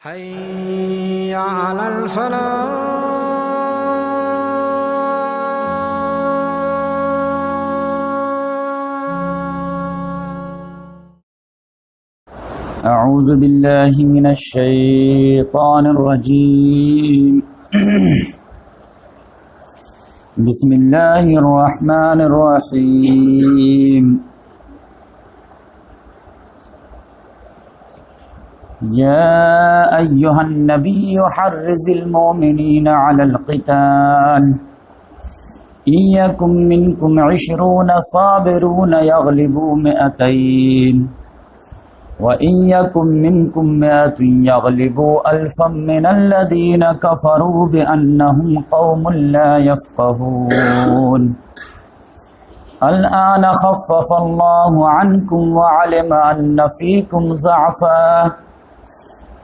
حي على الفلاح. أعوذ بالله من الشيطان الرجيم بسم الله الرحمن الرحيم يا أيها النبي حرض المؤمنين على القتال إن يكن منكم 20 صابرون يغلبوا 200 وَإِن يَكُن مِّنكُم 100 يَغْلِبُوا 1000 مِّنَ الَّذِينَ كَفَرُوا بِأَنَّهُمْ قَوْمٌ لَّا يَفْقَهُونَ الْآنَ خَفَّفَ اللَّهُ عَنكُمْ وَعَلِمَ أَنَّ فِيكُمْ ضَعْفًا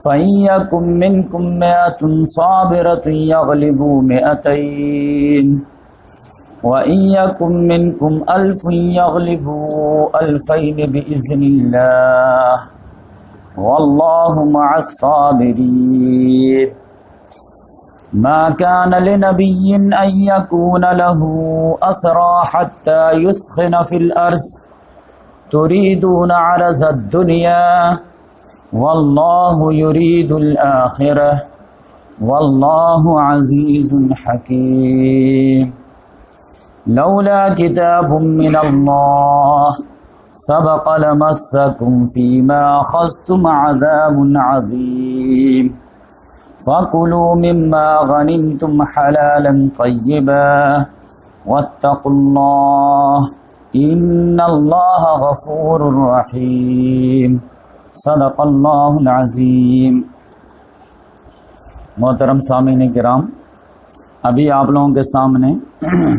فَإِن يَكُن مِّنكُم 100 صَابِرَةٌ يَغْلِبُوا 200 وَإِن يَكُن مِّنكُمْ 1000 يَغْلِبُوا 2000 بِإِذْنِ اللَّهِ وَاللَّهُ مَعَ الصَّابِرِينَ مَا كَانَ لِنَبِيٍّ أَن يَكُونَ لَهُ أَسْرَىٰ حَتَّىٰ يُثْخِنَ فِي الْأَرْضِ تُرِيدُونَ عَرَضَ الدُّنْيَا وَاللَّهُ يُرِيدُ الْآخِرَةَ وَاللَّهُ عَزِيزٌ حَكِيمٌ لولا كتاب من الله سبق لمسكم فيما أخذتم عذاب عظيم فكلوا مما غنمتم حلالا طيبا واتقوا الله إن الله غفور رحيم صدق الله العظيم. محترم سامعین کرام، ابھی آپ لوگوں کے سامنے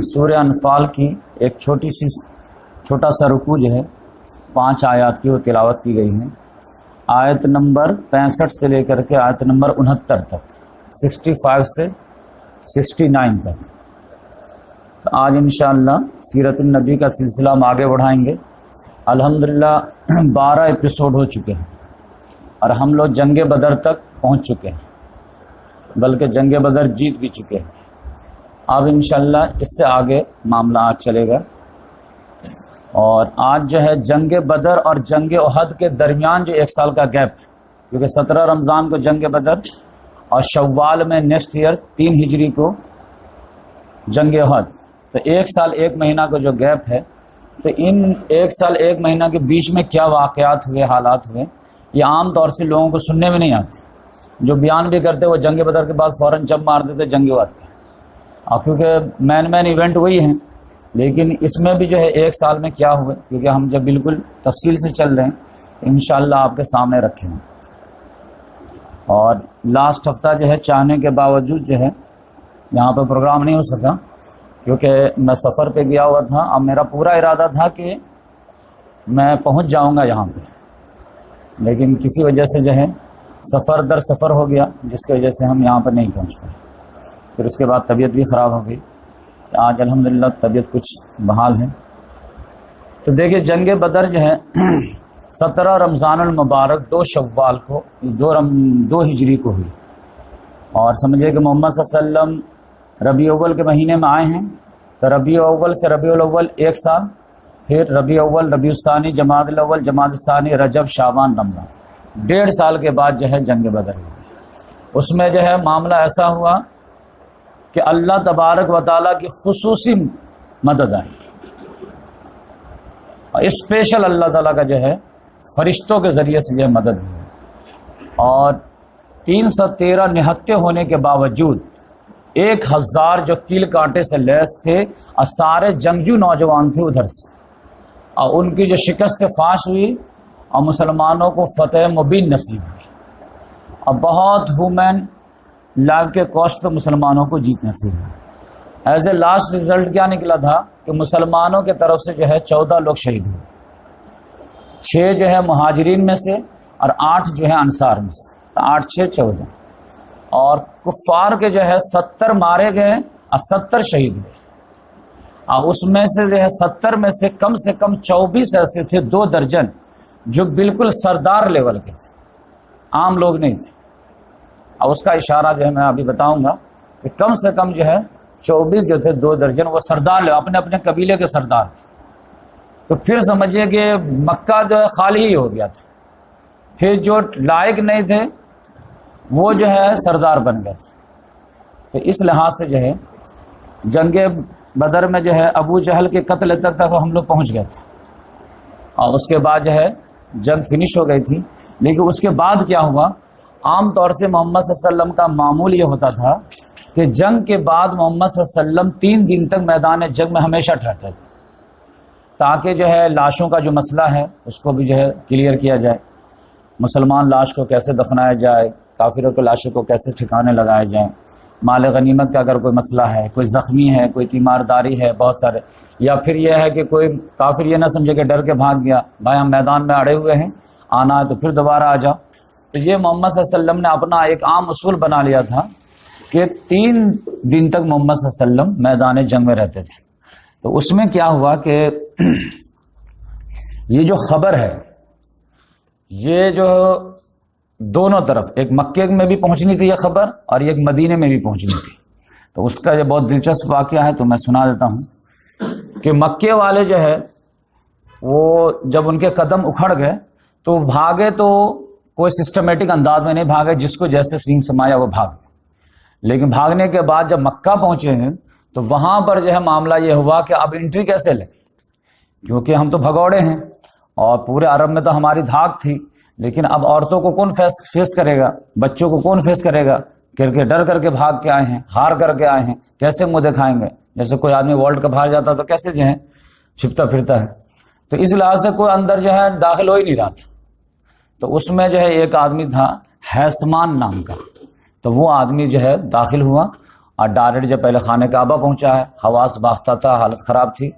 سورہ انفال کی ایک چھوٹا سا رکوع جو ہے 5 آیات کی وہ تلاوت کی گئی ہے. آیت نمبر 65 سے لے کر کے آیت نمبر 69 تک، 65 سے 69 تک. تو آج انشاءاللہ سیرت النبی کا سلسلہ ہم آگے بڑھائیں گے. الحمدللہ 12 ایپیسوڈ ہو چکے ہیں اور ہم لوگ جنگ بدر تک پہنچ چکے ہیں، بلکہ جنگ بدر جیت بھی چکے ہیں. اب انشاءاللہ اس سے آگے معاملہ آج چلے گا. اور آج جو ہے جنگ بدر اور جنگ احد کے درمیان جو 1 سال کا گیپ، کیونکہ 17 رمضان کو جنگ بدر اور شوال میں نیکسٹ ایئر 3 ہجری کو جنگ احد، تو 1 سال 1 مہینہ کا جو گیپ ہے، تو ان 1 سال 1 مہینہ کے بیچ میں کیا واقعات ہوئے، حالات ہوئے، یہ عام طور سے لوگوں کو سننے میں نہیں آتے. جو بیان بھی کرتے وہ جنگ بدر کے بعد فوراً جب مار دیتے جنگ احد پہ، اور کیونکہ مین ایونٹ وہی ہیں، لیکن اس میں بھی جو ہے 1 سال میں کیا ہوئے، کیونکہ ہم جب بالکل تفصیل سے چل رہے ہیں انشاءاللہ آپ کے سامنے رکھیں گے. اور لاسٹ ہفتہ جو ہے چاہنے کے باوجود جو ہے یہاں پہ پروگرام نہیں ہو سکا، کیونکہ میں سفر پہ گیا ہوا تھا. اب میرا پورا ارادہ تھا کہ میں پہنچ جاؤں گا یہاں پہ، لیکن کسی وجہ سے جو ہے سفر در سفر ہو گیا، جس کی وجہ سے ہم یہاں پر نہیں پہنچ پائے. پھر اس کے بعد طبیعت بھی خراب ہو گئی. آج الحمدللہ طبیعت کچھ بحال ہے. تو دیکھیے جنگ بدر جو ہے 17 رمضان المبارک 2 شوال کو 2 ہجری کو ہوئی. اور سمجھے کہ محمد صلی اللہ علیہ وسلم ربیع اول کے مہینے میں آئے ہیں، تو ربیع اول سے ربیع الاول 1 سال، پھر ربیع اول، ربیع الثانی، جمادی الاول، جمادی الثانی، رجب، شعبان، رمضان، 1.5 سال کے بعد جو ہے جنگ بدر ہوئی. اس میں جو ہے معاملہ ایسا ہوا کہ اللہ تبارک و تعالیٰ کی خصوصی مدد آئی، اور اسپیشل اللہ تعالیٰ کا جو ہے فرشتوں کے ذریعے سے جو ہے مدد ہوئی. اور 313 نہتے ہونے کے باوجود 1000 جو کیل کانٹے سے لیس تھے اور سارے جنگجو نوجوان تھے ادھر سے، اور ان کی جو شکست فاش ہوئی اور مسلمانوں کو فتح مبین نصیب ہوئی، اور بہت ہیومن لائف کے کاسٹ پہ مسلمانوں کو جیت نصیب ہوئی. ایز اے لاسٹ رزلٹ کیا نکلا تھا کہ مسلمانوں کے طرف سے جو ہے 14 لوگ شہید ہوئے، 6 جو ہے مہاجرین میں سے اور 8 جو ہے انصار میں سے، 8 6 14. اور کفار کے جو ہے 70 مارے گئے اور 70 شہید ہوئے. اور اس میں سے جو ہے 70 میں سے کم 24 ایسے تھے 2 درجن جو بالکل سردار لیول کے تھے، عام لوگ نہیں تھے. اور اس کا اشارہ جو ہے میں ابھی بتاؤں گا کہ کم سے کم جو ہے 24 جو تھے 2 درجن وہ سردار لے اپنے اپنے قبیلے کے سردار تھے. تو پھر سمجھیے کہ مکہ جو ہے خالی ہی ہو گیا تھا. پھر جو لائق نہیں تھے وہ جو ہے سردار بن گئے تھے. تو اس لحاظ سے جو ہے جنگ بدر میں جو ہے ابو جہل کے قتل تک ہم لوگ پہنچ گئے تھے اور اس کے بعد جو ہے جنگ فنش ہو گئی تھی. لیکن اس کے بعد کیا ہوا، عام طور سے محمد صلی اللہ علیہ وسلم کا معمول یہ ہوتا تھا کہ جنگ کے بعد محمد صلی اللہ علیہ وسلم 3 دن تک میدان جنگ میں ہمیشہ ٹھہرتے تھے تاکہ جو ہے لاشوں کا جو مسئلہ ہے اس کو بھی جو ہے کلیئر کیا جائے. مسلمان لاش کو کیسے دفنایا جائے، کافروں کے لاشوں کو کیسے ٹھکانے لگایا جائے، مال غنیمت کا اگر کوئی مسئلہ ہے، کوئی زخمی ہے، کوئی تیمارداری ہے، بہت سارے، یا پھر یہ ہے کہ کوئی کافر یہ نہ سمجھے کہ ڈر کے بھاگ گیا، بھائی ہم میدان میں اڑے ہوئے ہیں، آنا ہے تو پھر دوبارہ آ جاؤ. تو یہ محمد صلی اللہ علیہ وسلم نے اپنا ایک عام اصول بنا لیا تھا کہ 3 دن تک محمد صلی اللہ علیہ وسلم میدان جنگ میں رہتے تھے. تو اس میں کیا ہوا کہ یہ جو خبر ہے یہ جو دونوں طرف، ایک مکے میں بھی پہنچنی تھی یہ خبر اور ایک مدینے میں بھی پہنچنی تھی. تو اس کا یہ بہت دلچسپ واقعہ ہے تو میں سنا دیتا ہوں کہ مکے والے جو ہے وہ جب ان کے قدم اکھڑ گئے تو بھاگے، تو کوئی سسٹمیٹک انداز میں نہیں بھاگے، جس کو جیسے سینگ سمایا وہ بھاگ. لیکن بھاگنے کے بعد جب مکہ پہنچے ہیں تو وہاں پر جو ہے معاملہ یہ ہوا کہ اب انٹری کیسے لیں، کیونکہ ہم تو بھگوڑے ہیں اور پورے عرب میں تو ہماری دھاک تھی. لیکن اب عورتوں کو کون فیس کرے گا، بچوں کو کون فیس کرے گا، کہ ڈر کر کے بھاگ کے آئے ہیں، ہار کر کے آئے ہیں، کیسے منہ دکھائیں گے. جیسے کوئی آدمی ورلڈ کپ ہار جاتا تو کیسے جو ہے چھپتا پھرتا ہے. تو اس لحاظ سے کوئی اندر جو ہے داخل ہو ہی نہیں رہا تھا. تو اس میں جو ہے ایک آدمی تھا حیثمان نام کا، تو وہ آدمی جو ہے داخل ہوا اور ڈائریکٹ جب پہلے خانہ کعبہ پہنچا ہے، حواس باختہ تھا، حالت خراب تھی.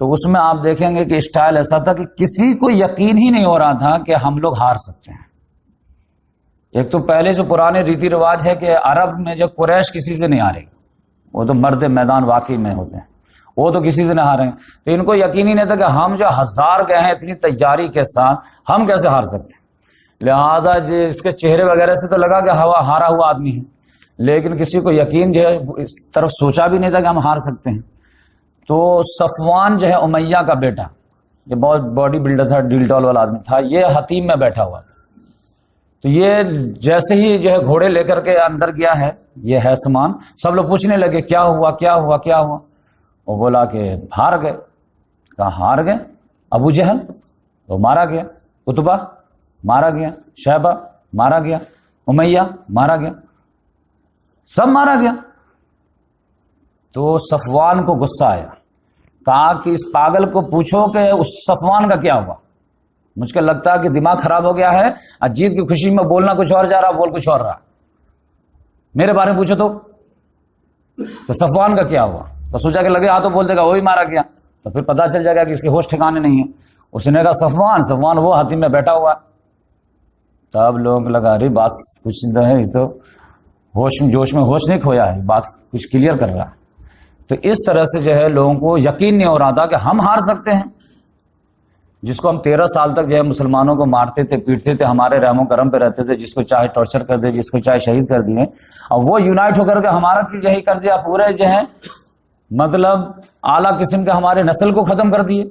تو اس میں آپ دیکھیں گے کہ اسٹائل ایسا تھا کہ کسی کو یقین ہی نہیں ہو رہا تھا کہ ہم لوگ ہار سکتے ہیں. ایک تو پہلے سے پرانے ریتی رواج ہے کہ عرب میں جو قریش کسی سے نہیں ہارے، وہ تو مرد میدان واقعی میں ہوتے ہیں، وہ تو کسی سے نہ ہارے. تو ان کو یقین ہی نہیں تھا کہ ہم جو 1000 گئے ہیں اتنی تیاری کے ساتھ ہم کیسے ہار سکتے ہیں. لہذا اس کے چہرے وغیرہ سے تو لگا کہ ہارا ہوا آدمی ہے، لیکن کسی کو یقین جو ہے اس طرف سوچا بھی نہیں تھا کہ ہم ہار سکتے ہیں. تو صفوان جو ہے امیہ کا بیٹا، یہ بہت باڈی بلڈر تھا، ڈیل ڈول والا آدمی تھا، یہ حتیم میں بیٹھا ہوا تھا. تو یہ جیسے ہی جو ہے گھوڑے لے کر کے اندر گیا ہے یہ ہے سامان، سب لوگ پوچھنے لگے کیا ہوا کیا ہوا کیا ہوا. وہ بولا کہ ہار گئے. کہا ہار گئے؟ ابو جہل وہ مارا گیا، عتبہ مارا گیا، شیبہ مارا گیا، امیہ مارا گیا، سب مارا گیا. تو صفوان کو غصہ آیا، کہا کہ اس پاگل کو پوچھو کہ اس صفوان کا کیا ہوا. مجھ کو لگتا ہے کہ دماغ خراب ہو گیا ہے، جیت کی خوشی میں بولنا کچھ اور جا رہا، بول کچھ اور رہا. میرے بارے میں پوچھو تو صفوان کا کیا ہوا. تو سوچا کہ لگے تو بول دے گا وہی مارا گیا، تو پھر پتہ چل جائے گا کہ اس کے ہوش ٹھکانے نہیں ہیں. اس نے کہا صفوان وہ حتیم میں بیٹھا ہوا. تب لوگ لگا ارے بات کچھ ہے، اس تو جوش میں ہوش نہیں کھویا ہے، بات کچھ کلیئر کر رہا ہے. تو اس طرح سے جو ہے لوگوں کو یقین نہیں ہو رہا تھا کہ ہم ہار سکتے ہیں، جس کو ہم 13 سال تک جو ہے مسلمانوں کو مارتے تھے، پیٹتے تھے، ہمارے رحم و کرم پہ رہتے تھے، جس کو چاہے ٹارچر کر دے، جس کو چاہے شہید کر دیے، اور وہ یونائٹ ہو کر کے ہمارا یہی کر دیا، پورے جو ہے مطلب اعلیٰ قسم کے ہمارے نسل کو ختم کر دیے.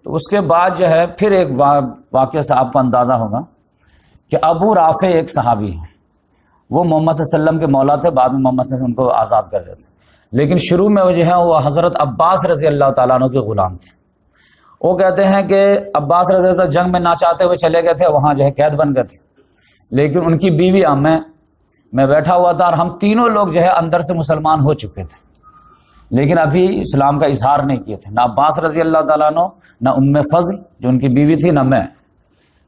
تو اس کے بعد جو ہے پھر ایک واقعہ سے آپ کو اندازہ ہوگا کہ ابو رافع ایک صحابی ہیں، وہ محمد صلی اللہ علیہ وسلم کے مولا تھے، بعد میں محمد صلی اللہ علیہ وسلم ان کو آزاد کر دیتے، لیکن شروع میں وہ جو ہے وہ حضرت عباس رضی اللہ تعالیٰ عنہ کے غلام تھے. وہ کہتے ہیں کہ عباس رضی اللہ جنگ میں نہ چاہتے ہوئے چلے گئے تھے، وہاں جو ہے قید بن گئے تھے، لیکن ان کی بیوی میں بیٹھا ہوا تھا، اور ہم تینوں لوگ جو ہے اندر سے مسلمان ہو چکے تھے، لیکن ابھی اسلام کا اظہار نہیں کیے تھے، نہ عباس رضی اللہ تعالیٰ عنہ، نہ ام فضل جو ان کی بیوی تھی، نہ میں.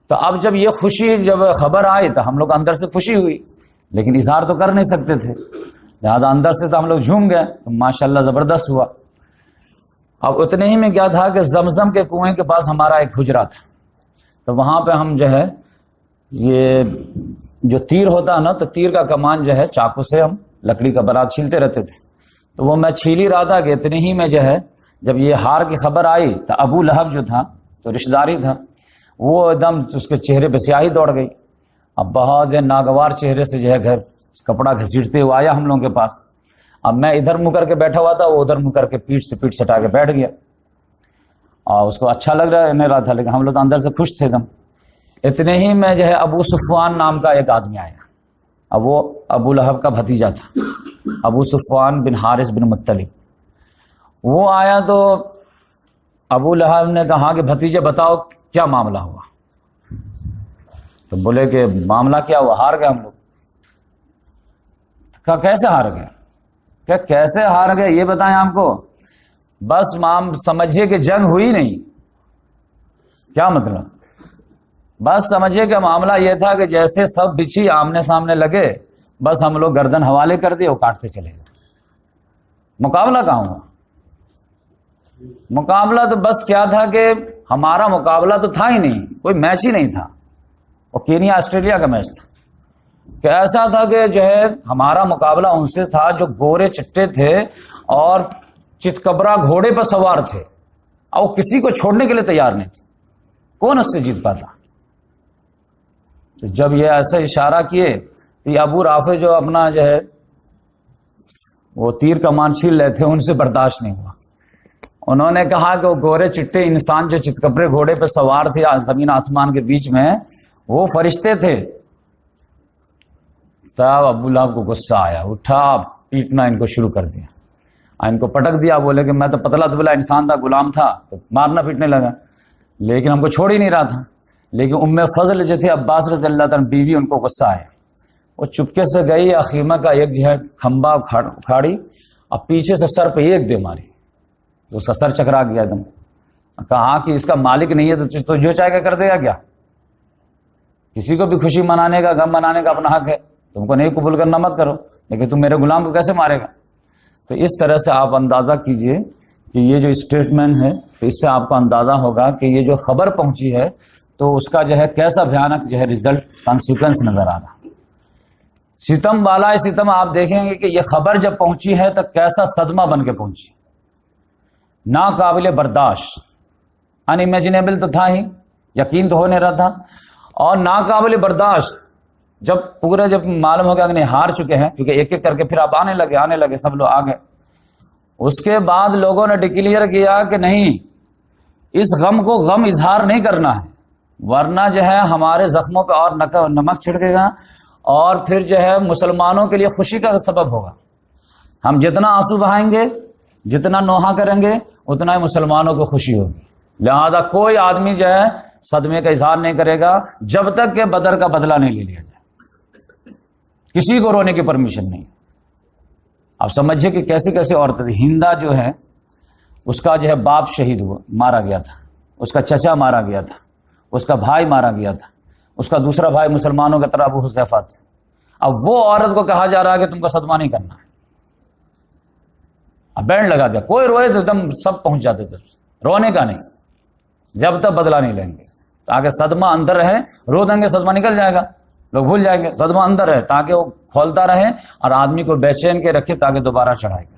تو اب جب یہ خوشی جب خبر آئی تو ہم لوگ اندر سے خوشی ہوئی، لیکن اظہار تو کر نہیں سکتے تھے، لہٰذا اندر سے تو ہم لوگ جھوم گئے. تو ماشاءاللہ زبردست ہوا. اب اتنے ہی میں کیا تھا کہ زمزم کے کنویں کے پاس ہمارا ایک حجرا تھا، تو وہاں پہ ہم جو ہے یہ جو تیر ہوتا ہے نا، تو تیر کا کمان جو ہے چاقو سے ہم لکڑی کا برات چھیلتے رہتے تھے. تو وہ میں چھیل ہی رہا تھا کہ اتنے ہی میں جو ہے جب یہ ہار کی خبر آئی تو ابو لہب جو تھا تو رشتہ داری تھا، وہ ایک دم اس کے چہرے پہ سیاہی دوڑ گئی، اب بہت ناگوار چہرے سے جو ہے گھر کپڑا گھسیٹتے ہوئے آیا ہم لوگوں کے پاس. اب میں ادھر منہ کر کے بیٹھا ہوا تھا, وہ ادھر منہ کر کے پیٹھ سے پیٹھ سٹا کے بیٹھ گیا, اور اس کو اچھا لگ رہا تھا, لیکن ہم لوگ تو اندر سے خوش تھے دم. اتنے ہی میں جو ہے ابو صفوان نام کا ایک آدمی آیا. اب وہ ابو لہب کا بھتیجا تھا, ابو صفوان بن حارث بن مطلب. وہ آیا تو ابو لہب نے کہا کہ بھتیجے بتاؤ کیا معاملہ ہوا. تو بولے کہ معاملہ کیا ہوا, ہار گئے ہم لوگ. کہا کیسے ہار گئے؟ کہ کیسے ہار گئے یہ بتائیں ہم کو. بس سمجھیے کہ جنگ ہوئی نہیں. کیا مطلب؟ بس سمجھیے کہ معاملہ یہ تھا کہ جیسے سب بچھی آمنے سامنے لگے, بس ہم لوگ گردن حوالے کر دیے, وہ کاٹتے چلے گئے. مقابلہ کہاں ہوا؟ مقابلہ تو بس کیا تھا کہ ہمارا مقابلہ تو تھا ہی نہیں, کوئی میچ ہی نہیں تھا. وہ کینیا آسٹریلیا کا میچ تھا. کہ ایسا تھا کہ جو ہے ہمارا مقابلہ ان سے تھا جو گورے چٹے تھے اور چتکبرا گھوڑے پر سوار تھے, اور وہ کسی کو چھوڑنے کے لیے تیار نہیں تھے. کون اس سے جیت پاتا؟ تو جب یہ ایسا اشارہ کیے تو یہ ابو رافع جو اپنا جو ہے وہ تیر کمان چھیل رہے تھے, ان سے برداشت نہیں ہوا. انہوں نے کہا کہ وہ گورے چٹے انسان جو چتکبرے گھوڑے پہ سوار تھے زمین آسمان کے بیچ میں, وہ فرشتے تھے. تب ابو لہب کو غصہ آیا, اٹھا پیٹنا ان کو شروع کر دیا, ان کو پٹک دیا. بولے کہ میں تو پتلا دبلا انسان تھا, غلام تھا, تو مارنا پیٹنے لگا, لیکن ہم کو چھوڑ ہی نہیں رہا تھا. لیکن ام فضل جو تھے عباس رضی اللہ عنہ بیوی, ان کو غصہ آیا. وہ چپکے سے گئی, اخیمہ کا ایک جو ہے کھمبا اکھاڑی اور پیچھے سے سر پہ ایک دے ماری, تو اس کا سر چکرا گیا ایک دم. کہا کہ اس کا مالک نہیں ہے تو جو چاہے گا کر دے گا کیا؟ کسی کو بھی خوشی منانے کا, غم منانے کا اپنا حق ہے. تم کو نہیں قبول کرنا مت کرو, لیکن تم میرے غلام کو کیسے مارے گا؟ تو اس طرح سے آپ اندازہ کیجئے کہ یہ جو اسٹیٹمنٹ ہے, تو اس سے آپ کو اندازہ ہوگا کہ یہ جو خبر پہنچی ہے تو اس کا جو ہے کیسا بھیانک جو ہے رزلٹ کانسیکوینس نظر آ رہا. ستم بالائے ستم آپ دیکھیں گے کہ یہ خبر جب پہنچی ہے تو کیسا صدمہ بن کے پہنچی. ناقابل برداشت, ان امیجنیبل تو تھا ہی, یقین تو ہو نہیں رہا تھا, اور ناقابل برداشت جب معلوم ہو گیا کہ نہیں ہار چکے ہیں, کیونکہ ایک ایک کر کے پھر آپ آنے لگے سب لوگ آ گئے. اس کے بعد لوگوں نے ڈکلیئر کیا کہ نہیں, اس غم کو غم اظہار نہیں کرنا ہے, ورنہ جو ہے ہمارے زخموں پہ اور نمک چھڑکے گا, اور پھر جو ہے مسلمانوں کے لیے خوشی کا سبب ہوگا. ہم جتنا آنسو بہائیں گے, جتنا نوحہ کریں گے, اتنا ہی مسلمانوں کو خوشی ہوگی. لہذا کوئی آدمی جو ہے صدمے کا اظہار نہیں کرے گا جب تک کہ بدر کا بدلہ نہیں لے لیا جائے. کسی کو رونے کی پرمیشن نہیں. آپ سمجھیے کہ کیسی کیسی عورتیں تھی. ہندا جو ہے اس کا جو ہے باپ شہید ہوا, مارا گیا تھا, اس کا چچا مارا گیا تھا, اس کا بھائی مارا گیا تھا, اس کا دوسرا بھائی مسلمانوں کا طرح ابو حذیفہ تھا. اب وہ عورت کو کہا جا رہا ہے کہ تم کو صدمہ نہیں کرنا ہے. اب بینڈ لگا دیا, کوئی روئے تو ایک دم سب پہنچ جاتے تھے, رونے کا نہیں جب تک بدلہ نہیں لیں گے. تاکہ صدمہ اندر رہے, رو دیں گے صدمہ نکل جائے گا, لوگ بھول جائیں گے. صدمہ اندر رہے تاکہ وہ کھولتا رہے اور آدمی کو بے چین کے رکھے تاکہ دوبارہ چڑھائی کرے.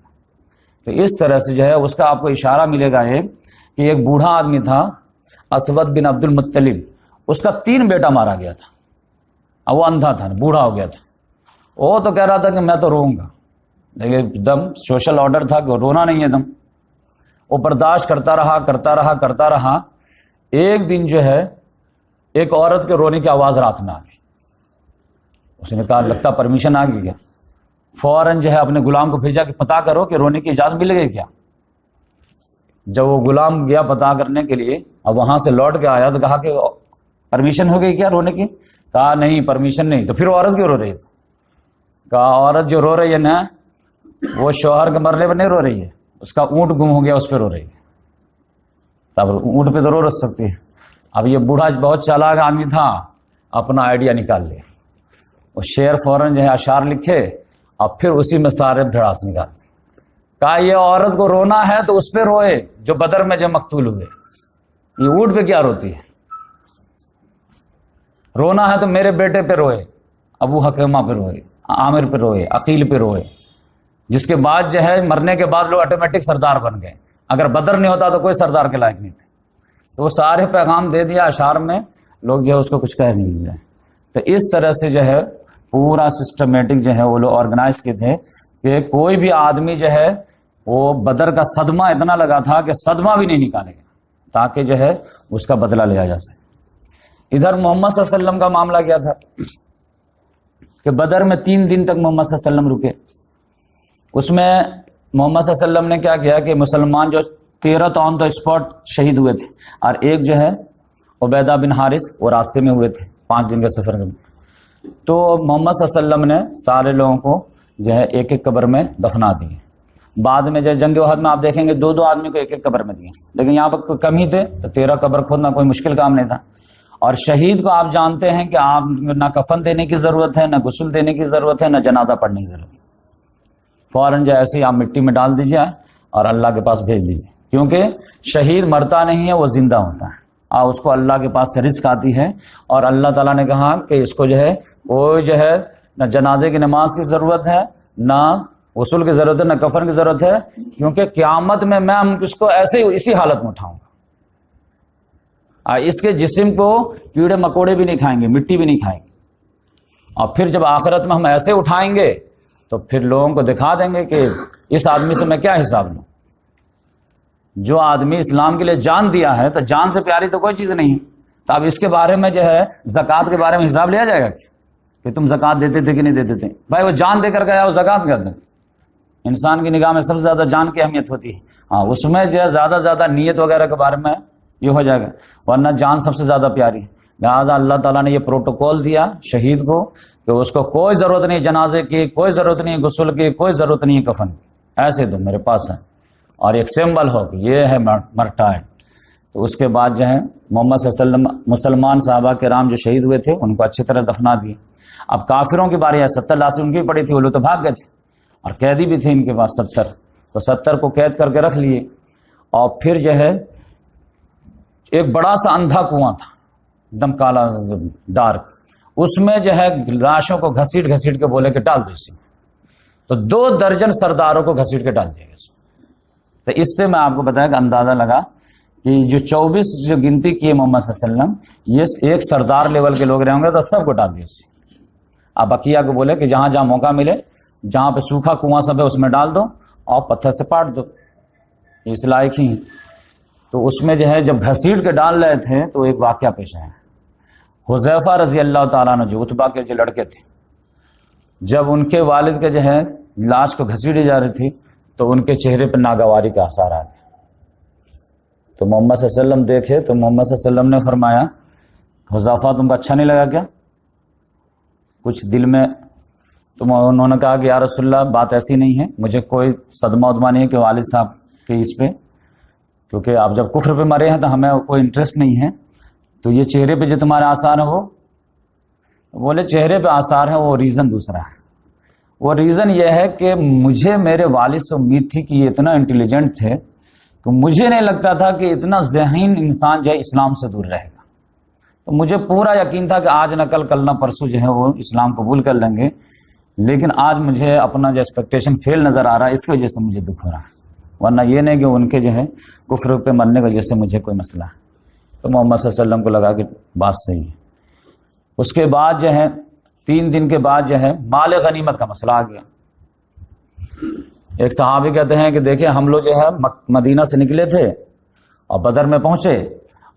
تو اس طرح سے جو ہے اس کا آپ کو اشارہ ملے گا ایک کہ ایک بوڑھا آدمی تھا اسود بن عبد المطلب, اس کا 3 بیٹا مارا گیا تھا. اب وہ اندھا تھا, بوڑھا ہو گیا تھا. وہ تو کہہ رہا تھا کہ میں تو روؤں گا, لیکن دم سوشل آرڈر تھا کہ رونا نہیں ہے دم. وہ برداشت کرتا رہا. ایک دن جو ہے ایک عورت کے رونے کی آواز رات میں آ گئی. اس نے کہا لگتا پرمیشن آ گئی کیا. فوراً جو ہے اپنے غلام کو بھیجا کہ پتا کرو کہ رونے کی اجازت مل گئی کیا. جب وہ غلام گیا پتا کرنے کے لیے, اب وہاں سے لوٹ کے آیا تو کہا کہ پرمیشن ہو گئی کیا رونے کی. کہا نہیں پرمیشن نہیں. تو پھر وہ عورت کیوں رو رہی ہے؟ کہا عورت جو رو رہی ہے نا وہ شوہر کے مرنے پر نہیں رو رہی ہے, اس کا اونٹ گم ہو گیا اس پہ رو رہی ہے. تب اونٹ پہ تو رو سکتی ہے. اب یہ بوڑھا بہت چالاک آدمی تھا, اپنا آئیڈیا نکال لیا. وہ شعر فوراً جو ہے اشعار لکھے اور پھر اسی میں سارے بھڑاس نکالتے. کہا یہ عورت کو رونا ہے تو اس پہ روئے جو بدر میں جو مقتول ہوئے, یہ اونٹ پہ کیا روتی ہے. رونا ہے تو میرے بیٹے پہ روئے, ابو حکیمہ پہ روئے, عامر پہ روئے, عقیل پہ روئے, جس کے بعد جو ہے مرنے کے بعد لوگ آٹومیٹک سردار بن گئے. اگر بدر نہیں ہوتا تو کوئی سردار کے لائق نہیں تھے. تو وہ سارے پیغام دے دیا اشعار میں, لوگ جو ہے اس کو کچھ کہہ نہیں رہے. تو اس طرح سے جو ہے پورا سسٹمیٹک جو ہے وہ لوگ آرگنائز کیے تھے کہ کوئی بھی آدمی جو ہے وہ بدر کا صدمہ اتنا لگا تھا کہ صدمہ بھی نہیں نکالے گا تاکہ جو ہے اس کا بدلہ لیا جا سکے۔ ادھر محمد صلی اللہ علیہ وسلم کا معاملہ کیا تھا کہ بدر میں 3 دن تک محمد صلی اللہ علیہ وسلم رکے۔ اس میں محمد صلی اللہ علیہ وسلم نے کیا کیا کہ مسلمان جو 13 تو آن دا اسپاٹ شہید ہوئے تھے، اور ایک جو ہے عبیدہ بن حارث وہ راستے میں ہوئے تھے 5 دن کے سفر میں۔ تو محمد صلی اللہ علیہ وسلم نے سارے لوگوں کو جو ہے ایک ایک قبر میں دفنا دیے۔ بعد میں جو جنگ احد میں آپ دیکھیں گے 2 آدمی کو ایک ایک قبر میں دیے، لیکن یہاں پر کم ہی تھے تو 13 قبر کھودنا کوئی مشکل کام نہیں تھا۔ اور شہید کو آپ جانتے ہیں کہ آپ نہ کفن دینے کی ضرورت ہے، نہ غسل دینے کی ضرورت ہے، نہ جنازہ پڑھنے کی ضرورت ہے، فوراً جو ایسے ہی آپ مٹی میں ڈال دیجیے اور اللہ کے پاس بھیج دیجیے، کیونکہ شہید مرتا نہیں ہے، وہ زندہ ہوتا ہے، اور اس کو اللہ کے پاس سے رزق آتی ہے۔ اور اللہ تعالیٰ نے کہا کہ اس کو جو ہے کوئی جو ہے نہ جنازے کی نماز کی ضرورت ہے، نہ غسل کی ضرورت ہے، نہ کفن کی ضرورت ہے، کیونکہ قیامت میں اس کو ایسے ہی اسی حالت میں اٹھاؤں گا۔ اس کے جسم کو کیڑے مکوڑے بھی نہیں کھائیں گے، مٹی بھی نہیں کھائیں گے، اور پھر جب آخرت میں ہم ایسے اٹھائیں گے تو پھر لوگوں کو دکھا دیں گے کہ اس آدمی سے میں کیا حساب لوں۔ جو آدمی اسلام کے لیے جان دیا ہے تو جان سے پیاری تو کوئی چیز نہیں ہے، تو اب اس کے بارے میں جو ہے زکوٰۃ کے بارے میں حساب لیا جائے گا کہ تم زکوٰۃ دیتے تھے کہ نہیں دیتے تھے؟ بھائی وہ جان دے کر گیا، وہ زکوٰۃ کر دیں۔ انسان کی نگاہ میں سب سے زیادہ جان کی اہمیت ہوتی ہے، ہاں اس میں جو ہے زیادہ زیادہ نیت وغیرہ کے بارے میں یہ ہو جائے گا، ورنہ جان سب سے زیادہ پیاری ہے۔ لہٰذا اللہ تعالیٰ نے یہ پروٹوکول دیا شہید کو کہ اس کو کوئی ضرورت نہیں جنازے کی، کوئی ضرورت نہیں غسل کی، کوئی ضرورت نہیں کفن کی، ایسے تو میرے پاس ہے اور ایک سمبل ہو کہ یہ ہے مرٹائر۔ تو اس کے بعد جو ہے محمد صلی اللہ علیہ وسلم مسلمان صحابہ کرام جو شہید ہوئے تھے ان کو اچھی طرح دفنا دیے۔ اب کافروں کی باری ہے، 70 لاشیں ان کی پڑی تھی، وہ لوگ تو بھاگ گئے تھے، اور قیدی بھی تھے ان کے پاس 70، تو 70 کو قید کر کے رکھ لیے۔ اور پھر جو ہے ایک بڑا سا اندھا کنواں تھا، ایک دم کالا ڈارک، اس میں جو ہے لاشوں کو گھسیٹ گھسیٹ کے بولے کہ ڈال دو اسی میں، تو 2 درجن سرداروں کو گھسیٹ کے ڈال دیا گیا۔ تو اس سے میں آپ کو بتایا کہ اندازہ لگا کہ جو 24 جو گنتی کی ہے محمد صلی اللہ علیہ وسلم، یہ ایک سردار لیول کے لوگ رہے ہوں گے تو سب کو ڈال دیا اسی۔ اب بقیہ کو بولے کہ جہاں جہاں موقع ملے، جہاں پہ سوکھا کنواں سب ہے اس میں ڈال دو اور پتھر سے پاٹ دو، اس لائق ہی۔ تو اس میں جو ہے جب گھسیٹ کے ڈال رہے تھے تو ایک واقعہ پیش آیا۔ حذیفہ رضی اللہ تعالیٰ عنہ جو عتبہ کے جو لڑکے تھے، جب ان کے والد کے جو ہے لاش کو گھسیٹی جا رہی تھی تو ان کے چہرے پہ ناگواری کا اثر آ گیا۔ تو محمد صلی اللہ علیہ وسلم دیکھے تو محمد صلی اللہ علیہ وسلم نے فرمایا، حذیفہ تم کو اچھا نہیں لگا کیا؟ کچھ دل میں تو انہوں نے کہا کہ یا رسول اللہ بات ایسی نہیں ہے، مجھے کوئی صدمہ ودمہ نہیں ہے کہ والد صاحب کے اس پہ، کیونکہ آپ جب کفر پہ مرے ہیں تو ہمیں کوئی انٹرسٹ نہیں ہے، تو یہ چہرے پہ جو تمہارے آثار ہیں وہ بولے چہرے پہ آثار ہیں، وہ ریزن دوسرا ہے۔ وہ ریزن یہ ہے کہ مجھے میرے والد سے امید تھی کہ یہ اتنا انٹیلیجنٹ تھے تو مجھے نہیں لگتا تھا کہ اتنا ذہین انسان جو ہے اسلام سے دور رہے گا، تو مجھے پورا یقین تھا کہ آج نہ کل نہ پرسوں جو ہے وہ اسلام قبول کر لیں گے، لیکن آج مجھے اپنا جو ایکسپیکٹیشن فیل نظر آ رہا ہے، اس کی وجہ سے مجھے دکھ ہو رہا ہے، ورنہ یہ نہیں کہ ان کے جو ہے کفر پہ مرنے کی وجہ سے مجھے کوئی مسئلہ ہے۔ تو محمد صلی اللہ علیہ وسلم کو لگا کہ بات صحیح ہے۔ اس کے بعد جو ہے 3 دن کے بعد جو ہے مال غنیمت کا مسئلہ آ گیا۔ ایک صحابی کہتے ہیں کہ دیکھیں ہم لوگ جو ہے مدینہ سے نکلے تھے اور بدر میں پہنچے،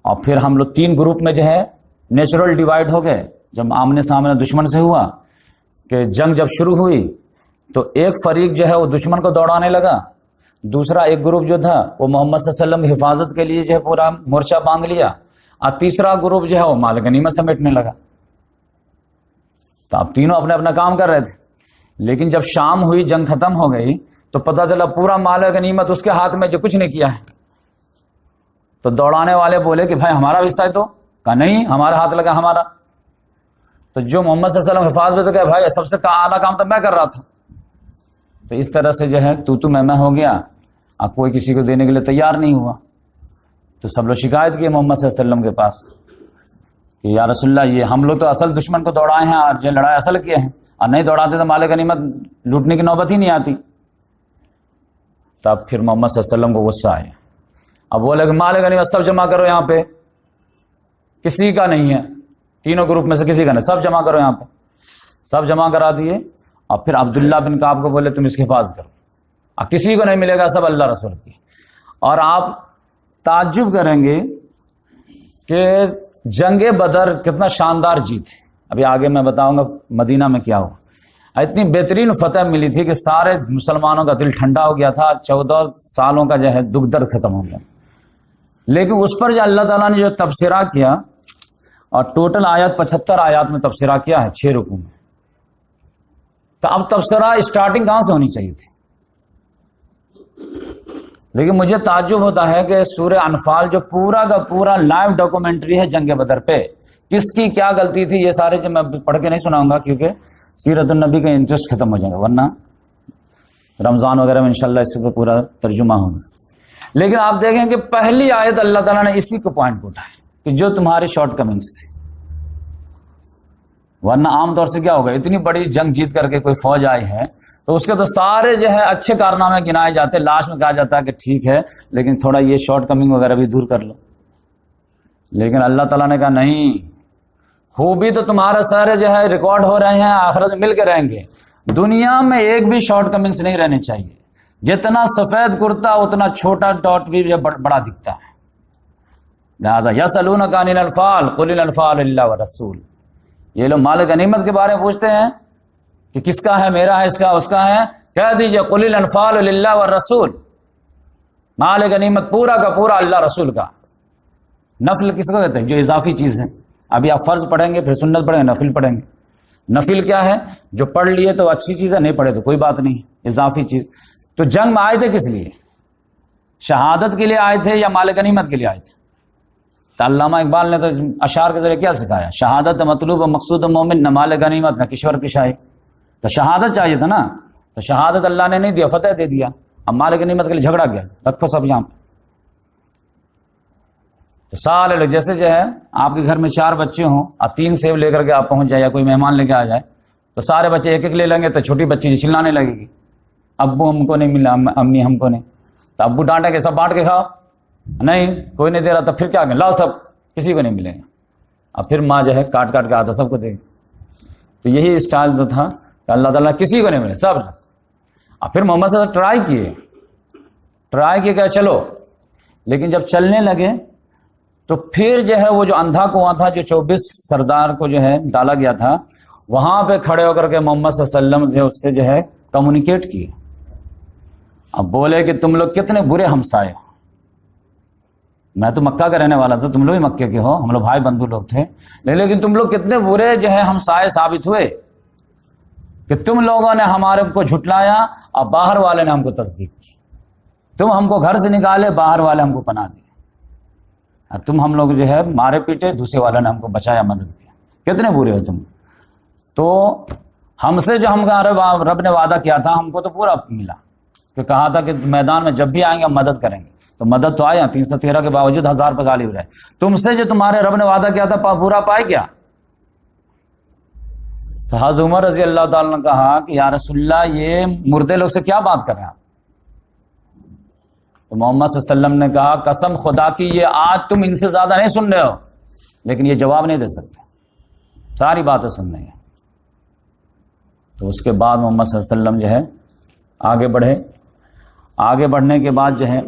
اور پھر ہم لوگ 3 گروپ میں جو ہے نیچرل ڈیوائڈ ہو گئے۔ جب آمنے سامنے دشمن سے ہوا کہ جنگ جب شروع ہوئی تو ایک فریق جو ہے وہ دشمن کو دوڑانے لگا، دوسرا ایک گروپ جو تھا وہ محمد صلی اللہ علیہ وسلم کی حفاظت کے لیے جو ہے پورا مورچہ باندھ لیا، اور تیسرا گروپ جو ہے وہ مال غنیمت سمیٹنے لگا۔ تو اب تینوں اپنے اپنا کام کر رہے تھے، لیکن جب شام ہوئی جنگ ختم ہو گئی تو پتہ چلا پورا مال غنیمت اس کے ہاتھ میں جو کچھ نہیں کیا ہے۔ تو دوڑانے والے بولے کہ بھائی ہمارا حصہ ہے، تو کہا نہیں ہمارا ہاتھ لگا ہمارا۔ تو جو محمد صلی اللہ علیہ وسلم حفاظت میں تو کہا بھائی سب سے اعلیٰ کام تو میں کر رہا تھا۔ تو اس طرح سے جو ہے تو میں ہو گیا، اب کوئی کسی کو دینے کے لیے تیار نہیں ہوا۔ تو سب لوگ شکایت کیے محمد صلی اللہ علیہ وسلم کے پاس کہ یا رسول اللہ یہ ہم لوگ تو اصل دشمن کو دوڑائے ہیں اور جو لڑائی اصل کیے ہیں، اور نہیں دوڑاتے تو مال غنیمت لوٹنے کی نوبت ہی نہیں آتی۔ تب پھر محمد صلی اللہ علیہ وسلم کو غصہ آیا، اب بولے کہ مال غنیمت سب جمع کرو، یہاں پہ کسی کا نہیں ہے، تینوں گروپ میں سے کسی کا نہیں، سب جمع کرو یہاں پہ، سب جمع کرا دیے، اور پھر عبداللہ بن کعب کو بولے تم اس کی حفاظت کرو، اور کسی کو نہیں ملے گا، سب اللہ رسول کی۔ اور آپ تعجب کریں گے کہ جنگ بدر کتنا شاندار جیت ہے، ابھی آگے میں بتاؤں گا مدینہ میں کیا ہوا، اتنی بہترین فتح ملی تھی کہ سارے مسلمانوں کا دل ٹھنڈا ہو گیا تھا، 14 سالوں کا جو ہے دکھ درد ختم ہو گیا۔ لیکن اس پر جو اللہ تعالیٰ نے جو تبصرہ کیا، اور ٹوٹل آیات 75 آیات میں تبصرہ کیا ہے 6 رکوع میں، تو اب تبصرہ اسٹارٹنگ کہاں سے ہونی چاہیے تھی؟ لیکن مجھے تعجب ہوتا ہے کہ سورہ انفال جو پورا کا پورا لائیو ڈاکومنٹری ہے جنگ بدر پہ، کس کی کیا غلطی تھی، یہ سارے جو میں پڑھ کے نہیں سناؤں گا کیونکہ سیرت النبی کا انٹرسٹ ختم ہو جائے گا، ورنہ رمضان وغیرہ میں انشاءاللہ اس پہ پورا ترجمہ ہوگا۔ لیکن آپ دیکھیں کہ پہلی آیت اللہ تعالیٰ نے اسی کو پوائنٹ کو اٹھایا کہ جو تمہاری شارٹ کمنگس تھی، ورنہ عام طور سے کیا ہوگا، اتنی بڑی جنگ جیت کر کے کوئی فوج آئی ہے تو اس کے تو سارے جو ہے اچھے کارنامے گنائے جاتے، لاسٹ میں کہا جاتا ہے کہ ٹھیک ہے لیکن تھوڑا یہ شارٹ کمنگ وغیرہ بھی دور کر لو۔ لیکن اللہ تعالیٰ نے کہا نہیں، خوبی تو تمہارے سارے جو ہے ریکارڈ ہو رہے ہیں، آخرت میں مل کے رہیں گے، دنیا میں ایک بھی شارٹ کمنگس نہیں رہنی چاہیے، جتنا سفید کرتا اتنا چھوٹا ڈاٹ بھی بڑا دکھتا ہے۔ لہذا یسألونک عن الانفال قل الانفال للہ والرسول، یہ لوگ مال غنیمت کے بارے میں پوچھتے ہیں کہ کس کا ہے، میرا ہے، اس کا، اس کا ہے، کہہ دیجئے قل الانفال للہ والرسول، مال غنیمت پورا کا پورا اللہ رسول کا۔ نفل کس کو کہتے ہیں؟ جو اضافی چیز ہے، ابھی آپ فرض پڑھیں گے پھر سنت پڑھیں گے، نفل پڑھیں گے۔ نفل کیا ہے؟ جو پڑھ لیے تو اچھی چیز ہے، نہیں پڑھے تو کوئی بات نہیں، اضافی چیز۔ تو جنگ میں آئے تھے کس لیے؟ شہادت کے لیے آئے تھے یا مال غنیمت کے لیے آئے تھے؟ تو علامہ اقبال نے تو اشعار کے ذریعے کیا سکھایا؟ شہادت مطلوب و مقصود مومن، نہ مال غنیمت نہ کشور کی شاہی۔ تو شہادت چاہیے تھا نا، تو شہادت اللہ نے نہیں دیا، فتح دے دیا، اب مال غنیمت کے لیے جھگڑا گیا، رکھو سب یہاں پہ۔ تو سارے لوگ جیسے جو ہے آپ کے گھر میں 4 بچے ہوں اور 3 سیب لے کر کے آپ پہنچ جائے یا کوئی مہمان لے کے آ جائے، تو سارے بچے ایک ایک لے لیں گے، تو چھوٹی بچی جی چلانے لگے گی، ابو ہم کو نہیں ملا، امی ہم کو نہیں، تو ابو ڈانٹیں گے سب بانٹ کے کھاؤ، نہیں کوئی نہیں دے رہا، تو پھر کیا کہ لاؤ سب، کسی کو نہیں ملے گا، اور پھر ماں جو ہے کاٹ کاٹ کے آتا سب کو دے گی۔ تو یہی اسٹائل جو تھا کہ اللہ تعالیٰ کسی کو نہیں ملے، سب۔ اور پھر محمد صلی اللہ علیہ وسلم ٹرائی کیے کہ چلو، لیکن جب چلنے لگے تو پھر جو ہے وہ جو اندھا کنواں تھا جو 24 سردار کو جو ہے ڈالا گیا تھا، وہاں پہ کھڑے ہو کر کے محمد صلی اللہ علیہ وسلم اس سے جو ہے کمیونیکیٹ کیے، اب بولے کہ تم لوگ کتنے برے ہمسائے ہو، میں تو مکہ کا رہنے والا تھا، تم لوگ ہی مکے کے ہو، ہم لوگ بھائی بندھو لوگ تھے، لیکن تم لوگ کتنے برے جو ہے ہمسائے ثابت ہوئے کہ تم لوگوں نے ہمارے کو جھٹلایا اور باہر والے نے ہم کو تصدیق کی، تم ہم کو گھر سے نکالے، باہر والے ہم کو پناہ دیے، تم ہم لوگ جو ہے مارے پیٹے، دوسرے والوں نے ہم کو بچایا، مدد کیا، کتنے برے ہو تم۔ تو ہم سے جو ہم رب نے وعدہ کیا تھا ہم کو تو پورا ملا، کہ کہا تھا کہ میدان میں جب بھی آئیں گے ہم مدد کریں گے، تو مدد تو آیا، 313 کے باوجود 1000 پہ غالب رہے، تم سے جو تمہارے رب نے وعدہ کیا تھا پورا پائے کیا؟ تو حضرت عمر رضی اللہ تعالیٰ نے کہا کہ یا رسول اللہ یہ مردے لوگ سے کیا بات کر رہے ہیں آپ؟ تو محمد صلی اللہ علیہ وسلم نے کہا قسم خدا کی یہ آج تم ان سے زیادہ نہیں سن رہے ہو، لیکن یہ جواب نہیں دے سکتے، ساری باتیں سن رہے ہیں۔ تو اس کے بعد محمد صلی اللہ علیہ وسلم جو ہے آگے بڑھے، آگے بڑھنے کے بعد جو ہے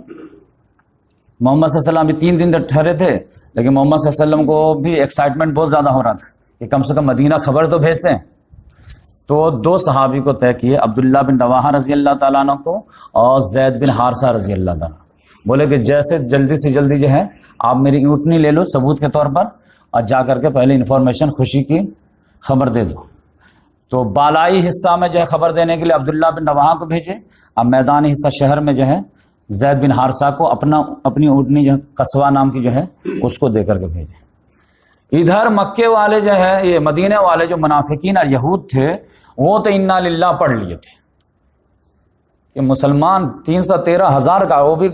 محمد صلی اللہ علیہ وسلم بھی 3 دن ٹھہرے تھے، لیکن محمد صلی اللہ علیہ وسلم کو بھی ایکسائٹمنٹ بہت زیادہ ہو رہا تھا کہ کم سے کم مدینہ خبر تو بھیجتے ہیں۔ تو 2 صحابی کو طے کیے، عبداللہ بن رواحہ رضی اللہ تعالیٰ عنہ کو اور زید بن حارثہ رضی اللہ تعالیٰ، بولے کہ جیسے جلدی سے جلدی جو ہے آپ میری اونٹنی لے لو ثبوت کے طور پر، اور جا کر کے پہلے انفارمیشن خوشی کی خبر دے دو۔ تو بالائی حصہ میں جو ہے خبر دینے کے لیے عبداللہ بن رواحہ کو بھیجے، اب میدانی حصہ شہر میں جو ہے زید بن حارثہ کو اپنی اونٹنی جو قصوہ نام کی جو ہے اس کو دے کر کے بھیجے۔ ادھر مکے والے جو ہے یہ مدینے والے جو منافقین اور یہود تھے وہ تو انا للہ پڑھ لیے تھے کہ مسلمان 313,000 کا، وہ بھی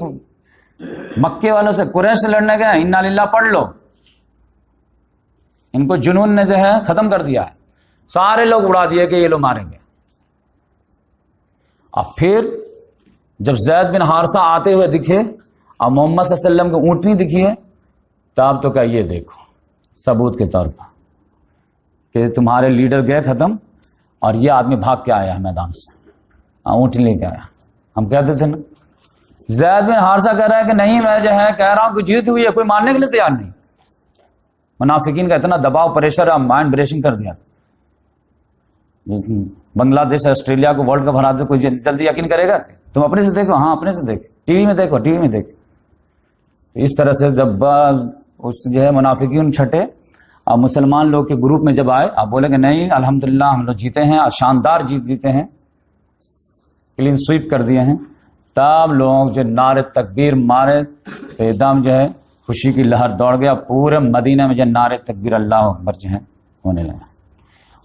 مکے والوں سے قریش سے لڑنے گئے، انا للہ پڑھ لو، ان کو جنون نے جو ہے ختم کر دیا ہے، سارے لوگ اڑا دیے کہ یہ لوگ ماریں گے۔ اب پھر جب زید بن حارثہ آتے ہوئے دکھے اور محمد صلی اللہ علیہ وسلم کو اونٹنی دکھی ہے، تو آپ تو کہا یہ دیکھو ثبوت کے طور پر کہ تمہارے لیڈر گئے ختم اور یہ آدمی بھاگ کے آیا ہے میدان سے، اونٹ لے کے آیا. ہم کہتے تھے نا. زید بن حارثہ کہہ رہا ہے کہ نہیں، میں جو ہے کہہ رہا ہوں کہ جیت ہوئی ہے، کوئی ماننے کے لیے تیار نہیں. منافقین کا اتنا دباؤ پریشر مائنڈ بریشنگ کر دیا. بنگلہ دیش آسٹریلیا کو ورلڈ کپ ہرا دے، کوئی جلدی یقین کرے گا؟ تم اپنے سے دیکھو. ہاں اپنے سے دیکھ، ٹی وی میں دیکھو، ٹی وی میں دیکھ. اس طرح سے جب اس جو ہے منافقین چھٹے اور مسلمان لوگ کے گروپ میں جب آئے، آپ بولے کہ نہیں الحمدللہ ہم لوگ جیتے ہیں اور شاندار جیت جیتے ہیں، کلین سویپ کر دیے ہیں، تب لوگ جو نعرے تکبیر مارے تو ایک دم جو ہے خوشی کی لہر دوڑ گیا. پورے مدینہ میں جو نعرے تکبیر اللہ اکبر جو ہے ہونے لگا.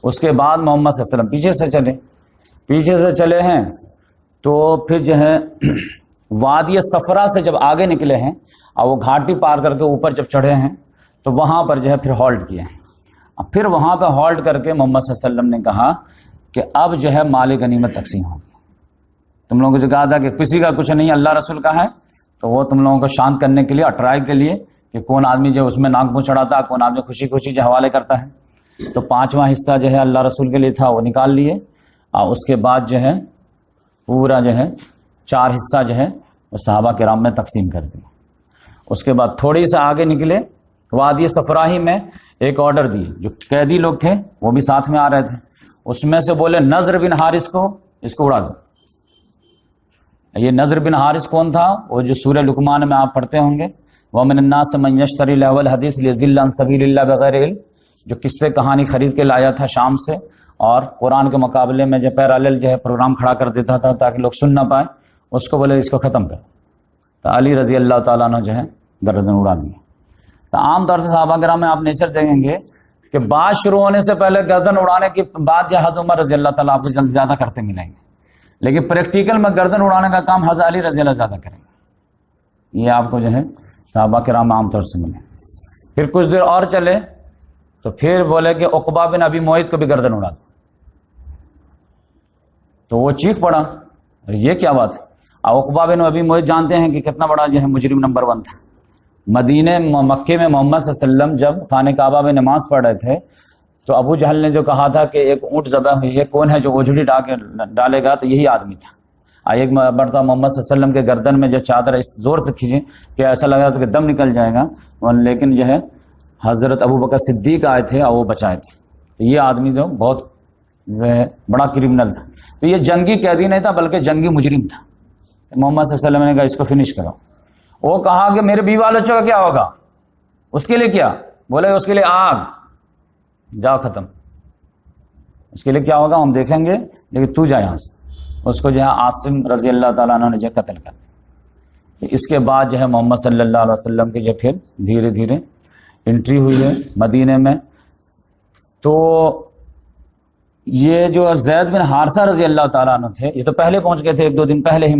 اس کے بعد محمد صلی اللہ علیہ وسلم پیچھے سے چلے ہیں تو پھر جو ہے وادی صفرا سے جب آگے نکلے ہیں اور وہ گھاٹی پار کر کے اوپر جب چڑھے ہیں تو وہاں پر جو ہے پھر ہالٹ کیے ہیں. پھر وہاں پہ ہالٹ کر کے محمد صلی اللہ علیہ وسلم نے کہا کہ اب جو ہے مال غنیمت تقسیم ہوگی. تم لوگوں کو جو کہا تھا کہ کسی کا کچھ نہیں اللہ رسول کا ہے، تو وہ تم لوگوں کو شانت کرنے کے لیے، اٹرائی کے لیے کہ کون آدمی جو اس میں ناک منہ چڑھاتا، کون آدمی خوشی خوشی جو حوالے کرتا ہے. تو 5واں حصہ جو ہے اللہ رسول کے لیے تھا وہ نکال لیے، اور اس کے بعد جو ہے پورا جو ہے 4 حصہ جو ہے وہ صحابہ کرام میں تقسیم کر دیا. اس کے بعد تھوڑی سے آگے نکلے، وادی صفراہی میں ایک آرڈر دی. جو قیدی لوگ تھے وہ بھی ساتھ میں آ رہے تھے، اس میں سے بولے نضر بن حارث کو اس کو اڑا دو. یہ نضر بن حارث کون تھا؟ وہ جو سورہ لقمان میں آپ پڑھتے ہوں گے، وَمِنَ النَّاسِ مَن يَشْتَرِي لَهْوَ الْحَدِيثِ لِيُضِلَّ عَن سَبِيلِ اللَّهِ بِغَيْرِ عِلْمٍ، جو قصے کہانی خرید کے لایا تھا شام سے اور قرآن کے مقابلے میں جو پیرالل جو ہے پروگرام کھڑا کر دیتا تھا تاکہ لوگ سن نہ پائے، اس کو بولے اس کو ختم کر. تو علی رضی اللہ تعالیٰ نے جو ہے گردن اڑا دی. تو عام طور سے صحابہ کرام میں آپ نیچر دیکھیں گے کہ بات شروع ہونے سے پہلے گردن اڑانے کی بات جو حضرت عمر رضی اللہ تعالیٰ آپ کو زیادہ کرتے ملیں گے، لیکن پریکٹیکل میں گردن اڑانے کا کام حضرت علی رضی اللہ زیادہ کریں گے. یہ آپ کو جو ہے صحابہ کرام عام طور سے ملے. پھر کچھ دیر اور چلے تو پھر بولے کہ عقبہ بن ابی معیط کو بھی گردن اڑا دو. تو وہ چیخ پڑا، یہ کیا بات ہے؟ عقبہ بن ابی معیط جانتے ہیں کہ کتنا بڑا جو ہے مجرم نمبر 1 تھا. مکے میں محمد صلی اللہ علیہ وسلم جب خانہ کعبہ میں نماز پڑھ رہے تھے تو ابو جہل نے جو کہا تھا کہ ایک اونٹ ذبح ہوئی ہے، کون ہے جو اوجھڑی ڈالے گا؟ تو یہی آدمی تھا. ایک مرتبہ محمد صلی اللہ علیہ وسلم کے گردن میں جو چادر اس زور سے کھینچی کہ ایسا لگا تھا کہ دم نکل جائے گا، لیکن جو ہے حضرت ابو بکر صدیق آئے تھے اور وہ بچائے تھے. تو یہ آدمی جو بہت بڑا کرمنل تھا. تو یہ جنگی قیدی نہیں تھا بلکہ جنگی مجرم تھا. محمد صلی اللہ علیہ وسلم نے کہا اس کو فنش کرو. وہ کہا کہ میرے بیوی والوں کا کیا ہوگا؟ اس کے لیے کیا؟ بولے اس کے لیے آگ، جاؤ ختم. اس کے لیے کیا ہوگا ہم دیکھیں گے، لیکن تو جا یہاں سے. اس کو جو ہے عاصم رضی اللہ تعالیٰ عنہ نے جو قتل کر دیا. اس کے بعد جو ہے محمد صلی اللہ علیہ وسلم کی جو پھر دھیرے دھیرے انٹری ہوئی ہے مدینے میں. تو یہ جو زید بن حارثہ رضی اللہ تعالیٰ عنہ تھے، یہ تو پہلے پہنچ گئے تھے 1-2 دن پہلے ہی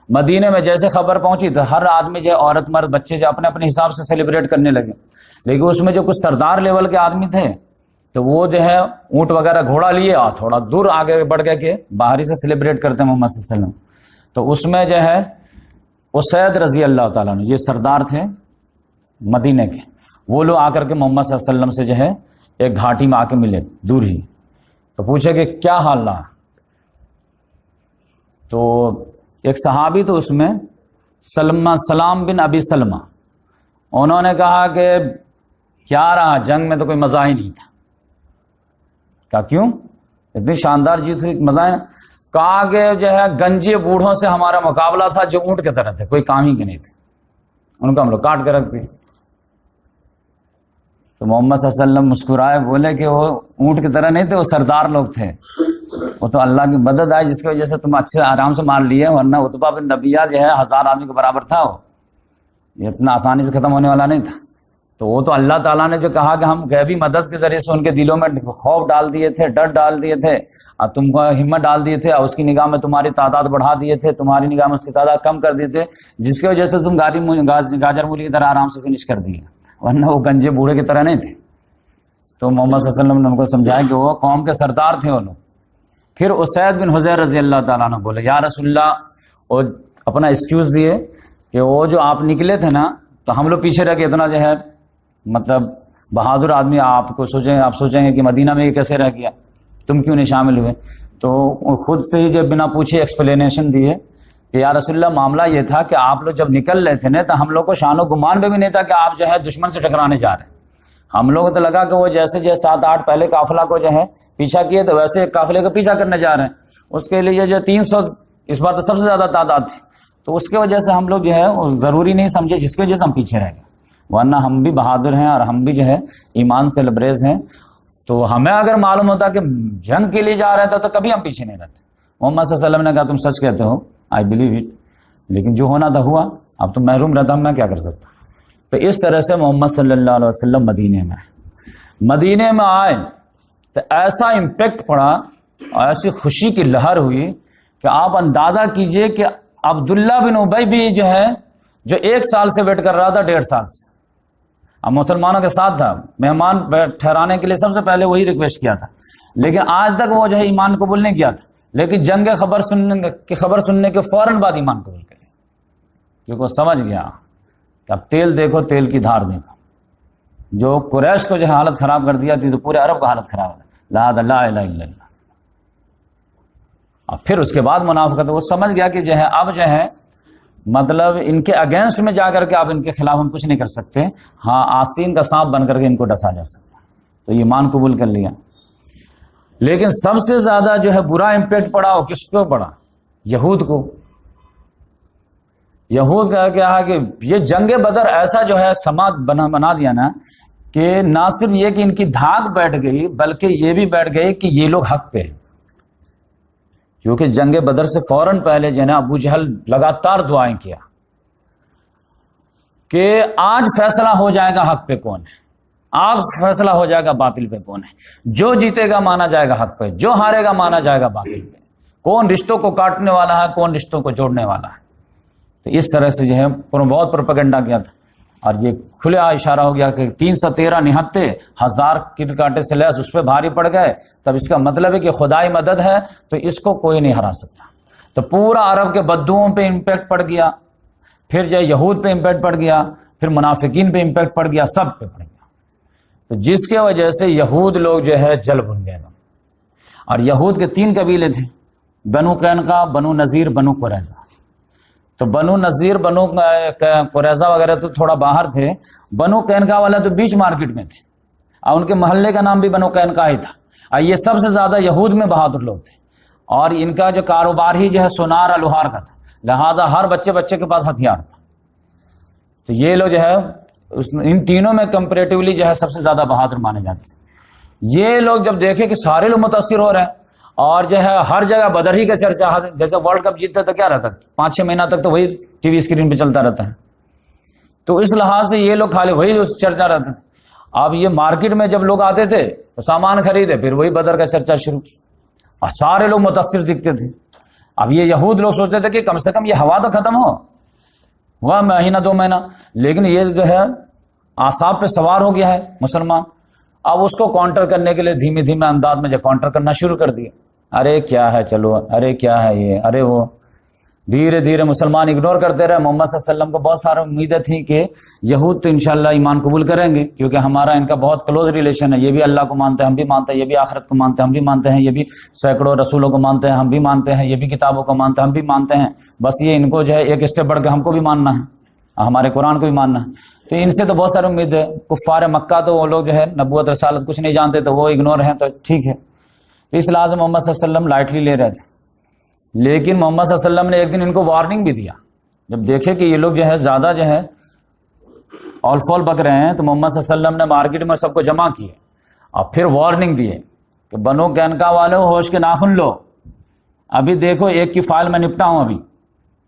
مدینے میں جیسے خبر پہنچی تو ہر آدمی جو عورت مرد بچے جو اپنے اپنے حساب سے سیلیبریٹ کرنے لگے. لیکن اس میں جو کچھ سردار لیول کے آدمی تھے تو وہ جو ہے اونٹ وغیرہ گھوڑا لیے اور تھوڑا دور آگے بڑھ گئے کہ باہری سے سیلیبریٹ کرتے ہیں محمد صلی اللہ علیہ وسلم. تو اس میں جو ہے اسید رضی اللہ تعالیٰ عنہ یہ سردار تھے مدینے کے، وہ لوگ آ کر کے محمد صلی اللہ علیہ وسلم سے جو ہے ایک گھاٹی میں آ کے ملے دور ہی. تو پوچھے کہ کیا حال رہا؟ تو ایک صحابی تو اس میں سلام بن ابی سلمہ، انہوں نے کہا کہ کیا رہا، جنگ میں تو کوئی مزہ ہی نہیں تھا. کہا کیوں؟ اتنی شاندار جیت ہوئی، مزہ ہے. کہا کہ جو ہے گنجے بوڑھوں سے ہمارا مقابلہ تھا جو اونٹ کی طرح تھے، کوئی کام ہی کے نہیں تھے، ان کو ہم لوگ کاٹ کے رکھ دیے. تو محمد صلی اللہ علیہ وسلم مسکرائے، بولے کہ وہ اونٹ کی طرح نہیں تھے، وہ سردار لوگ تھے، وہ تو اللہ کی مدد آئی جس کی وجہ سے تم اچھے آرام سے مار لیے، ورنہ عتبہ بن ربیعہ جو ہے 1000 آدمی کے برابر تھا، وہ یہ اتنا آسانی سے ختم ہونے والا نہیں تھا. تو وہ تو اللہ تعالیٰ نے جو کہا کہ ہم غیبی مدد کے ذریعے سے ان کے دلوں میں خوف ڈال دیے تھے، ڈر ڈال دیے تھے، اور تم کو ہمت ڈال دیے تھے، اور اس کی نگاہ میں تمہاری تعداد بڑھا دیے تھے، تمہاری نگاہ میں اس کی تعداد کم کر دیے تھے، جس کی وجہ سے تم گاجر مولی کی طرح آرام سے فنش کر دیے، ورنہ وہ گنجے بوڑھے کی طرح نہیں تھے. تو محمد صلی اللہ علیہ وسلم نے ان کو سمجھایا کہ وہ قوم کے سردار تھے وہ لوگ. پھر اسید بن حضیر رضی اللہ تعالیٰ عنہ بولے یا رسول اللہ، وہ اپنا ایکسکیوز دیے کہ وہ جو آپ نکلے تھے نا تو ہم لوگ پیچھے رہ کے اتنا جو ہے مطلب بہادر آدمی آپ سوچیں گے کہ مدینہ میں یہ کیسے رہ گیا, تم کیوں نہیں شامل ہوئے؟ تو خود سے ہی جب بنا پوچھے ایکسپلینیشن دیے کہ یا رسول اللہ معاملہ یہ تھا کہ آپ لوگ جب نکل رہے تھے نا تو ہم لوگ کو شان و گمان بھی نہیں تھا کہ آپ جو ہے دشمن سے ٹکرانے جا رہے ہیں. ہم لوگوں کو تو لگا کہ وہ جیسے 7-8 پہلے قافلہ کو جو ہے پیچھا کیے تو ویسے ایک قافلے کا پیچھا کرنے جا رہے ہیں. اس کے لیے جو 300 اس بار تو سب سے زیادہ تعداد تھی, تو اس کی وجہ سے ہم لوگ جو ہے وہ ضروری نہیں سمجھے, جس کی وجہ سے ہم پیچھے رہ گئے. ورنہ ہم بھی بہادر ہیں اور ہم بھی جو ہے ایمان سے لبریز ہیں. تو ہمیں اگر معلوم ہوتا کہ جنگ کے لیے جا رہے تھے تو کبھی ہم پیچھے نہیں رہتے. محمد صلی اللہ علیہ وسلم نے کہا تم سچ کہتے ہو, آئی بلیو اٹ, لیکن جو ہونا تھا ہوا, اب تم محروم رہتا, میں کیا کر سکتا. تو اس طرح سے محمد صلی اللہ علیہ وسلم مدینے میں آئے تو ایسا امپیکٹ پڑا, ایسی خوشی کی لہر ہوئی کہ آپ اندازہ کیجئے کہ عبداللہ بن ابی بھی جو ہے جو 1 سال سے ویٹ کر رہا تھا 1.5 سال سے, اب مسلمانوں کے ساتھ تھا, مہمان ٹھہرانے کے لیے سب سے پہلے وہی ریکویسٹ کیا تھا, لیکن آج تک وہ جو ہے ایمان قبول نہیں کیا تھا. لیکن جنگ خبر سننے کے فوراً بعد ایمان قبول کر لیا, کیونکہ وہ سمجھ گیا کہ اب تیل دیکھو تیل کی دھار دیکھو. جو قریش کو جو ہے حالت خراب کر دیا تھی تو پورے عرب کا حالت خراب ہے, لا الہ الا اللہ. اور پھر اس کے بعد منافقت, وہ سمجھ گیا کہ جو ہے اب جو ہے مطلب ان کے اگینسٹ میں جا کر کے آپ ان کے خلاف ہم کچھ نہیں کر سکتے, ہاں آستین کا سانپ بن کر کے ان کو ڈسا جا سکتا. تو ایمان قبول کر لیا. لیکن سب سے زیادہ جو ہے برا امپیکٹ پڑا وہ کس کو پڑا؟ یہود کو. یہود کا کیا ہے کہ یہ جنگ بدر ایسا جو ہے سماج بنا دیا نا کہ نہ صرف یہ کہ ان کی دھاک بیٹھ گئی بلکہ یہ بھی بیٹھ گئی کہ یہ لوگ حق پہ, کیونکہ جنگ بدر سے فوراً پہلے جو ہے نا ابو جہل لگاتار دعائیں کیا کہ آج فیصلہ ہو جائے گا حق پہ کون ہے, آج فیصلہ ہو جائے گا باطل پہ کون ہے, جو جیتے گا مانا جائے گا حق پہ, جو ہارے گا مانا جائے گا باطل پہ, کون رشتوں کو کاٹنے والا ہے کون رشتوں کو جوڑنے والا ہے. تو اس طرح سے جو ہے بہت پروپیگنڈا کیا تھا, اور یہ کھلے اشارہ ہو گیا کہ 313 نہتے 1000 کٹ کاٹے سے لیس اس پہ بھاری پڑ گئے, تب اس کا مطلب ہے کہ خدائی مدد ہے تو اس کو کوئی نہیں ہرا سکتا. تو پورا عرب کے بدوؤں پہ امپیکٹ پڑ گیا, پھر جو یہود پہ امپیکٹ پڑ گیا, پھر منافقین پہ امپیکٹ پڑ گیا, سب پہ پڑ گیا. تو جس کے وجہ سے یہود لوگ جو ہے جل بن گئے. اور یہود کے 3 قبیلے تھے, بنو قینقاع, بنو نذیر, بنو قریظہ. تو بنو نذیر, بنو قریظہ وغیرہ تو تھوڑا باہر تھے, بنو قینقاع والے تو بیچ مارکیٹ میں تھے, اور ان کے محلے کا نام بھی بنو قینقاع ہی تھا. اور یہ سب سے زیادہ یہود میں بہادر لوگ تھے, اور ان کا جو کاروبار ہی جو ہے سونار الوہار کا تھا, لہذا ہر بچے کے پاس ہتھیار تھا. تو یہ لوگ جو ہے ان تینوں میں کمپیریٹیولی جو ہے سب سے زیادہ بہادر مانے جاتے تھے. یہ لوگ جب دیکھے کہ سارے لوگ متاثر ہو رہے ہیں, اور جو ہے ہر جگہ بدر ہی کا چرچا, جیسے ورلڈ کپ جیتتا تو کیا رہتا, 5-6 مہینہ تک تو وہی ٹی وی اسکرین پہ چلتا رہتا ہے. تو اس لحاظ سے یہ لوگ خالی وہی چرچا رہتا تھا. اب یہ مارکیٹ میں جب لوگ آتے تھے تو سامان خریدے, پھر وہی بدر کا چرچا شروع, اور سارے لوگ متاثر دکھتے تھے. اب یہ یہود لوگ سوچتے تھے کہ کم سے کم یہ ہوا تو ختم ہوا مہینہ 2 مہینہ, لیکن یہ جو ہے اعصاب پہ سوار ہو گیا ہے مسلمان. اب اس کو کاؤنٹر کرنے کے لیے دھیمے دھیمے انداز میں جو کاؤنٹر کرنا شروع کر دیا, ارے کیا ہے چلو, ارے کیا ہے یہ, ارے وہ. دھیرے دھیرے مسلمان اگنور کرتے رہے. محمد صلی اللہ علیہ وسلم کو بہت ساری امیدیں تھیں کہ یہود تو انشاءاللہ ایمان قبول کریں گے, کیونکہ ہمارا ان کا بہت کلوز ریلیشن ہے, یہ بھی اللہ کو مانتے ہیں, ہم بھی مانتے ہیں, یہ بھی آخرت کو مانتے ہیں, ہم بھی مانتے ہیں, یہ بھی سینکڑوں رسولوں کو مانتے ہیں, ہم بھی مانتے ہیں, یہ بھی کتابوں کو مانتے ہیں, ہم بھی مانتے ہیں. بس یہ ان کو جو ہے ایک اسٹیپ بڑھ کے ہم کو بھی ماننا ہے, ہمارے قرآن کو بھی ماننا ہے. تو ان سے تو بہت ساری امید ہے. کفار مکہ تو وہ لوگ جو ہے نبوت رسالت کچھ نہیں جانتے, تو وہ اگنور ہیں, تو ٹھیک ہے. اس لحاظ میں محمد صلی اللہ علیہ وسلم لائٹلی لے رہے تھے. لیکن محمد صلی اللہ علیہ وسلم نے ایک دن ان کو وارننگ بھی دیا. جب دیکھے کہ یہ لوگ جو ہے زیادہ جو ہے آل فال بک رہے ہیں, تو محمد صلی اللہ علیہ وسلم نے مارکیٹ میں سب کو جمع کیے اور پھر وارننگ دیے کہ بنو قینقاع والوں ہوش کے ناخن لو, ابھی دیکھو ایک کی فائل میں نپٹا ہوں ابھی,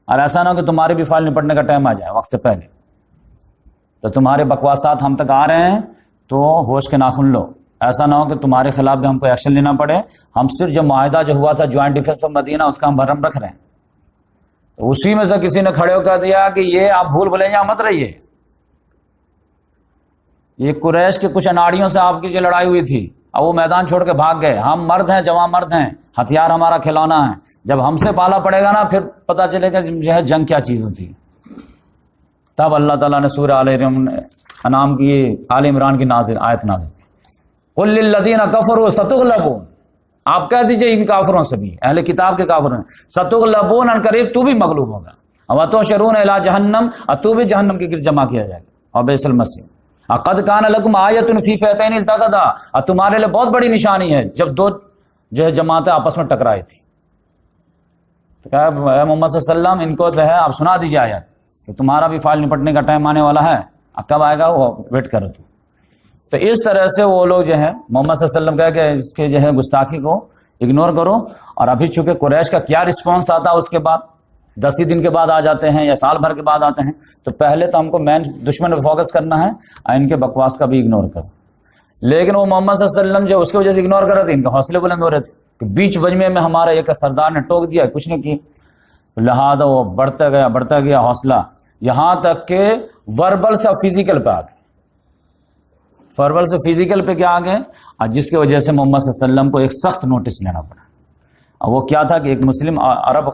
اور ایسا نہ ہو کہ تمہارے بھی فائل نپٹنے کا ٹائم آ جائے وقت سے پہلے, تو تمہارے بکواسات ہم تک آ رہے ہیں تو ہوش کے ناخن لو. ایسا نہ ہو کہ تمہارے خلاف بھی ہم کو ایکشن لینا پڑے. ہم صرف جو معاہدہ جو ہوا تھا جوائنٹ ڈیفینس آف مدینہ, اس کا ہم برہم رکھ رہے ہیں. تو اسی میں سے کسی نے کھڑے ہو کر دیا کہ یہ آپ بھول بھلیاں مت رہیے, یہ قریش کے کچھ اناڑیوں سے آپ کی جو لڑائی ہوئی تھی, اب وہ میدان چھوڑ کے بھاگ گئے. ہم مرد ہیں, جوان مرد ہیں, ہتھیار ہمارا کھلونا ہے. جب ہم سے پالا پڑے گا نا, پھر پتا چلے گا جو ہے جنگ کیا چیز ہوتی ہے. تب اللہ تعالیٰ نے سورہ آل عمران انعام کی آل عمران کی آیت نازل قل للذین کفروا ستغلبون، آپ کہہ دیجئے ان کافروں سے بھی، اہل کتاب کے کافروں ستغلبون، ان قریب تو بھی مغلوب ہوگا، وتحشرون الی جہنم، اور تو بھی جہنم کے گرد جمع کیا جائے گا، اور بئس المصیر۔ قد کان لکم آیۃ فی فئتین التقطا، اور تمہارے لیے بہت بڑی نشانی ہے جب دو جو ہے جماعتیں آپس میں ٹکرائی تھی۔ تو کہا اے محمد صلی اللہ علیہ وسلم ان کو جو ہے آپ سنا دیجیے آیت کہ تمہارا بھی فائل نپٹنے کا ٹائم آنے والا ہے، اب کب آئے گا وہ ویٹ کرو تو اس طرح سے وہ لوگ جو ہے محمد صلی اللہ علیہ وسلم کہا کہ اس کے جو ہے گستاخی کو اگنور کرو۔ اور ابھی چونکہ قریش کا کیا رسپانس آتا ہے اس کے بعد 10 ہی دن کے بعد آ جاتے ہیں یا سال بھر کے بعد آتے ہیں، تو پہلے تو ہم کو مین دشمن پہ فوکس کرنا ہے اور ان کے بکواس کا بھی اگنور کرو۔ لیکن وہ محمد صلی اللہ علیہ وسلم جو اس کی وجہ سے اگنور کر رہے تھے، ان کے حوصلے بلند ہو رہے تھے کہ بیچ بجمے میں ہمارا ایک سردار نے ٹوک دیا، کچھ نہیں کی، لہذا وہ بڑھتا گیا حوصلہ، یہاں تک کہ وربل سے فزیکل پہ آ گئے، وربل سے فزیکل پہ کیا آ گئے، اور جس کی وجہ سے محمد صلی اللہ علیہ وسلم کو ایک سخت نوٹس لینا پڑا۔ اور وہ کیا تھا کہ ایک مسلم عرب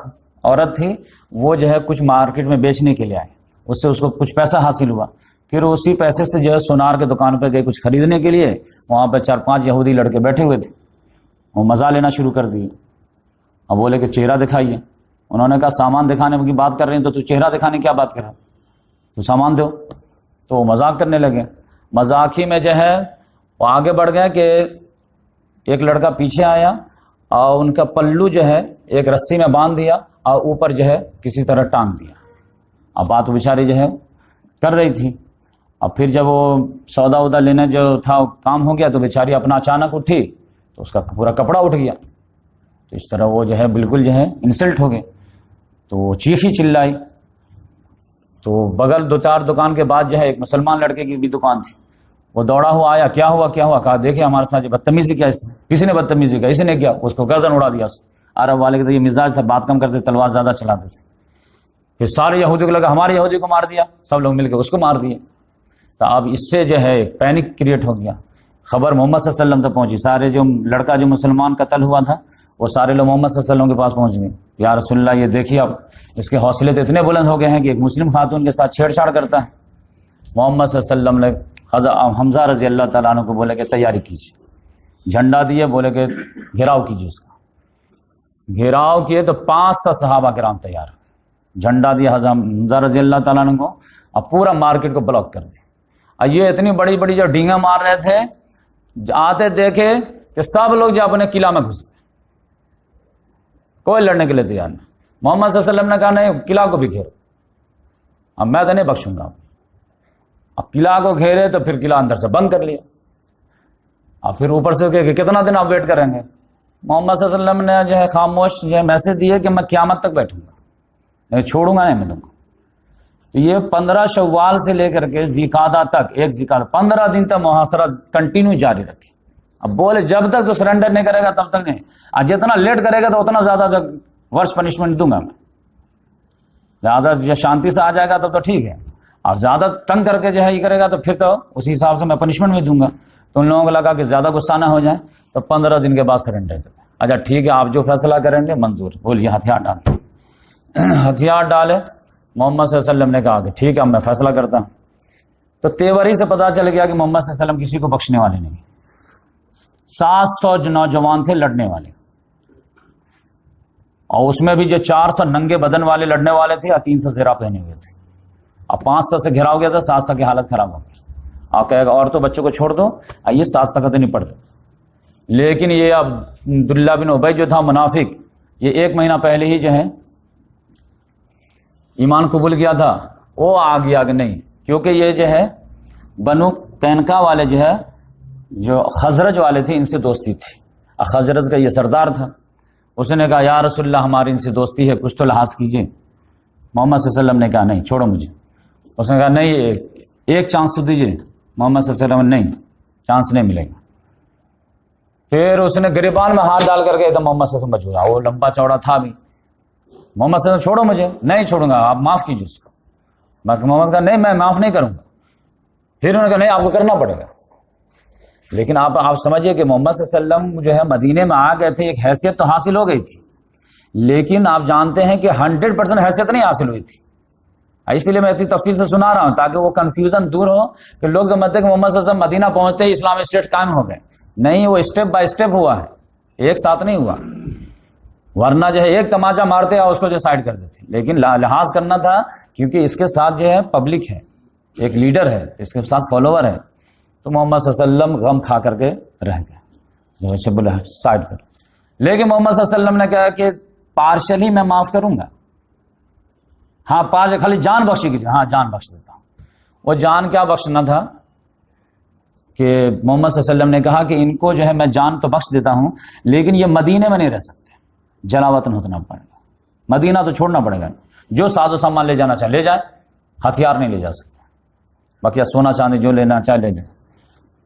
عورت تھی، وہ جو ہے کچھ مارکیٹ میں بیچنے کے لیے آئے، اس سے اس کو کچھ پیسہ حاصل ہوا، پھر اسی پیسے سے جو ہے سونار کے دکان پہ گئے کچھ خریدنے کے لیے، وہاں پہ 4-5 یہودی لڑکے بیٹھے ہوئے تھے، وہ مزہ لینا شروع کر دیے۔ اب بولے کہ چہرہ دکھائیے، انہوں نے کہا سامان دکھانے کی بات کر رہے ہیں تو چہرہ دکھانے کی کیا بات کر رہا ہے، تو سامان دو، تو وہ مذاق کرنے لگے۔ مذاق ہی میں جو ہے وہ آگے بڑھ گئے کہ ایک لڑکا پیچھے آیا اور ان کا پلو جو ہے ایک رسی میں باندھ دیا اور اوپر جو ہے کسی طرح ٹانگ دیا۔ اب بات وہ بیچاری جو ہے کر رہی تھی، اب پھر جب وہ سودا ودا لینے جو تھا کام ہو گیا تو بیچاری اپنا اچانک اٹھی تو اس کا پورا کپڑا اٹھ گیا، تو اس طرح وہ جو ہے بالکل جو ہے انسلٹ ہو گئے، تو وہ چیخی چلائی۔ تو بغل 2-4 دکان کے بعد جو ہے ایک مسلمان لڑکے کی بھی دکان تھی، وہ دوڑا ہوا آیا، کیا ہوا کہا دیکھیں ہمارے ساتھ بدتمیزی کیا، کسی نے بدتمیزی کیا، اسی نے کیا، اس کو گردن اڑا دیا۔ عرب والے کے تو یہ مزاج تھا، بات کم کرتے تلوار زیادہ چلاتے تھے۔ پھر سارے یہودی کو لگا ہمارے یہودی کو مار دیا، سب لوگ مل کے اس کو مار دیے۔ تو اب اس سے جو ہے پینک کریٹ ہو گیا، خبر محمد صلی اللہ علیہ وسلم تک پہنچی، سارے جو لڑکا جو مسلمان قتل ہوا تھا وہ سارے لوگ محمد صلی اللہ علیہ وسلم کے پاس پہنچ گئے، یا رسول اللہ یہ دیکھیے اب اس کے حوصلے تو اتنے بلند ہو گئے ہیں کہ ایک مسلم خاتون کے ساتھ چھیڑ چھاڑ کرتا ہے۔ محمد صلی اللہ علیہ وسلم نے حمزہ رضی اللہ تعالیٰ عنہ کو بولے کہ تیاری کیجیے، جھنڈا دیے، بولے کہ گھیراؤ کیجیے، اس کا گھیراؤ کیے تو 500 صحابہ کرام تیار، جھنڈا دیا حمزہ رضی اللہ تعالیٰ عنہ کو، اور پورا مارکیٹ کو بلاک کر دیا۔ اور یہ اتنی بڑی بڑی جو ڈینگا مار رہے تھے، آتے دیکھے کہ سب لوگ جو اپنے قلعہ میں گھس گئے، کوئی لڑنے کے لیے تیار نہیں۔ محمد صلی اللہ علیہ وسلم نے کہا نہیں، قلعہ کو بھی گھیرو، اب میں تو نہیں بخشوں گا۔ اب قلعہ کو گھیرے تو پھر قلعہ اندر سے بند کر لیا، اور پھر اوپر سے کہ کتنا دن آپ ویٹ کریں گے۔ محمد صلی اللہ علیہ وسلم نے جو ہے خاموش جو ہے میسج دیے کہ میں قیامت تک بیٹھوں گا، نہیں چھوڑوں گا نہیں میں تم کو۔ تو یہ 15 شوال سے لے کر کے ذیقعدہ تک، ایک ذیقعدہ 15 دن تک محاصرہ کنٹینیو جاری رکھے۔ اب بولے جب تک تو سرنڈر نہیں کرے گا تب تک نہیں، اور جتنا لیٹ کرے گا تو اتنا زیادہ ورس پنشمنٹ دوں گا میں، زیادہ جو شانتی سے آ جائے گا تب تو ٹھیک ہے، اور زیادہ تنگ کر کے جو ہے یہ کرے گا تو پھر تو اسی حساب سے میں پنشمنٹ بھی دوں گا۔ تو ان لوگوں کو لگا کہ زیادہ غصہ نہ ہو جائے تو 15 دن کے بعد سرنڈر کریں۔ اچھا ٹھیک ہے، آپ جو فیصلہ کریں گے منظور، بولیے ہتھیار ڈالیں۔ ہتھیار ڈالے، محمد صلی اللہ علیہ وسلم نے کہا کہ ٹھیک ہے میں فیصلہ کرتا ہوں۔ تو تیور ہی سے پتا چل گیا کہ محمد صلی اللہ علیہ وسلم کسی کو بخشنے والے نہیں۔ 700 نوجوان تھے لڑنے والے، اور اس میں بھی جو 400 ننگے بدن والے لڑنے والے تھے اور 300 زیرہ پہنے ہوئے تھے، اب 500 سے گھرا ہو گیا تھا، 700 کی حالت خراب ہو گئی۔ آپ کہے گا اور تو بچوں کو چھوڑ دو، یہ 700 کا تو نہیں پڑھ دو۔ لیکن یہ اب عبداللہ بن ابی جو تھا منافق، یہ 1 مہینہ پہلے ہی جو ہے ایمان قبول کیا تھا، وہ آ گیا کہ نہیں، کیونکہ یہ جو ہے بنو قینقاع والے جو ہے جو خزرج والے تھے ان سے دوستی تھی، اور خزرج کا یہ سردار تھا۔ اس نے کہا یا رسول اللہ ہماری ان سے دوستی ہے، کچھ تو لحاظ کیجیے۔ محمد صلی اللہ علیہ وسلم نے کہا نہیں چھوڑو مجھے۔ اس نے کہا نہیں ایک چانس تو دیجیے۔ محمد صلی اللہ علیہ وسلم نہیں، چانس نہیں ملے گا۔ پھر اس نے گریبان میں ہاتھ ڈال کر کے تو محمد صلی اللہ علیہ وسلم بچ گیا، وہ لمبا چوڑا تھا بھی۔ محمد صلی اللہ علیہ وسلم چھوڑو مجھے، نہیں چھوڑوں گا، آپ معاف کیجیے اس کو۔ باقی محمد کہا نہیں میں معاف نہیں کروں گا۔ پھر انہوں نے کہا نہیں آپ کو کرنا پڑے گا۔ لیکن آپ سمجھیے کہ محمد صلی اللہ علیہ وسلم جو ہے مدینے میں آ گئے تھے، ایک حیثیت تو حاصل ہو گئی تھی، لیکن آپ جانتے ہیں کہ 100% حیثیت نہیں حاصل ہوئی تھی۔ اسی لیے میں اتنی تفصیل سے سنا رہا ہوں تاکہ وہ کنفیوژن دور ہو کہ لوگ سمجھتے کہ محمد صلی اللہ علیہ وسلم مدینہ پہنچتے ہی اسلامی اسٹیٹ قائم ہو گئے. نہیں، وہ اسٹیپ بائی اسٹیپ ہوا ہے، ایک ساتھ نہیں ہوا. ورنہ جو ہے ایک تماچا مارتے اور اس کو جو سائڈ کر دیتے. لیکن لحاظ کرنا تھا کیونکہ اس کے ساتھ جو ہے پبلک ہے، ایک لیڈر ہے، اس کے ساتھ فالوور ہے، تو محمد صلی اللہ علیہ وسلم غم کھا کر کے رہ گئے، جو بولے سائڈ کر. لیکن محمد صلی اللہ علیہ وسلم نے کہا کہ پارشلی میں معاف کروں گا، ہاں خالی جان بخشی کیجیے، ہاں جان بخش دیتا ہوں. وہ جان کیا بخشنا تھا کہ محمد صلی اللہ علیہ وسلم نے کہا کہ ان کو جو ہے میں جان تو بخش دیتا ہوں لیکن یہ مدینے میں نہیں رہ سکتے، جلا وطن ہونا پڑے گا، مدینہ تو چھوڑنا پڑے گا. جو ساز و سامان لے جانا چاہے لے جائے، ہتھیار نہیں لے جا سکتے، باقی سونا چاندی جو لینا چاہے لے جائے.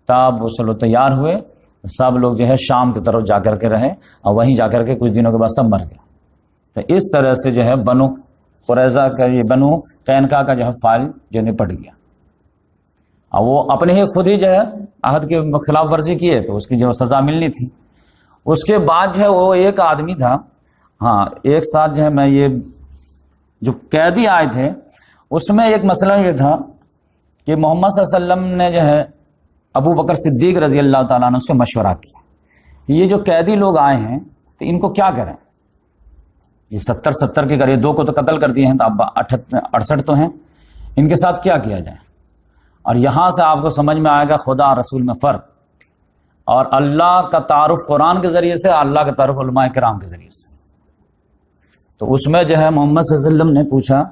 تب وہ چلو تیار ہوئے، سب لوگ جو ہے شام کی طرف جا کر کے رہے اور وہیں جا کر کے کچھ دنوں کے بعد سب مر گئے. تو اس طرح سے جو ہے بنو قریظہ کا یہ بنو قینقاع کا جو ہے فائل جو نپٹ گیا. اور وہ اپنے ہی خود ہی جو ہے عہد کے خلاف ورزی کیے تو اس کی جو سزا ملنی تھی. اس کے بعد جو ہے وہ ایک آدمی تھا، ہاں ایک ساتھ جو ہے میں یہ جو قیدی آئے تھے اس میں ایک مسئلہ یہ تھا کہ محمد صلی اللہ علیہ وسلم نے جو ہے ابو بکر صدیق رضی اللہ تعالیٰ عنہ سے مشورہ کیا کہ یہ جو قیدی لوگ آئے ہیں تو ان کو کیا کریں. یہ 70 کے قریب، 2 کو تو قتل کر دیے ہیں تو اب 68 تو ہیں، ان کے ساتھ کیا کیا جائے. اور یہاں سے آپ کو سمجھ میں آئے گا خدا رسول میں فرق، اور اللہ کا تعارف قرآن کے ذریعے سے، اللہ کا تعارف علماء کرام کے ذریعے سے. تو اس میں جو ہے محمد صلی اللہ علیہ وسلم نے پوچھا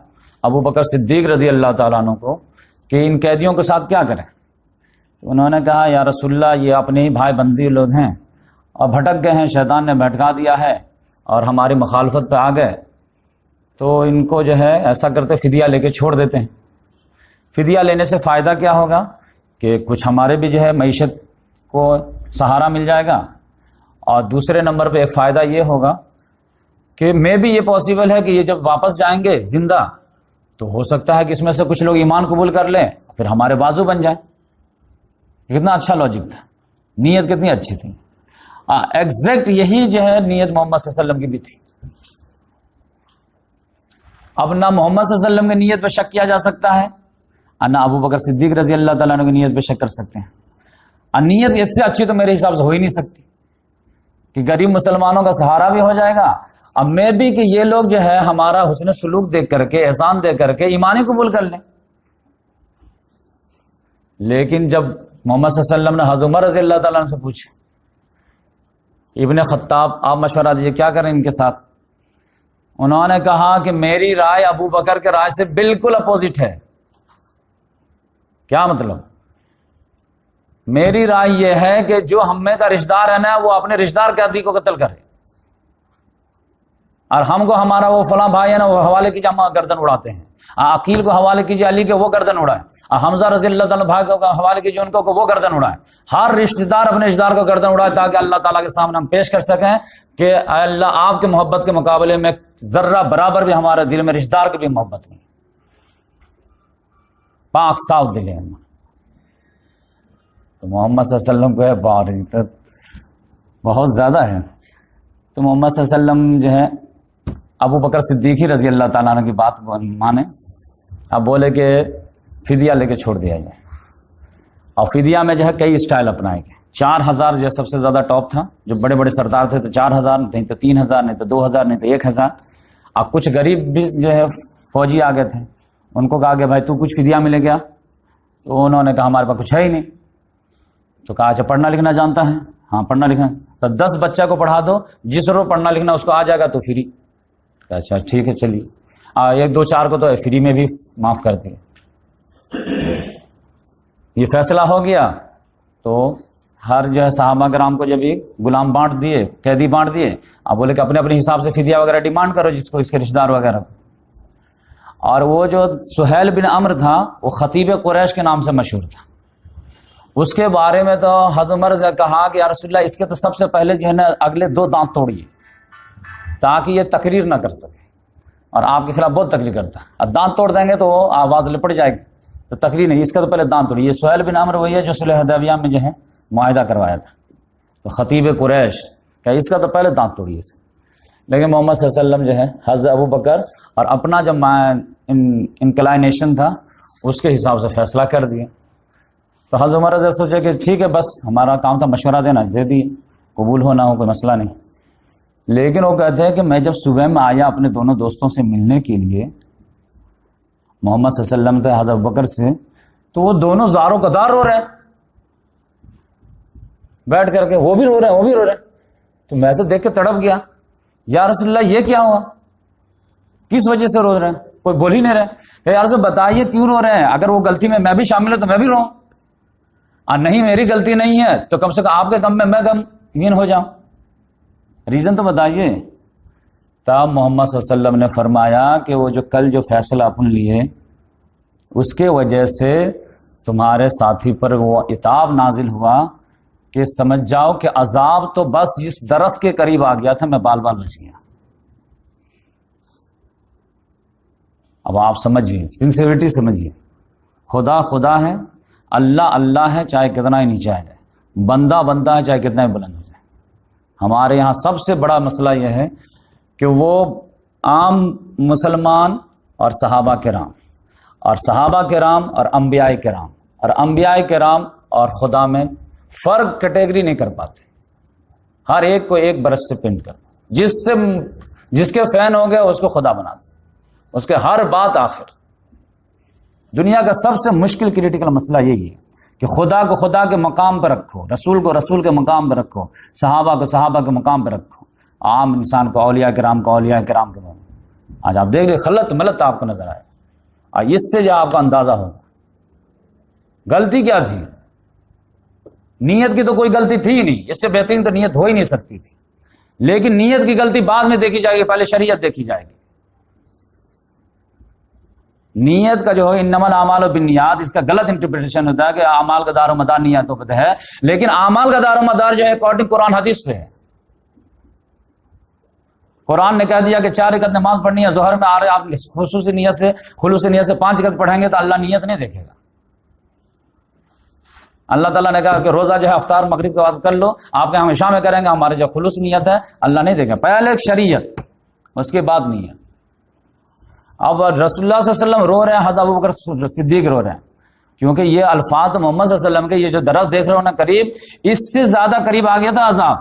ابو بکر صدیق رضی اللہ تعالیٰ عنہ کو کہ ان قیدیوں کے ساتھ کیا کریں. تو انہوں نے کہا یا رسول اللہ یہ اپنے ہی بھائی بندی لوگ ہیں اور بھٹک گئے ہیں، شیطان نے بھٹکا دیا ہے اور ہماری مخالفت پہ آ گئے، تو ان کو جو ہے ایسا کرتے فدیہ لے کے چھوڑ دیتے ہیں. فدیہ لینے سے فائدہ کیا ہوگا کہ کچھ ہمارے بھی جو ہے معیشت کو سہارا مل جائے گا، اور دوسرے نمبر پہ ایک فائدہ یہ ہوگا کہ میں بھی یہ پاسبل ہے کہ یہ جب واپس جائیں گے زندہ تو ہو سکتا ہے کہ اس میں سے کچھ لوگ ایمان قبول کر لیں پھر ہمارے بازو بن جائیں. کتنا اچھا لاجک تھا، نیت کتنی اچھی تھی. ایگزیکٹ یہی جو ہے نیت محمد صلی اللہ علیہ وسلم کی بھی تھی. اب نہ محمد صلی اللہ علیہ وسلم کی نیت پہ شک کیا جا سکتا ہے اور نہ ابو بکر صدیق رضی اللہ تعالیٰ عنہ کی نیت پہ شک کر سکتے ہیں. اور نیت اس سے اچھی تو میرے حساب سے ہو ہی نہیں سکتی کہ غریب مسلمانوں کا سہارا بھی ہو جائے گا، اب میں بھی کہ یہ لوگ جو ہے ہمارا حسن سلوک دیکھ کر کے، احسان دیکھ کر کے ایمان ہی قبول کر لیں. لیکن جب محمد صلی اللہ علیہ وسلم نے حضرت عمر رضی اللہ تعالیٰ عنہ سے پوچھا ابن خطاب آپ مشورہ دیجیے کیا کریں ان کے ساتھ، انہوں نے کہا کہ میری رائے ابو بکر کے رائے سے بالکل اپوزٹ ہے. کیا مطلب؟ میری رائے یہ ہے کہ جو ہم میں کا رشتہ دار ہے نا وہ اپنے رشتہ دار قیدی کو قتل کرے، اور ہم کو ہمارا وہ فلاں بھائی ہے نا وہ حوالے کیجیے، ہم گردن اڑاتے ہیں. عقیل کو حوالے کیجیے علی کے، وہ گردن اڑائے. حمزہ رضی اللہ تعالیٰ بھائی کو حوالے کیجیے ان کو وہ گردن اڑائے. ہر رشتہ دار اپنے رشتہ دار کو گردن اڑائے تاکہ اللہ تعالیٰ کے سامنے ہم پیش کر سکیں کہ اے اللہ آپ کے محبت کے مقابلے میں ذرہ برابر بھی ہمارے دل میں رشتہ دار کی بھی محبت نہیں. پاک صاف دل ہے. تو محمد صلی اللہ علیہ وسلم کو ہے بہت زیادہ ہے. تو محمد صلی اللہ علیہ وسلم جو ہے ابو بکر صدیقی رضی اللہ تعالیٰ عنہ کی بات مانے. اب بولے کہ فدیہ لے کے چھوڑ دیا جائے. اور فدیہ میں جو ہے کئی اسٹائل اپنائے گئے. 4000 جو سب سے زیادہ ٹاپ تھا، جو بڑے بڑے سردار تھے تو 4000 نہیں تو 3000 نہیں تو 2000 نہیں تو 1000. اب کچھ غریب بھی جو ہے فوجی آ گئے تھے، ان کو کہا کہ بھائی تو کچھ فدیہ ملے گیا، تو انہوں نے کہا ہمارے پاس کچھ ہے ہی نہیں. تو کہا اچھا پڑھنا لکھنا جانتا ہے؟ ہاں پڑھنا لکھنا. تو 10 بچہ کو پڑھا دو، جس روز پڑھنا لکھنا اس کو آ جائے گا تو فری. اچھا ٹھیک ہے چلیے. 1-2-4 کو تو فری میں بھی معاف کر دیا. یہ فیصلہ ہو گیا تو ہر جو ہے صحابہ کرام کو جب یہ غلام بانٹ دیے، قیدی بانٹ دیے. اب بولے کہ اپنے اپنے حساب سے فدیہ وغیرہ ڈیمانڈ کرو جس کو اس کے رشتہ دار وغیرہ. اور وہ جو سہیل بن عمرو تھا وہ خطیب قریش کے نام سے مشہور تھا. اس کے بارے میں تو حضرت عمر نے کہا کہ یا رسول اللہ اس کے تو سب سے پہلے جو ہے نا اگلے 2 دانت توڑیے تاکہ یہ تقریر نہ کر سکے، اور آپ کے خلاف بہت تقریر کرتا ہے. اب دانت توڑ دیں گے تو وہ آواز لپٹ جائے گی، تو تقریر نہیں، اس کا تو پہلے دانت توڑیے. یہ سہیل بن عمرو وہی ہے جو صلح حدیبیہ میں جو ہے معاہدہ کروایا تھا. تو خطیب قریش کہ اس کا تو پہلے دانت توڑیے. لیکن محمد صلی اللہ علیہ وسلم جو ہے حضرت ابو بکر اور اپنا جو انکلائنیشن تھا اس کے حساب سے فیصلہ کر دیا. تو حضرت عمر رضی سوچے کہ ٹھیک ہے، بس ہمارا کام تھا مشورہ دینا، دے دیے، قبول ہونا ہو کوئی مسئلہ نہیں. لیکن وہ کہتے ہیں کہ میں جب صبح میں آیا اپنے دونوں دوستوں سے ملنے کے لیے، محمد صلی اللہ علیہ وسلم تھے حضرت ابو بکر سے، تو وہ دونوں زاروں قطار رو رہے ہیں بیٹھ کر کے، وہ بھی رو رہے ہیں وہ بھی رو رہے ہیں. تو میں تو دیکھ کے تڑپ گیا، یا رسول اللہ یہ کیا ہوا، کس وجہ سے رو رہے ہیں؟ کوئی بول ہی نہیں رہے. کہ یار سے بتائیے کیوں رو رہے ہیں، اگر وہ غلطی میں بھی شامل ہوں تو میں بھی رو، اور نہیں میری غلطی نہیں ہے تو کم سے کم آپ کے غم میں غمگین ہو جاؤں، ریزن تو بتائیے. تب محمد صلی اللہ علیہ وسلم نے فرمایا کہ وہ جو کل جو فیصلہ اپنے لیے اس کے وجہ سے تمہارے ساتھی پر وہ عتاب نازل ہوا کہ سمجھ جاؤ کہ عذاب تو بس جس درخت کے قریب آ گیا تھا میں بال بال بچ گیا. اب آپ سمجھیے، سنسیریٹی سمجھیے. خدا خدا ہے، اللہ اللہ ہے، چاہے کتنا ہی نیچے آ جائے، بندہ بندہ ہے چاہے کتنا ہی بلند ہو جائے. ہمارے یہاں سب سے بڑا مسئلہ یہ ہے کہ وہ عام مسلمان اور صحابہ کرام اور صحابہ کرام اور انبیاء کرام اور انبیاء کرام اور خدا میں فرق کیٹیگری نہیں کر پاتے. ہر ایک کو ایک برش سے پینٹ کرتا، جس کے فین ہو گئے اس کو خدا بناتے، اس کے ہر بات آخر. دنیا کا سب سے مشکل کریٹیکل مسئلہ یہی ہے کہ خدا کو خدا کے مقام پہ رکھو، رسول کو رسول کے مقام پہ رکھو، صحابہ کو صحابہ کے مقام پہ رکھو، عام انسان کو اولیاء کرام کو اولیاء کرام کے مقام. آج آپ دیکھ لیں خلط ملت آپ کو نظر آئے، اور اس سے جو آپ کا اندازہ ہوگا غلطی کیا تھی. نیت کی تو کوئی غلطی تھی ہی نہیں، اس سے بہترین تو نیت ہو ہی نہیں سکتی تھی. لیکن نیت کی غلطی بعد میں دیکھی جائے گی، پہلے شریعت دیکھی جائے گی. نیت کا جو ہے انما الاعمال بالنیات، اس کا غلط انٹرپریٹیشن ہوتا ہے کہ اعمال کا دار و مدار نیتوں پہ ہے، لیکن اعمال کا دار و مدار جو ہے اکارڈنگ قرآن حدیث پہ ہے. قرآن نے کہہ دیا کہ 4 رکعت نماز پڑھنی ہے ظہر میں، آ رہے آپ خصوصی نیت سے خلوص نیت سے 5 رکعت پڑھیں گے تو اللہ نیت نہیں دیکھے گا. اللہ تعالیٰ نے کہا کہ روزہ جو ہے افطار مغرب کے بعد کر لو، آپ کے ہمیشہ میں کریں گے، ہمارے جو خلوص نیت ہے اللہ نہیں دیکھے. پہلے شریعت، اس کے بعد نیت. اب رسول اللہ صلی اللہ علیہ وسلم رو رہے ہیں، حضرت ابوبکر صدیق رو رہے ہیں، کیونکہ یہ الفاظ محمد صلی اللہ علیہ وسلم کے، یہ جو درخت دیکھ رہے ہو نا قریب، اس سے زیادہ قریب آ گیا تھا عذاب.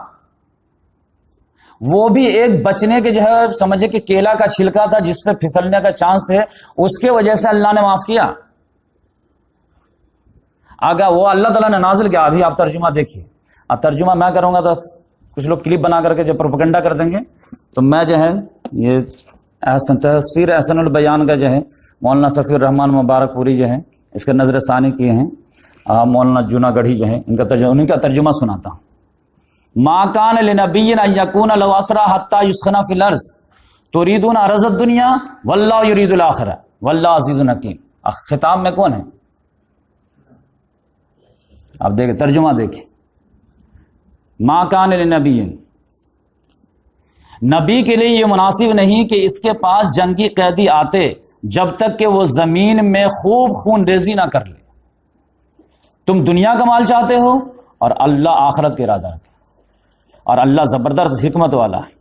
وہ بھی ایک بچنے کے جو ہے سمجھے کہ کیلا کا چھلکا تھا جس پہ پھسلنے کا چانس تھے، اس کے وجہ سے اللہ نے معاف کیا. آگا وہ اللہ تعالیٰ نے نازل کیا. ابھی آپ ترجمہ دیکھیے، اب ترجمہ میں کروں گا تو کچھ لوگ کلپ بنا کر کے جو پروپیگنڈا کر دیں گے، تو میں جو ہے یہ تفسیر احسن البیان کا جو ہے مولانا صفی الرحمان مبارک پوری جو ہے اس کے نظر ثانی کیے ہیں، مولانا جونا گڑھی جو ہے ان کا ترجمہ سناتا ہوں. ما کان لنبی ان یکون لو اسرا حتی یسخن فی الارض تريدون عرض الدنیا واللہ یرید الاخرہ واللہ عزیز حکیم. خطاب میں کون ہے؟ اب دیکھیں ترجمہ دیکھیں. ما کان لنبی، نبی کے لیے یہ مناسب نہیں کہ اس کے پاس جنگی قیدی آتے جب تک کہ وہ زمین میں خوب خون ریزی نہ کر لے. تم دنیا کا مال چاہتے ہو اور اللہ آخرت کے ارادہ رکھے، اور اللہ زبردست حکمت والا ہے.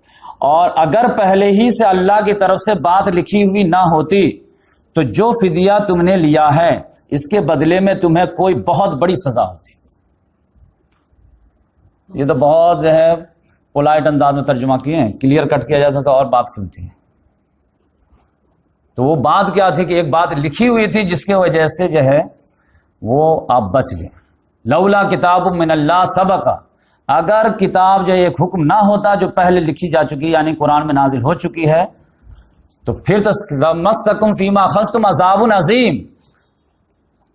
اور اگر پہلے ہی سے اللہ کی طرف سے بات لکھی ہوئی نہ ہوتی تو جو فدیہ تم نے لیا ہے اس کے بدلے میں تمہیں کوئی بہت بڑی سزا ہوتی. یہ تو بہت جو ہے پولائٹ انداز میں ترجمہ کیے ہیں، کلیئر کٹ کیا جاتا تو اور بات کھلتی ہے. تو وہ بات کیا تھی کہ ایک بات لکھی ہوئی تھی جس کی وجہ سے جو ہے وہ آپ بچ گئے. لولا کتاب من اللہ سبق، اگر کتاب جو ایک حکم نہ ہوتا جو پہلے لکھی جا چکی یعنی قرآن میں نازل ہو چکی ہے تو پھر تمسکم فیما اخذتم عذاب عظیم،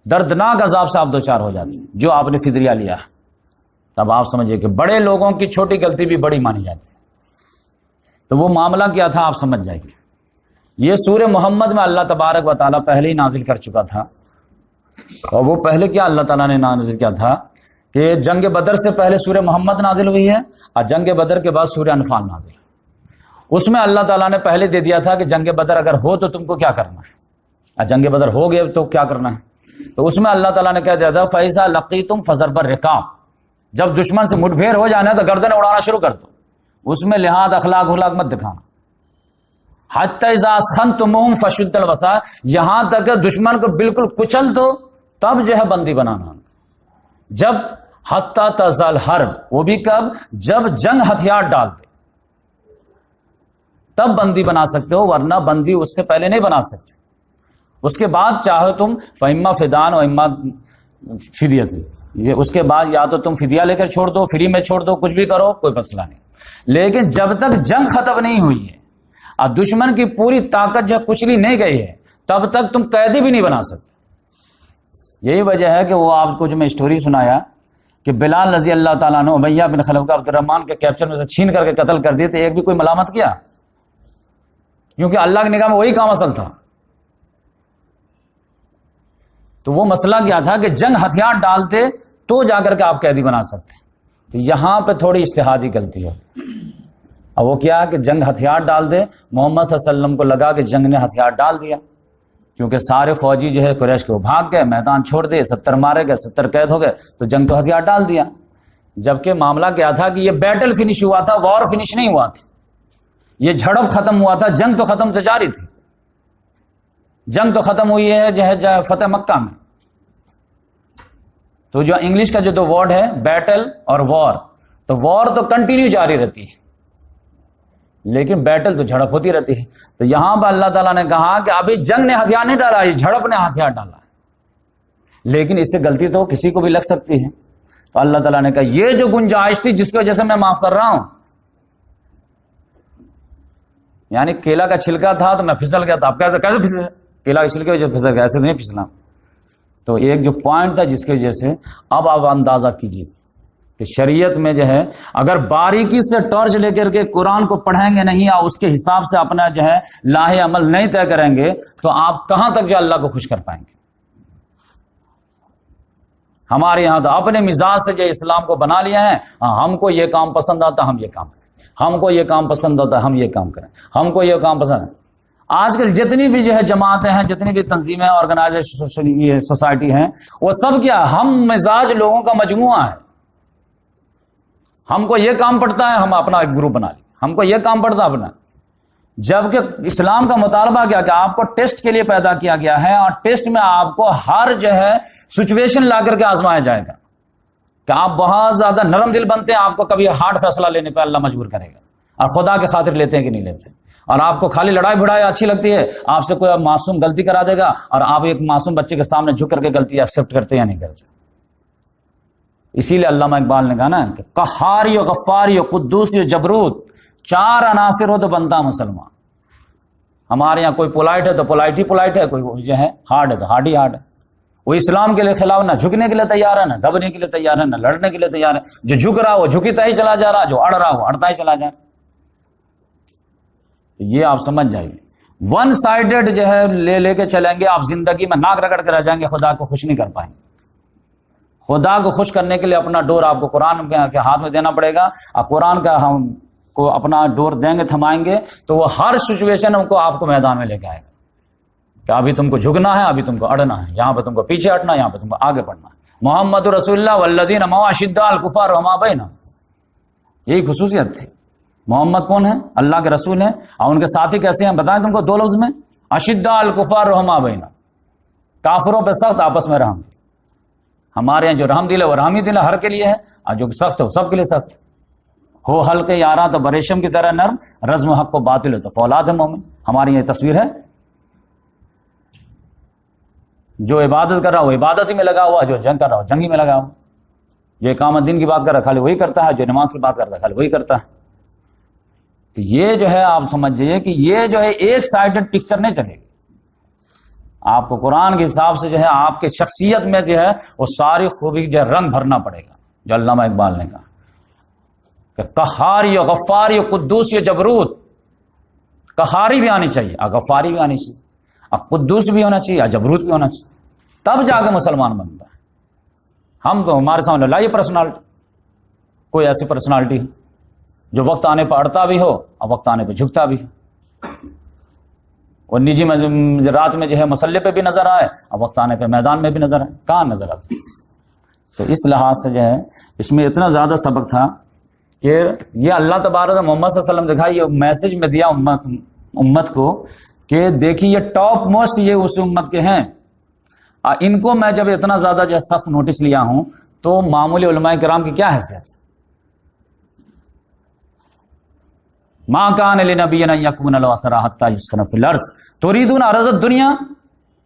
دردناک عذاب سے آپ دوچار ہو جاتے جو آپ نے فدیہ لیا ہے. تب آپ سمجھئے کہ بڑے لوگوں کی چھوٹی غلطی بھی بڑی مانی جاتی ہے. تو وہ معاملہ کیا تھا آپ سمجھ جائیں گے. یہ سورہ محمد میں اللہ تبارک و تعالیٰ پہلے ہی نازل کر چکا تھا. اور وہ پہلے کیا اللہ تعالیٰ نے نازل کیا تھا کہ جنگ بدر سے پہلے سورہ محمد نازل ہوئی ہے اور جنگ بدر کے بعد سورہ انفال نازل. اس میں اللہ تعالیٰ نے پہلے دے دیا تھا کہ جنگ بدر اگر ہو تو تم کو کیا کرنا ہے، اور جنگ بدر ہو گئے تو کیا کرنا ہے. تو اس میں اللہ تعالیٰ نے کہہ دیا تھا فَإِذَا لَقِيتُمْ فَضَرْبَ الرِّقَابِ، جب دشمن سے مٹبھیڑ ہو جانا ہے تو گردن اڑانا شروع کر دو. اس میں لحاظ اخلاق مت دکھانا. حتی اذا اسخنتموہم فشدوا الوثاق، یہاں تک کہ دشمن کو بالکل کچل دو تب جو ہے بندی بنانا. جب حتی تضع الحرب، وہ بھی کب؟ جب جنگ ہتھیار ڈال دے تب بندی بنا سکتے ہو، ورنہ بندی اس سے پہلے نہیں بنا سکتے. اس کے بعد چاہو تم فإما فدان و اما فدیۃ، یہ اس کے بعد یا تو تم فدیہ لے کر چھوڑ دو، فری میں چھوڑ دو، کچھ بھی کرو، کوئی مسئلہ نہیں. لیکن جب تک جنگ ختم نہیں ہوئی ہے اور دشمن کی پوری طاقت جو کچلی نہیں گئی ہے تب تک تم قیدی بھی نہیں بنا سکتے. یہی وجہ ہے کہ وہ آپ کو جو میں اسٹوری سنایا کہ بلال رضی اللہ تعالیٰ نے امیہ بن خلف کا عبد الرحمان کے کیپچر میں سے چھین کر کے قتل کر دیے تھے، ایک بھی کوئی ملامت کیا؟ کیونکہ اللہ کی نگاہ میں وہی کام اصل تھا. تو وہ مسئلہ کیا تھا کہ جنگ ہتھیار ڈالتے تو جا کر کے آپ قیدی بنا سکتے. تو یہاں پہ تھوڑی اجتہادی غلطی ہے. اور وہ کیا کہ جنگ ہتھیار ڈال دے. محمد صلی اللہ علیہ وسلم کو لگا کہ جنگ نے ہتھیار ڈال دیا، کیونکہ سارے فوجی جو ہے قریش کے وہ بھاگ گئے، میدان چھوڑ دے، 70 مارے گئے، 70 قید ہو گئے، تو جنگ تو ہتھیار ڈال دیا. جبکہ معاملہ کیا تھا کہ یہ بیٹل فنش ہوا تھا، وار فنش نہیں ہوا تھا. یہ جھڑپ ختم ہوا تھا، جنگ تو ختم تو جاری تھی. جنگ تو ختم ہوئی ہے جو ہے فتح مکہ میں. تو جو انگلش کا جو دو ورڈ ہے بیٹل اور وار، تو وار تو کنٹینیو جاری رہتی ہے لیکن بیٹل تو جھڑپ ہوتی رہتی ہے. تو یہاں پر اللہ تعالیٰ نے کہا کہ ابھی جنگ نے ہتھیار نہیں ڈالا، یہ جھڑپ نے ہتھیار ڈالا ہے. لیکن اس سے غلطی تو کسی کو بھی لگ سکتی ہے. تو اللہ تعالیٰ نے کہا یہ جو گنجائش تھی جس کی وجہ سے میں معاف کر رہا ہوں، یعنی کیلا کا چھلکا تھا تو میں پھسل گیا تھا، اب کیسے پھسل؟ کیلا کے چھلکے وجہ سے پھسل گیا، ایسے نہیں پھسلا. تو ایک جو پوائنٹ تھا جس کی وجہ سے اب آپ اندازہ کیجیے کہ شریعت میں جو ہے اگر باریکی سے ٹارچ لے کر کے قرآن کو پڑھیں گے نہیں اور اس کے حساب سے اپنا جو ہے لاہ عمل نہیں طے کریں گے تو آپ کہاں تک جو اللہ کو خوش کر پائیں گے. ہمارے یہاں تو اپنے مزاج سے جو اسلام کو بنا لیا ہے، ہم کو یہ کام پسند آتا ہم یہ کام کریں، ہم کو یہ کام پسند ہوتا ہے ہم یہ کام کریں، ہم کو یہ کام پسند ہے. آج کل جتنی بھی جو ہے جماعتیں ہیں، جتنی بھی تنظیمیں آرگنائزیشن سوسائٹی ہیں، وہ سب کیا ہم مزاج لوگوں کا مجموعہ ہے. ہم کو یہ کام پڑتا ہے ہم اپنا ایک گروپ بنا لیں، ہم کو یہ کام پڑتا ہے اپنا. جبکہ اسلام کا مطالبہ کیا کہ آپ کو ٹیسٹ کے لیے پیدا کیا گیا ہے اور ٹیسٹ میں آپ کو ہر جو ہے سچویشن لا کر کے آزمایا جائے گا. کہ آپ بہت زیادہ نرم دل بنتے ہیں، آپ کو کبھی ہارڈ فیصلہ لینے پہ اللہ مجبور کرے گا، اور خدا کے خاطر لیتے ہیں کہ نہیں لیتے. اور آپ کو خالی لڑائی بھڑائی اچھی لگتی ہے، آپ سے کوئی معصوم غلطی کرا دے گا اور آپ ایک معصوم بچے کے سامنے جھک کر کے غلطی ایکسپٹ کرتے یا نہیں کرتے. اسی لیے علامہ اقبال نے کہا نا کہ قہاری و غفاری و قدوسی و جبروت، 4 عناصر ہو تو بنتا مسلمان. ہمارے یہاں کوئی پولائٹ ہے تو پولائٹ ہی پولائٹ ہے، کوئی جو ہے ہارڈ ہے تو ہارڈ ہی ہارڈ ہے. وہ اسلام کے لیے خلاف نہ جھکنے کے لیے تیار ہے، نہ دبنے کے لیے تیار ہے، نہ لڑنے کے لیے تیار ہے. جو جھک رہا وہ جھکتا ہی چلا جا رہا، جو اڑ رہا وہ اڑتا ہی چلا جا رہا. یہ آپ سمجھ جائیے. ون سائیڈڈ جو ہے لے کے چلیں گے آپ زندگی میں ناک رگڑ کے رہ جائیں گے، خدا کو خوش نہیں کر پائیں گے. خدا کو خوش کرنے کے لیے اپنا ڈور آپ کو قرآن کے ہاتھ میں دینا پڑے گا، اور قرآن کا ہم کو اپنا ڈور دیں گے، تھمائیں گے تو وہ ہر سچویشن کو آپ کو میدان میں لے کے آئے گا کہ ابھی تم کو جھکنا ہے، ابھی تم کو اڑنا ہے، یہاں پہ تم کو پیچھے ہٹنا ہے، یہاں پہ تم کو آگے بڑھنا ہے. محمد رسول اللہ والذین معہ اشداء علی الکفار رحماء بینہم، یہی خصوصیت تھی. محمد کون ہے؟ اللہ کے رسول ہیں. اور ان کے ساتھی کیسے ہیں بتائیں تم کو 2 لفظ میں، اشداء علی الکفار رحماء بینہم، کافروں پہ سخت، آپس میں رحم. ہمارے یہاں جو رحم دل ہے وہ رحمی دل ہے، ہر کے لیے ہے، اور جو سخت ہے وہ سب کے لیے سخت. ہو حلقے یاراں تو بریشم کی طرح نرم، رزم حق و باطل ہے تو فولاد ہے مومن. ہماری یہ تصویر ہے. جو عبادت کر رہا وہ عبادت ہی میں لگا ہوا، جو جنگ کر رہا وہ جنگ ہی میں لگا ہوا. جو اقامت دین کی بات کر رہا خالی وہی کرتا ہے، جو نماز کی بات کرتا ہے خالی وہی کرتا ہے. تو یہ جو ہے آپ سمجھئے کہ یہ جو ہے ایک سائڈڈ پکچر نہیں چلے گی. آپ کو قرآن کے حساب سے جو ہے آپ کے شخصیت میں جو ہے وہ ساری خوبی جو رنگ بھرنا پڑے گا. جو علامہ اقبال نے کہا کہ قہاری و غفاری و قدوس و جبروت، قہاری بھی آنی چاہیے اور غفاری بھی آنی چاہیے اور قدوس بھی ہونا چاہیے اور جبروت بھی ہونا چاہیے، تب جا کے مسلمان بنتا ہے. ہم تو ہمارے سامنے لائیے پرسنالٹی، کوئی ایسی پرسنالٹی جو وقت آنے پہ اڑتا بھی ہو اور وقت آنے پہ جھکتا بھی ہو، اور نجی میں رات میں جو ہے مسلح پہ بھی نظر آئے اور وقت آنے پہ میدان میں بھی نظر آئے. کہاں نظر آتا؟ تو اس لحاظ سے جو ہے اس میں اتنا زیادہ سبق تھا کہ یہ اللہ تبارک و محمد صلی اللہ علیہ وسلم دکھا، یہ میسج میں دیا امت کو کہ دیکھیے یہ ٹاپ موسٹ یہ اس امت کے ہیں، ان کو میں جب اتنا زیادہ جو سخت نوٹس لیا ہوں تو معمولی علماء کرام کی کیا حیثیت؟ ما کان لنبی ان یکون له اسرى حتى یسکن فی الارض تريدون عرض الدنیا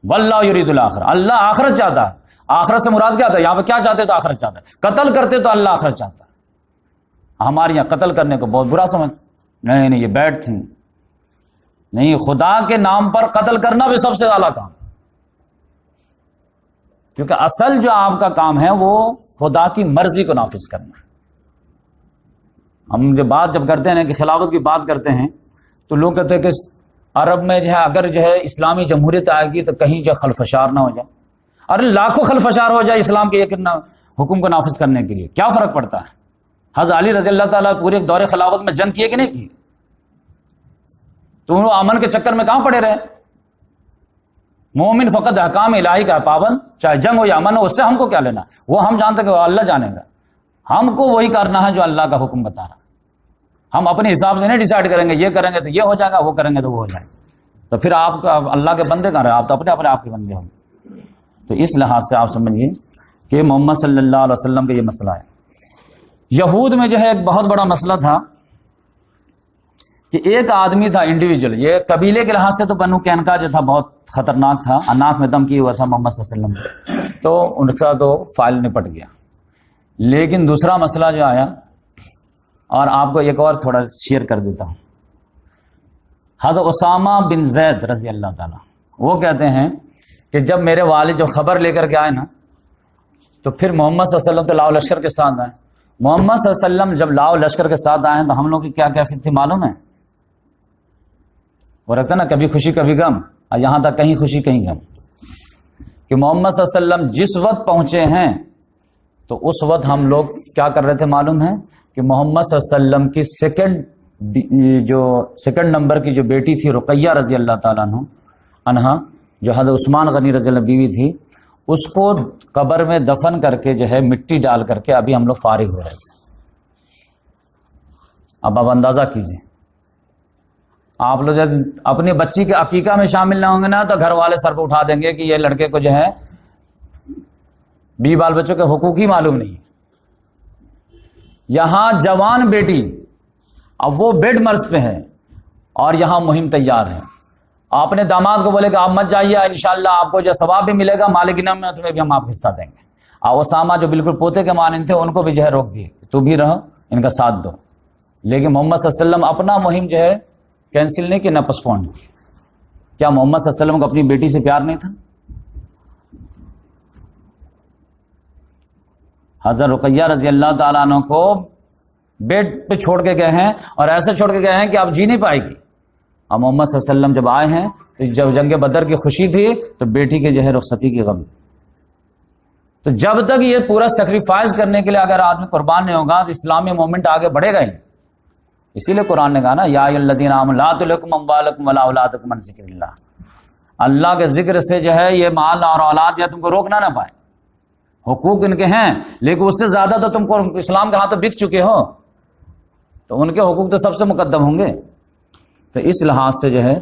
واللہ یرید الاخرہ، اللہ آخرت چاہتا ہے۔ آخرت سے مراد کیا تھا؟ یہاں پہ کیا چاہتے تو آخرت چاہتا ہے، قتل کرتے تو اللہ آخرت چاہتا ہے۔ ہمارے یہاں قتل کرنے کو بہت برا سمجھ، نہیں یہ بیڈ تھنگ نہیں، خدا کے نام پر قتل کرنا بھی سب سے اعلیٰ کام، کیونکہ اصل جو آپ کا کام ہے وہ خدا کی مرضی کو نافذ کرنا ہے۔ ہم جب کرتے ہیں کہ خلافت کی بات کرتے ہیں تو لوگ کہتے ہیں کہ عرب میں جو ہے اگر جو ہے اسلامی جمہوریت آئے گی تو کہیں جو خلفشار نہ ہو جائے۔ ارے لاکھوں خلفشار ہو جائے اسلام کے ایک حکم کو نافذ کرنے کے لیے، کیا فرق پڑتا ہے؟ حضرت علی رضی اللہ تعالیٰ پورے دور خلافت میں جنگ کیے کہ نہیں کی؟ تو انہوں امن کے چکر میں کہاں پڑے رہے؟ مومن فقط احکام الہی کا پابند، چاہے جنگ ہو یا امن ہو، اس سے ہم کو کیا لینا؟ وہ ہم جانتے کہ وہ اللہ جانے گا، ہم کو وہی کرنا ہے جو اللہ کا حکم بتا رہا۔ ہم اپنے حساب سے نہیں ڈیسائیڈ کریں گے یہ کریں گے تو یہ ہو جائے گا، وہ کریں گے تو وہ ہو جائے گا۔ تو پھر آپ کا اللہ کے بندے کہاں رہے؟ آپ تو اپنے آپ کے بندے ہوں گے۔ تو اس لحاظ سے آپ سمجھیے کہ محمد صلی اللہ علیہ وسلم کا یہ مسئلہ ہے۔ یہود میں جو ہے ایک بہت بڑا مسئلہ تھا کہ ایک آدمی تھا انڈیویجول، یہ قبیلے کے لحاظ سے تو بنو قینقاع جو تھا بہت خطرناک تھا، اناک میں دم کیا ہوا تھا محمد صلی اللہ علیہ وسلم، تو ان کا تو فائل نپٹ گیا۔ لیکن دوسرا مسئلہ جو آیا، اور آپ کو ایک اور تھوڑا شیئر کر دیتا ہوں۔ حضرت اسامہ بن زید رضی اللہ تعالیٰ وہ کہتے ہیں کہ جب میرے والد جب خبر لے کر کے آئے نا تو پھر محمد صلی اللہ علیہ وسلم تو لاؤ لشکر کے ساتھ آئے۔ محمد صلی اللہ علیہ وسلم جب لاؤ لشکر کے ساتھ آئے تو ہم لوگ کی کیا کیفیت تھی معلوم ہے؟ وہ رکھتا نا کبھی خوشی کبھی غم، اور یہاں تک کہیں خوشی کہیں غم، کہ محمد صلی اللہ علیہ وسلم جس وقت پہنچے ہیں تو اس وقت ہم لوگ کیا کر رہے تھے معلوم ہے؟ کہ محمد صلی اللہ علیہ وسلم کی سیکنڈ نمبر کی جو بیٹی تھی رقیہ رضی اللہ تعالیٰ عنہا، جو حضرت عثمان غنی رضی اللہ بیوی تھی، اس کو قبر میں دفن کر کے جو ہے مٹی ڈال کر کے ابھی ہم لوگ فارغ ہو رہے تھے۔ اب آپ اندازہ کیجیے، آپ لوگ جب اپنی بچی کے عقیقہ میں شامل نہ ہوں گے نا تو گھر والے سر پہ اٹھا دیں گے کہ یہ لڑکے کو جو ہے بیوی بال بچوں کے حقوق ہی معلوم نہیں۔ یہاں جوان بیٹی اب وہ بیڈ مرض پہ ہے اور یہاں مہم تیار ہے۔ آپ نے داماد کو بولے کہ آپ مت جائیے، انشاءاللہ آپ کو جو ثواب بھی ملے گا مالک انعام میں تمہیں بھی ہم آپ حصہ دیں گے۔ اور اسامہ جو بالکل پوتے کے مانند تھے ان کو بھی جو ہے روک دیے، تو بھی رہو ان کا ساتھ دو۔ لیکن محمد صلی اللہ علیہ وسلم اپنا مہم جو ہے کینسل نہیں کہ نہ پسپون۔ کیا محمد صلی اللہ علیہ وسلم کو اپنی بیٹی سے پیار نہیں تھا؟ حضرت رقیہ رضی اللہ تعالیٰ عنہ کو بیڈ پہ چھوڑ کے گئے ہیں، اور ایسے چھوڑ کے گئے ہیں کہ آپ جی نہیں پائے گی۔ اور محمد صلی اللہ علیہ وسلم جب آئے ہیں تو جب جنگ بدر کی خوشی تھی تو بیٹی کے جو ہے رخصتی کی غم۔ تو جب تک یہ پورا سیکریفائز کرنے کے لیے اگر آدمی قربان نہیں ہوگا تو اسلامی موومنٹ آگے بڑھے گا ہی۔ اسی لیے قرآن نے کہا نا یا ایھا الذین آمنوا لا تلھکم اموالکم ولا اولادکم عن ذکر اللہ، اللہ کے ذکر سے جو ہے یہ مال اور اولاد یا تم کو روکنا نہ پائے۔ حقوق ان کے ہیں لیکن اس سے زیادہ تو تم کو اسلام کے ہاتھوں بک چکے ہو، تو ان کے حقوق تو سب سے مقدم ہوں گے۔ تو اس لحاظ سے جو ہے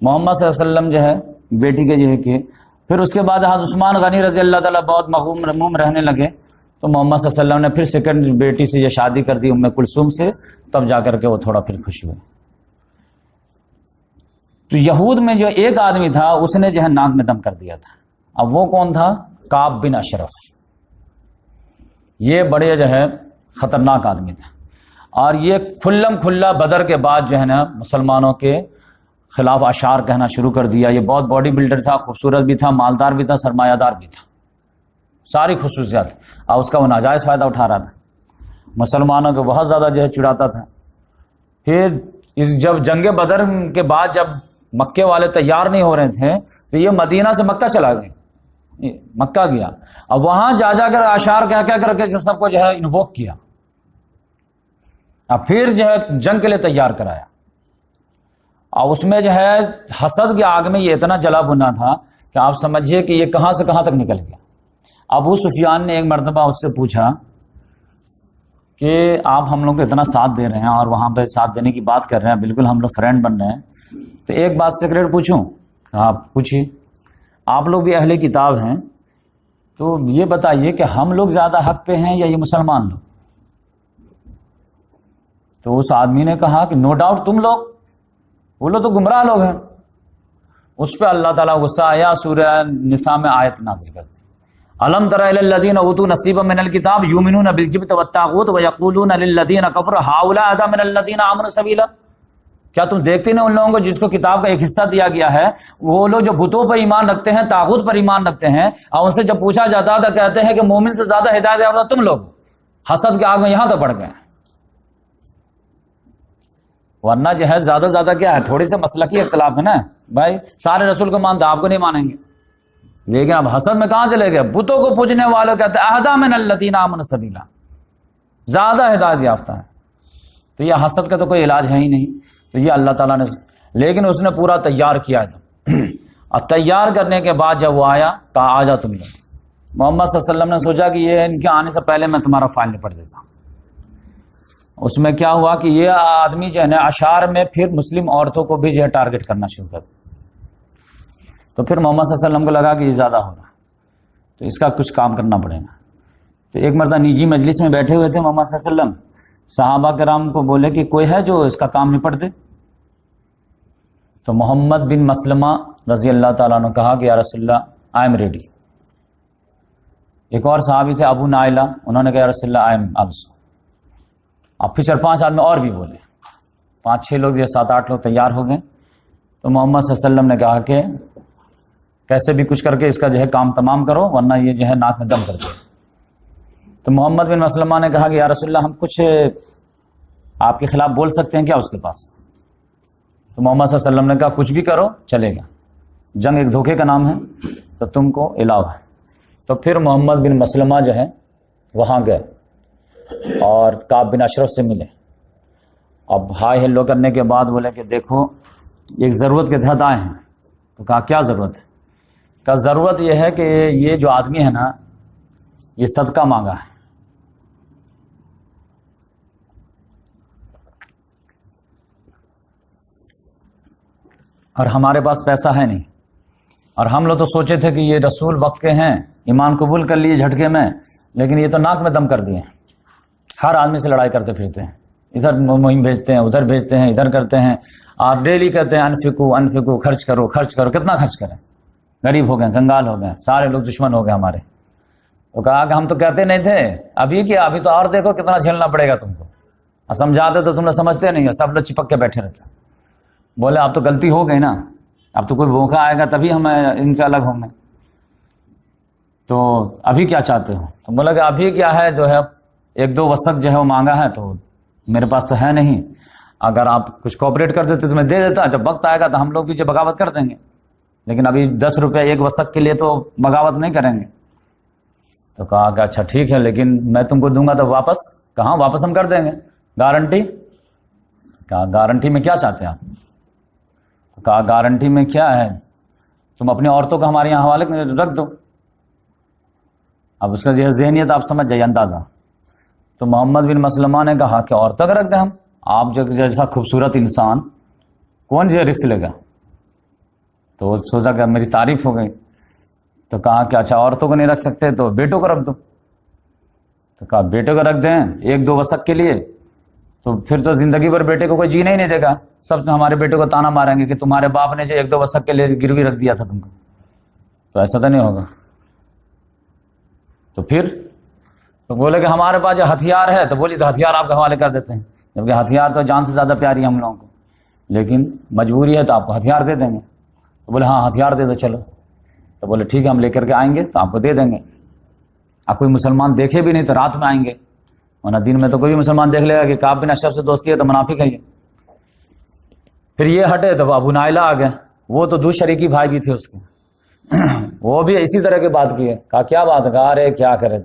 محمد صلی اللہ علیہ وسلم جو ہے بیٹی کے جو ہے کہ پھر اس کے بعد حضرت عثمان غنی رضی اللہ تعالیٰ بہت مغموم رہنے لگے، تو محمد صلی اللہ علیہ وسلم نے پھر سیکنڈ بیٹی سے یہ شادی کر دی ام کلثوم سے، تب جا کر کے وہ تھوڑا پھر خوش ہوئے۔ تو یہود میں جو ایک آدمی تھا اس نے جو ہے ناک میں دم کر دیا تھا۔ اب وہ کون تھا؟ کعب بن اشرف۔ یہ بڑے جو ہے خطرناک آدمی تھا، اور یہ کھلم کھلا بدر کے بعد جو ہے نا مسلمانوں کے خلاف اشعار کہنا شروع کر دیا۔ یہ بہت باڈی بلڈر تھا، خوبصورت بھی تھا، مالدار بھی تھا، سرمایہ دار بھی تھا، ساری خصوصیات، اور اس کا وہ ناجائز فائدہ اٹھا رہا تھا، مسلمانوں کو بہت زیادہ جو ہے چڑھاتا تھا۔ پھر جب جنگ بدر کے بعد جب مکے والے تیار نہیں ہو رہے تھے تو یہ مدینہ سے مکہ چلا گئے، مکہ گیا، اب وہاں جا کر اشعار کہہ کر کے سب کو جو ہے انووک کیا، اب پھر جو ہے جنگ کے لیے تیار کرایا۔ اور اس میں جو ہے حسد کی آگ میں یہ اتنا جلا بھنا تھا کہ آپ سمجھیے کہ یہ کہاں سے کہاں تک نکل گیا۔ ابو سفیان نے ایک مرتبہ اس سے پوچھا کہ آپ ہم لوگ کو اتنا ساتھ دے رہے ہیں اور وہاں پہ ساتھ دینے کی بات کر رہے ہیں، بالکل ہم لوگ فرینڈ بن رہے ہیں، تو ایک بات سیکریٹ پوچھوں؟ آپ پوچھیے. آپ لوگ بھی اہل کتاب ہیں، تو یہ بتائیے کہ ہم لوگ زیادہ حق پہ ہیں یا یہ مسلمان لوگ؟ تو اس آدمی نے کہا کہ نو ڈاؤٹ تم لوگ، وہ لوگ تو گمراہ لوگ ہیں. اس پہ اللہ تعالیٰ غصہ آیا، سورہ نساء میں آیت نازل کر دی، الم تر الی الذین اوتوا نصیبا من الکتاب یؤمنون بالجبت والطاغوت ویقولون للذین کفروا هؤلاء اهدی من الذین آمنوا سبیلا. کیا تم دیکھتے نہیں ان لوگوں کو جس کو کتاب کا ایک حصہ دیا گیا ہے، وہ لوگ جو بتوں پر ایمان رکھتے ہیں، طاغوت پر ایمان رکھتے ہیں، اور ان سے جب پوچھا جاتا ہے تو کہتے ہیں کہ مومن سے زیادہ ہدایت یافتہ تم لوگ. حسد کے آگ میں یہاں تو پڑ گئے. ورنہ جو ہے زیادہ زیادہ کیا ہے، تھوڑی سے مسلکی اختلاف ہے نا بھائی. سارے رسول کو مانتے، آپ کو نہیں مانیں گے. لیکن اب حسد میں کہاں چلے گئے؟ بتوں کو پوجنے والوں کہتے ہیں اہدی من الذین آمنوا سبیلا، زیادہ ہدایت یافتہ ہے. تو یہ حسد کا تو کوئی علاج ہے ہی نہیں. تو یہ اللہ تعالیٰ نے، لیکن اس نے پورا تیار کیا تھا. اور تیار کرنے کے بعد جب وہ آیا تو آ جا تم لوگ. محمد صلی اللہ علیہ وسلم نے سوچا کہ یہ ان کے آنے سے پہلے میں تمہارا فائل نپٹ دیتا ہوں. اس میں کیا ہوا کہ یہ آدمی جو ہے نا اشعار میں پھر مسلم عورتوں کو بھی جو ہے ٹارگٹ کرنا شروع کر دیا. تو پھر محمد صلی اللہ علیہ وسلم کو لگا کہ یہ زیادہ ہو رہا ہے، تو اس کا کچھ کام کرنا پڑے گا. تو ایک مرتبہ نجی مجلس میں بیٹھے ہوئے تھے محمد صلی اللہ علیہ وسلم، صحابہ کرام کو بولے کہ کوئی ہے جو اس کا کام نپٹ دے. تو محمد بن مسلمہ رضی اللہ تعالیٰ نے کہا کہ یا رسول اللہ آئی ایم ریڈی. ایک اور صحابی تھے ابو نائلہ، انہوں نے کہا یا رسول اللہ آئی ایم آلسو. اب پھر 4-5 آدمی اور بھی بولے، 5-6 لوگ یا 7-8 لوگ تیار ہو گئے. تو محمد صلی اللہ علیہ وسلم نے کہا کہ کیسے بھی کچھ کر کے اس کا جو ہے کام تمام کرو، ورنہ یہ جو ہے ناک میں دم کر دے. تو محمد بن مسلمہ نے کہا کہ یا رسول اللہ ہم کچھ آپ کے خلاف بول سکتے ہیں کیا اس کے پاس؟ تو محمد صلی اللہ علیہ وسلم نے کہا کچھ بھی کرو چلے گا، جنگ ایک دھوکے کا نام ہے، تو تم کو الاؤ ہے. تو پھر محمد بن مسلمہ جو ہے وہاں گئے اور کعب بن اشرف سے ملے. اب ہائی ہیلو کرنے کے بعد بولے کہ دیکھو ایک ضرورت کے تحت آئے ہیں. تو کہا کیا ضرورت ہے؟ کہا ضرورت یہ ہے کہ یہ جو آدمی ہے نا یہ صدقہ مانگا ہے. اور ہمارے پاس پیسہ ہے نہیں، اور ہم لوگ تو سوچے تھے کہ یہ رسول وقت کے ہیں، ایمان قبول کر لیے جھٹکے میں، لیکن یہ تو ناک میں دم کر دیے. ہر آدمی سے لڑائی کرتے پھرتے ہیں، ادھر مہم بھیجتے ہیں، ادھر بھیجتے ہیں، ادھر کرتے ہیں، اور ڈیلی کہتے ہیں انفقو انفقو، خرچ کرو خرچ کرو. کتنا خرچ کریں؟ غریب ہو گئے، کنگال ہو گئے، سارے لوگ دشمن ہو گئے ہمارے. تو کہا کہ ہم تو کہتے نہیں تھے، ابھی کیا، ابھی تو اور دیکھو کتنا جھیلنا پڑے گا تم کو. اور سمجھاتے تو تم لوگ سمجھتے نہیں ہو، سب لوگ چپک کے بیٹھے رہتے. بولے اب تو غلطی ہو گئی نا، اب تو کوئی موقع آئے گا تبھی ہم ان سے الگ ہوں گے. تو ابھی کیا چاہتے ہو؟ تو بولا کہ ابھی کیا ہے جو ہے 1-2 وسق جو ہے وہ مانگا ہے، تو میرے پاس تو ہے نہیں. اگر آپ کچھ کوآپریٹ کر دیتے تو میں دے دیتا، جب وقت آئے گا تو ہم لوگ بھی جو بغاوت کر دیں گے، لیکن ابھی 10 روپے 1 وسق کے لیے تو بغاوت نہیں کریں گے. تو کہا کہ اچھا ٹھیک ہے، لیکن میں تم کو دوں گا تو واپس کہاں، واپس ہم کر دیں گے، گارنٹی. کہا گارنٹی میں کیا چاہتے ہیں آپ؟ تو کہا گارنٹی میں کیا ہے، تم اپنی عورتوں کو ہمارے یہاں حوالے رکھ دو. اب اس کا جو ذہنیت آپ سمجھ جائیے، اندازہ. تو محمد بن مسلمہ نے کہا کہ عورتوں کا رکھ دیں ہم، آپ جو جیسا خوبصورت انسان کون جو رکس لے گا. تو وہ سوچا کہ میری تعریف ہو گئی. تو کہا کہ اچھا عورتوں کو نہیں رکھ سکتے تو بیٹوں کو رکھ دو. تو کہا بیٹوں کو رکھ دیں 1-2 وسق کے لیے، تو پھر تو زندگی بھر بیٹے کو کوئی جینے ہی نہیں دے گا. سب ہمارے بیٹے کو تانا ماریں گے کہ تمہارے باپ نے جو 1-2 وسق کے لیے گروی رکھ دیا تھا تم کو. تو ایسا تو نہیں ہوگا. تو پھر تو بولے کہ ہمارے پاس جو ہتھیار ہے، تو بولی تو ہتھیار آپ کے حوالے کر دیتے ہیں، جبکہ ہتھیار تو جان سے زیادہ پیاری ہے ہم لوگوں کو، لیکن مجبوری ہے تو آپ کو ہتھیار دے دیں گے. تو بولے ہاں ہتھیار دے دو چلو. تو بولے ٹھیک ہے ہم لے کر کے آئیں گے تو آپ کو دے دیں گے. آپ کوئی مسلمان دیکھے بھی نہیں تو رات میں آئیں گے، ورنہ دن میں تو کوئی بھی مسلمان دیکھ لے گا کہ کعب بن اشرف سے دوستی ہے تو منافق ہے یہ. پھر یہ ہٹے تو ابو نائلہ آ گئے، وہ تو دو شریکی بھائی بھی تھے اس کے. وہ بھی اسی طرح کی بات کی ہے. کہا کیا بات ہے؟ کہا ارے کیا کرے،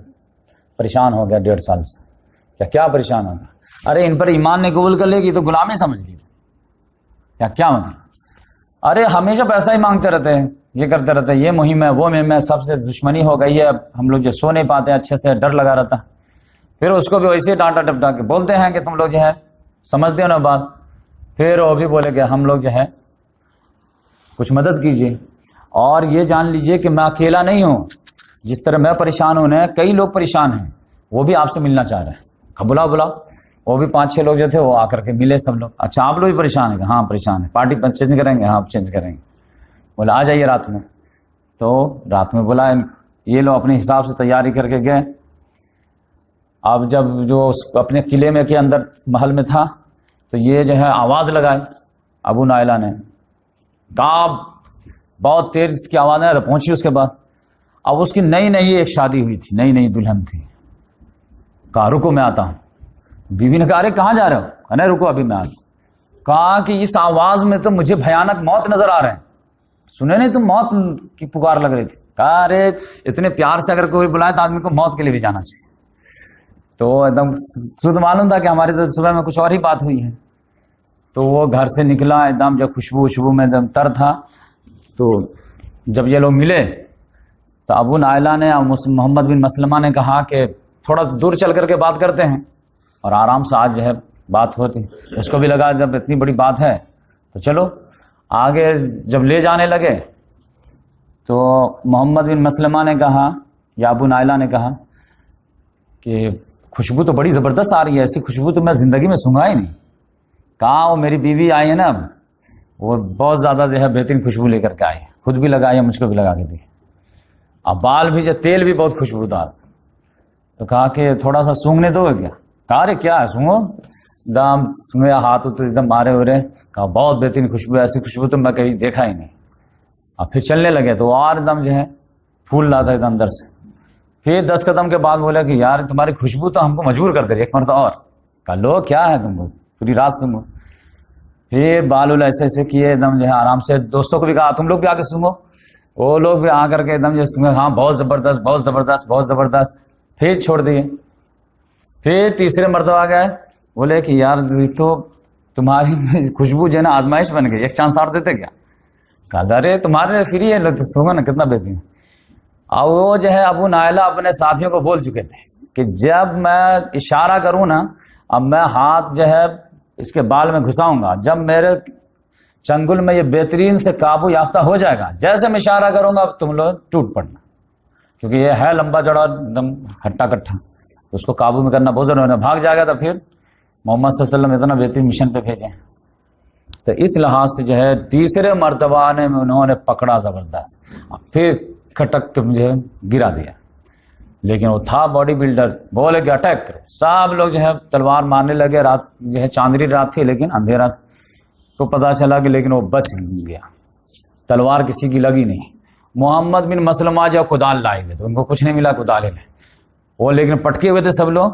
پریشان ہو گیا 1.5 سال سے. کیا پریشان ہوگا؟ ارے ان پر ایمان نہیں قبول کر لے گی تو غلامی سمجھ لی. کیا مطلب؟ ارے ہمیشہ پیسہ ہی مانگتے رہتے ہیں، یہ کرتے رہتے ہیں، یہ مہم ہے وہ مہم ہے، سب سے دشمنی ہو گئی ہے، ہم لوگ جو سو نہیں پاتے اچھے سے، ڈر لگا رہتا. پھر اس کو بھی ویسے ہی ڈانٹا ڈپٹا کے بولتے ہیں کہ تم لوگ جو ہے سمجھتے ہو نا بات. پھر وہ بھی بولے کہ ہم لوگ جو ہے کچھ مدد کیجیے. اور یہ جان لیجئے کہ میں اکیلا نہیں ہوں، جس طرح میں پریشان ہوں نا کئی لوگ پریشان ہیں، وہ بھی آپ سے ملنا چاہ رہے ہیں. بلا وہ بھی 5-6 لوگ جو تھے وہ آ کر کے ملے سب لوگ. اچھا آپ لوگ بھی پریشان ہیں؟ ہاں پریشان ہیں. پارٹی چینج کریں گے؟ ہاں چینج کریں گے. بولا آ جائیے رات میں. تو رات میں بولا یہ لوگ اپنے حساب سے تیاری کر کے گئے. اب جب جو اپنے قلعے میں کے اندر محل میں تھا تو یہ جو ہے آواز لگائی ابو نائلہ نے. کہا بہت تیز اس کی آواز ہے تو پہنچی. اس کے بعد اب اس کی نئی ایک شادی ہوئی تھی، نئی دلہن تھی. کہا رکو میں آتا ہوں. بیوی نے کہا ارے کہاں جا رہے ہو؟ کہا نہیں رکو ابھی میں آتا ہوں. کہا کہ اس آواز میں تو مجھے بھیانک موت نظر آ رہے ہیں. سنے نہیں تم موت کی پکار لگ رہی تھی؟ کہا ارے اتنے پیار سے اگر کوئی بلائے تو آدمی کو موت کے لیے بھی جانا چاہیے. تو ایک دم خود معلوم تھا کہ ہماری تو صبح میں کچھ اور ہی بات ہوئی ہے. تو وہ گھر سے نکلا ایک دم جب خوشبو میں ایک دم تر تھا. تو جب یہ لوگ ملے تو ابو نائلہ نے محمد بن مسلمہ نے کہا کہ تھوڑا دور چل کر کے بات کرتے ہیں اور آرام سے آج جو ہے بات ہوتی. اس کو بھی لگا جب اتنی بڑی بات ہے تو چلو آگے. جب لے جانے لگے تو محمد بن مسلمہ نے کہا یا ابو نائلہ نے کہا کہ خوشبو تو بڑی زبردست آ رہی ہے، ایسی خوشبو تو میں زندگی میں سنگا ہی نہیں. کہا وہ میری بیوی آئی ہے نا وہ بہت زیادہ جو ہے بہترین خوشبو لے کر کے آئی ہے، خود بھی لگائی ہے مجھ کو بھی لگا کے دی. اب بال بھی جو تیل بھی بہت خوشبودار. تو کہا کہ تھوڑا سا سونگنے دو گے کیا؟ کہا ارے کیا ہے سونگو. دام سونگے ہاتھ تو ایک دم مارے ہو رہے. کہا بہت بہترین خوشبو، ایسی خوشبو تو میں کہیں دیکھا ہی نہیں. اب پھر چلنے لگے تو اور ایک دم جو ہے پھول لاتا ہے اندر سے. پھر 10 قدم کے بعد بولا کہ یار تمہاری خوشبو تو ہم کو مجبور کر دے رہی ایک مرتبہ اور. کہا لو کیا ہے تم کو پوری رات سونگو. پھر بال ایسے کیے ایک دم جو ہے آرام سے. دوستوں کو بھی کہا تم لوگ بھی آ کے سونگو. وہ لوگ بھی آ کر کے ایک دم جو سونگے ہاں بہت زبردست بہت زبردست بہت زبردست. پھر چھوڑ دیے. پھر تیسرے مرتبہ آ گئے بولے کہ یار تو تمہاری خوشبو جو ہے نا آزمائش بن گئی، ایک چانس اور دیتے کیا؟ کہا ارے تمہارے فری ہے لوگ سونگو نا کتنا بہترین. اور وہ جو ہے ابو نائلہ اپنے ساتھیوں کو بول چکے تھے کہ جب میں اشارہ کروں نا اب میں ہاتھ جو ہے اس کے بال میں گھساؤں گا، جب میرے چنگل میں یہ بہترین سے قابو یافتہ ہو جائے گا جیسے میں اشارہ کروں گا اب تم لوگ ٹوٹ پڑنا، کیونکہ یہ ہے لمبا چوڑا ایک دم ہٹا کٹھا. اس کو قابو میں کرنا بہت ضروری ہے. بھاگ جائے گا تو پھر محمد صلی اللہ علیہ وسلم اتنا بہترین مشن پہ بھیجیں. تو اس لحاظ سے جو ہے تیسرے مرتبہ نے انہوں نے پکڑا زبردست، پھر کھٹک کے مجھے گرا دیا. لیکن وہ تھا باڈی بلڈر، بولے کہ اٹیک کرو. سب لوگ جو ہے تلوار مارنے لگے. رات جو ہے چاندنی رات تھی لیکن اندھیرا کو پتا چلا کہ لیکن وہ بچ گیا، تلوار کسی کی لگی نہیں. محمد بن مسلمہ جو کدال لائے گئے تو ان کو کچھ نہیں ملا، کدال ہی لے وہ لیکن پٹکے ہوئے تھے سب لوگ.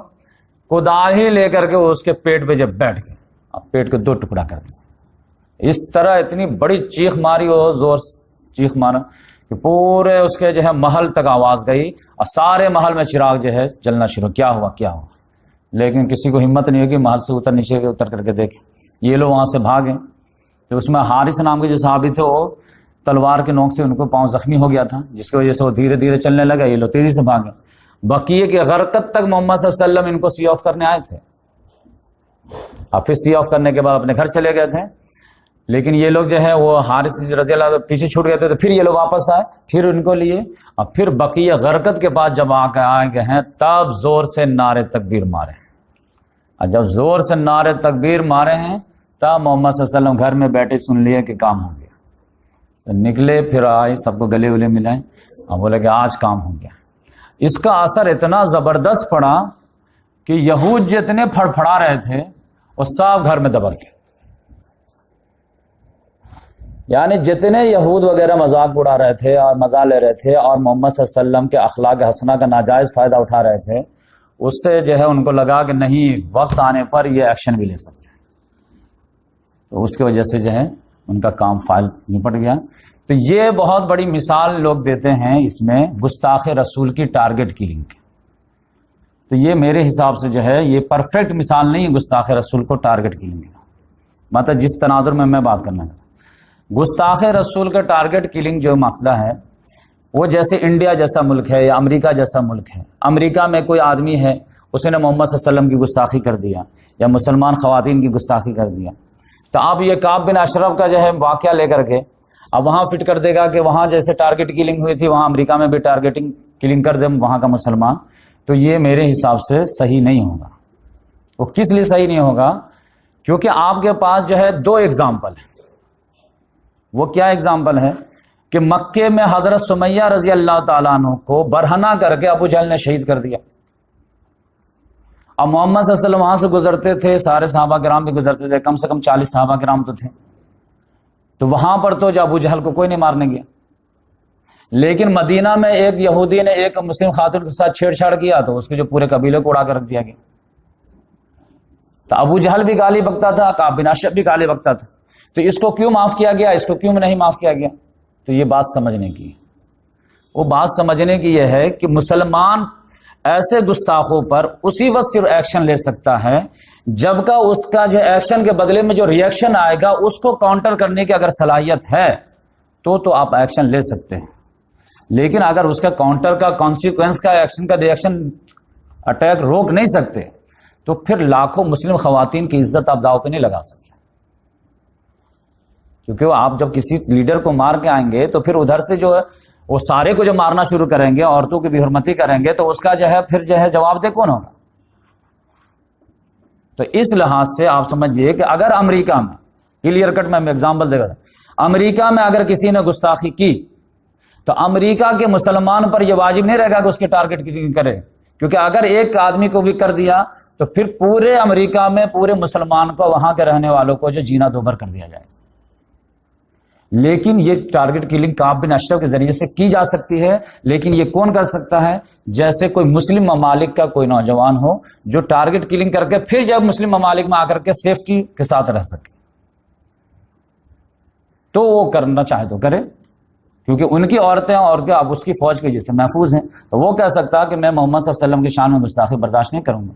کدال ہی لے کر کے اس کے پیٹ پہ جب بیٹھ گئے اب پیٹ کو 2 ٹکڑا کر دیا. اس طرح اتنی بڑی چیخ ماری وہ زور چیخ مارا کہ پورے اس کے جو ہے محل تک آواز گئی اور سارے محل میں چراغ جو ہے جلنا شروع. کیا ہوا کیا ہوا؟ لیکن کسی کو ہمت نہیں ہوگی محل سے نیچے اتر کر کے دیکھے. یہ لوگ وہاں سے بھاگے. تو اس میں حارث نام کے جو صحابی تھے وہ تلوار کے نوک سے ان کو پاؤں زخمی ہو گیا تھا، جس کی وجہ سے وہ دھیرے دھیرے چلنے لگا. یہ لوگ تیزی سے بھاگے. بقیہ کی غرقت تک محمد صلی اللہ علیہ وسلم ان کو سی آف کرنے آئے تھے اور پھر سی آف کرنے کے بعد اپنے گھر چلے گئے تھے. لیکن یہ لوگ جو ہے وہ حارث رضی اللہ عنہ پیچھے چھوٹ گئے تھے. تو پھر یہ لوگ واپس آئے، پھر ان کو لیے اور پھر بقیہ غرقت کے بعد جب آئے گئے ہیں تب زور سے نعرے تکبیر مارے. اور جب زور سے نعرے تکبیر مارے ہیں تب محمد صلی اللہ علیہ وسلم گھر میں بیٹھے سن لیے کہ کام ہو گیا. تو نکلے پھر آئے سب کو گلے ولے ملائے اور بولے کہ آج کام ہو گیا. اس کا اثر اتنا زبردست پڑا کہ یہود جتنے پھڑپھڑا رہے تھے وہ سب گھر میں دبر گئے. یعنی جتنے یہود وغیرہ مذاق اڑا رہے تھے اور مزہ لے رہے تھے اور محمد صلی اللہ علیہ وسلم کے اخلاق حسنہ کا ناجائز فائدہ اٹھا رہے تھے، اس سے جو ہے ان کو لگا کہ نہیں وقت آنے پر یہ ایکشن بھی لے سکتے ہیں. تو اس کی وجہ سے جو ہے ان کا کام فائل نپٹ گیا. تو یہ بہت بڑی مثال لوگ دیتے ہیں اس میں گستاخ رسول کی ٹارگٹ کلنگ کی. تو یہ میرے حساب سے جو ہے یہ پرفیکٹ مثال نہیں ہے گستاخ رسول کو ٹارگٹ کلنگ کا. مطلب جس تناظر میں بات کرنا چاہتا ہوں، گستاخ رسول کا ٹارگٹ کلنگ جو مسئلہ ہے وہ جیسے انڈیا جیسا ملک ہے یا امریکہ جیسا ملک ہے. امریکہ میں کوئی آدمی ہے اس نے محمد صلی اللہ علیہ وسلم کی گستاخی کر دیا یا مسلمان خواتین کی گستاخی کر دیا، تو آپ یہ کعب بن اشرف کا جو ہے واقعہ لے کر کے اب وہاں فٹ کر دے گا کہ وہاں جیسے ٹارگٹ کلنگ ہوئی تھی وہاں امریکہ میں بھی ٹارگیٹنگ کلنگ کر دے وہاں کا مسلمان، تو یہ میرے حساب سے صحیح نہیں ہوگا۔ وہ کس لیے صحیح نہیں ہوگا؟ کیونکہ آپ کے پاس جو ہے دو ایگزامپل ہے۔ وہ کیا ایگزامپل ہے کہ مکے میں حضرت سمیہ رضی اللہ تعالیٰ عنہ کو برہنہ کر کے ابو جہل نے شہید کر دیا۔ اب محمد صلی اللہ علیہ وسلم وہاں سے گزرتے تھے، سارے صحابہ کرام بھی گزرتے تھے، کم سے کم 40 صحابہ کرام تو تھے، تو وہاں پر تو جو ابو جہل کو کوئی نہیں مارنے گیا۔ لیکن مدینہ میں ایک یہودی نے ایک مسلم خاتون کے ساتھ چھیڑ چھاڑ کیا تو اس کے جو پورے قبیلے کو اڑا کر رکھ دیا گیا۔ تو ابو جہل بھی گالی بکتا تھا، کعب بن اشرف بھی گالی بکتا تھا، تو اس کو کیوں معاف کیا گیا، اس کو کیوں نہیں معاف کیا گیا؟ تو یہ بات سمجھنے کی، وہ بات سمجھنے کی یہ ہے کہ مسلمان ایسے گستاخوں پر اسی وقت صرف ایکشن لے سکتا ہے جب کا اس کا جو ایکشن کے بدلے میں جو ریئیکشن آئے گا اس کو کاؤنٹر کرنے کی اگر صلاحیت ہے تو آپ ایکشن لے سکتے ہیں۔ لیکن اگر اس کا کاؤنٹر کا کانسیکوینس کا ایکشن کا ریئیکشن اٹیک روک نہیں سکتے تو پھر لاکھوں مسلم خواتین کی عزت آپ داؤ پہ نہیں لگا سکتے، کیونکہ وہ آپ جب کسی لیڈر کو مار کے آئیں گے تو پھر ادھر سے جو ہے وہ سارے کو جو مارنا شروع کریں گے، عورتوں کی بھی حرمتی کریں گے، تو اس کا جو ہے پھر جو ہے جواب دہ کون ہوگا؟ تو اس لحاظ سے آپ سمجھیے کہ اگر امریکہ میں کلیئر کٹ میں ایگزامپل دے گا، امریکہ میں اگر کسی نے گستاخی کی تو امریکہ کے مسلمان پر یہ واجب نہیں رہے گا کہ اس کے ٹارگٹ کرے، کیونکہ اگر ایک آدمی کو بھی کر دیا تو پھر پورے امریکہ میں پورے مسلمان کو وہاں کے رہنے والوں کو جو جینا دوبھر کر دیا جائے۔ لیکن یہ ٹارگٹ کلنگ کعب بن اشرف کے ذریعے سے کی جا سکتی ہے، لیکن یہ کون کر سکتا ہے؟ جیسے کوئی مسلم ممالک کا کوئی نوجوان ہو جو ٹارگٹ کلنگ کر کے پھر جب مسلم ممالک میں آ کر کے سیفٹی کے ساتھ رہ سکے تو وہ کرنا چاہے تو کرے، کیونکہ ان کی عورتیں اور کیا اب اس کی فوج کے جیسے محفوظ ہیں، تو وہ کہہ سکتا کہ میں محمد صلی اللہ علیہ وسلم کی شان میں گستاخی برداشت نہیں کروں گا۔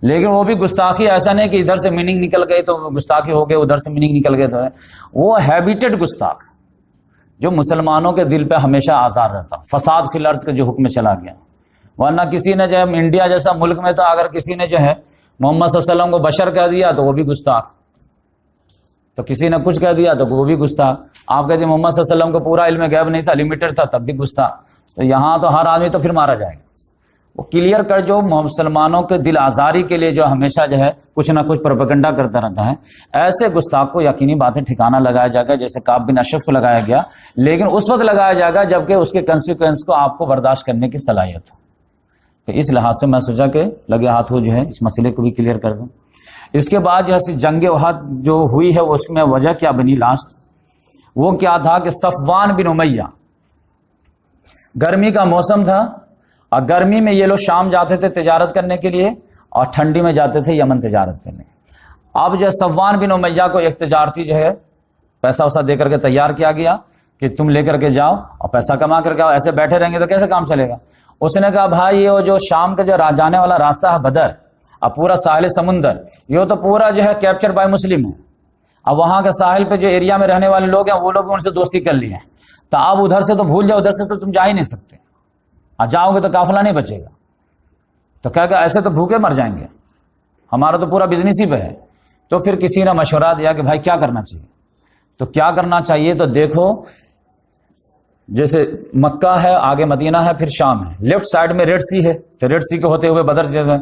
لیکن وہ بھی گستاخی ایسا نہیں کہ ادھر سے میننگ نکل گئی تو گستاخی ہو گئے، ادھر سے میننگ نکل گئے تو ہے، وہ ہیبیٹڈ گستاخ جو مسلمانوں کے دل پہ ہمیشہ آزار رہتا، فساد فی الارض کا جو حکم چلا گیا۔ ورنہ کسی نے جو ہے انڈیا جیسا ملک میں تھا، اگر کسی نے جو ہے محمد صلی اللہ علیہ وسلم کو بشر کہہ دیا تو وہ بھی گستاخ، تو کسی نے کچھ کہہ دیا تو وہ بھی گستاخ۔ آپ کہتے ہیں محمد صلی اللہ علیہ وسلم کو پورا علم غیب نہیں تھا، لمیٹڈ تھا، تب بھی گستاخ۔ تو یہاں تو ہر آدمی تو پھر مارا جائے گا۔ وہ کلیئر کر جو مسلمانوں کے دل آزاری کے لیے جو ہمیشہ جو ہے کچھ نہ کچھ پروپیگنڈا کرتا رہتا ہے، ایسے گستاخ کو یقینی باتیں ٹھکانہ لگایا جائے گا، جیسے کعب بن اشرف کو لگایا گیا، لیکن اس وقت لگایا جائے گا جبکہ اس کے کنسیکوینس کو آپ کو برداشت کرنے کی صلاحیت ہو۔ تو اس لحاظ سے میں سوچا کہ لگے ہاتھوں جو ہے اس مسئلے کو بھی کلیئر کر دوں۔ اس کے بعد جو ہے جنگ احد جو ہوئی ہے اس میں وجہ کیا بنی لاسٹ، وہ کیا تھا کہ صفوان بن امیہ، گرمی کا موسم تھا اور گرمی میں یہ لوگ شام جاتے تھے تجارت کرنے کے لیے اور ٹھنڈی میں جاتے تھے یمن تجارت کرنے۔ اب جو صفوان بن امیہ کو ایک تجارتی جو ہے پیسہ وسا دے کر کے تیار کیا گیا کہ تم لے کر کے جاؤ اور پیسہ کما کر کے آؤ، ایسے بیٹھے رہیں گے تو کیسے کام چلے گا۔ اس نے کہا بھائی یہ جو شام کا جو جانے والا راستہ ہے بدر، اب پورا ساحل سمندر یہ تو پورا جو ہے کیپچر بائی مسلم ہے، اب وہاں کے ساحل پہ جو ایریا میں رہنے والے لوگ ہیں وہ لوگ ان سے دوستی کر لی ہے، تو اب ادھر سے تو بھول جاؤ، ادھر سے تو تم جا ہی نہیں سکتے، جاؤ گے تو قافلہ نہیں بچے گا، تو کہا کہ ایسے تو بھوکے مر جائیں گے، ہمارا تو پورا بزنس ہی پہ ہے۔ تو پھر کسی نے مشورہ دیا کہ بھائی کیا کرنا چاہیے، تو کیا کرنا چاہیے، تو دیکھو جیسے مکہ ہے، آگے مدینہ ہے، پھر شام ہے، لیفٹ سائڈ میں ریڈ سی ہے، تو ریڈ سی کے ہوتے ہوئے بدر جیسے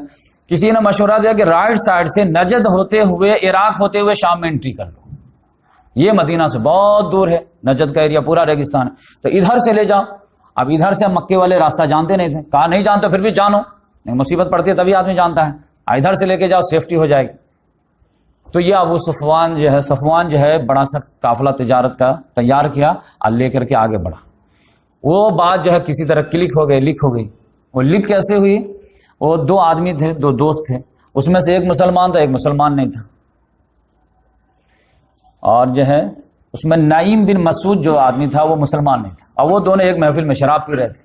کسی نے مشورہ دیا کہ رائٹ سائڈ سے نجد ہوتے ہوئے عراق ہوتے ہوئے شام میں انٹری کر لو، یہ مدینہ سے بہت دور ہے، نجد کا ایریا پورا ریگستان ہے، تو ادھر سے لے جاؤ۔ اب ادھر سے مکے والے راستہ جانتے نہیں تھے، کہا نہیں جانتے پھر بھی جانو، مصیبت پڑتی ہے تبھی آدمی جانتا ہے، ادھر سے لے کے جاؤ سیفٹی ہو جائے گی۔ تو یہ ابو صفوان جو ہے بڑا سا قافلہ تجارت کا تیار کیا اور لے کر کے آگے بڑھا۔ وہ بات جو ہے کسی طرح لیک ہو گئی۔ وہ لیک کیسے ہوئی؟ وہ دو آدمی تھے، دو دوست تھے، اس میں سے ایک مسلمان تھا، ایک مسلمان نہیں تھا، اور جو ہے اس میں نعیم بن مسعود جو آدمی تھا وہ مسلمان نہیں تھا، اور وہ دونوں ایک محفل میں شراب پی رہے تھے،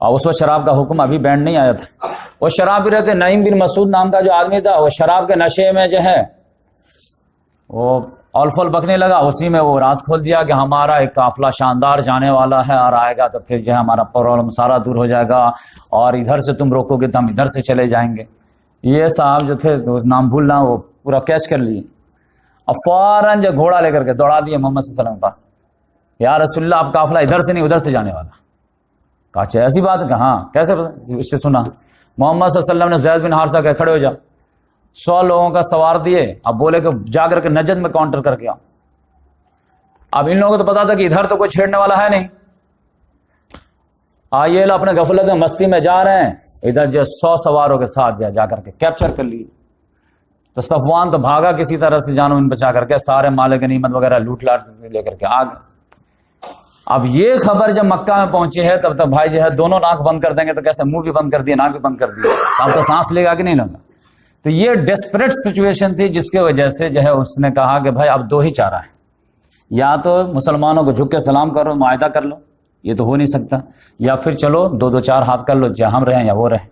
اور اس وقت شراب کا حکم ابھی بینڈ نہیں آیا تھا، وہ شراب پی رہے تھے۔ نعیم بن مسعود نام کا جو آدمی تھا وہ شراب کے نشے میں جو ہے وہ اول فول بکنے لگا، اسی میں وہ راز کھول دیا کہ ہمارا ایک قافلہ شاندار جانے والا ہے اور آئے گا تو پھر جو ہے ہمارا پرابلم سارا دور ہو جائے گا، اور ادھر سے تم روکو گے تو ہم ادھر سے چلے جائیں گے۔ یہ صاحب جو تھے نام بھولنا، وہ پورا کیچ کر لیے اور فوراً جو گھوڑا لے کر کے دوڑا دیے محمد صلی اللہ علیہ وسلم کے پاس، یا رسول اللہ آپ قافلہ ادھر سے نہیں ادھر سے جانے والا۔ کہا اچھا ایسی بات ہے کہ ہاں کیسے اس سے سنا؟ محمد صلی اللہ علیہ وسلم نے زید بن حارثہ کہ کھڑے ہو جا، 100 لوگوں کا سوار دیے، اب بولے کہ جا کر کے نجد میں کاؤنٹر کر کے آؤ۔ اب ان لوگوں کو تو پتا تھا کہ ادھر تو کوئی چھیڑنے والا ہے نہیں، آئیے لو اپنے غفلت میں مستی میں جا رہے ہیں، ادھر جو 100 سواروں کے ساتھ جا کر کے کیپچر کر لیے۔ تو صفوان تو بھاگا کسی طرح سے جانو ان بچا کر کے، سارے مال غنیمت وغیرہ لوٹ لاٹ لے کر کے آ گئے۔ اب یہ خبر جب مکہ میں پہنچی ہے تب تک بھائی جو ہے دونوں ناک بند کر دیں گے تو کیسے، منہ بھی بند کر دیے ناک بھی بند کر دیے، اب تو سانس لے گا کہ نہیں لگا۔ تو یہ ڈیسپریٹ سچویشن تھی جس کی وجہ سے جو ہے اس نے کہا کہ بھائی اب 2 ہی چارہ ہے، یا تو مسلمانوں کو جھک کے سلام کرو، معاہدہ کر لو، یہ تو ہو نہیں سکتا، یا پھر چلو 2 4 ہاتھ کر لو، یا ہم رہیں یا وہ رہیں،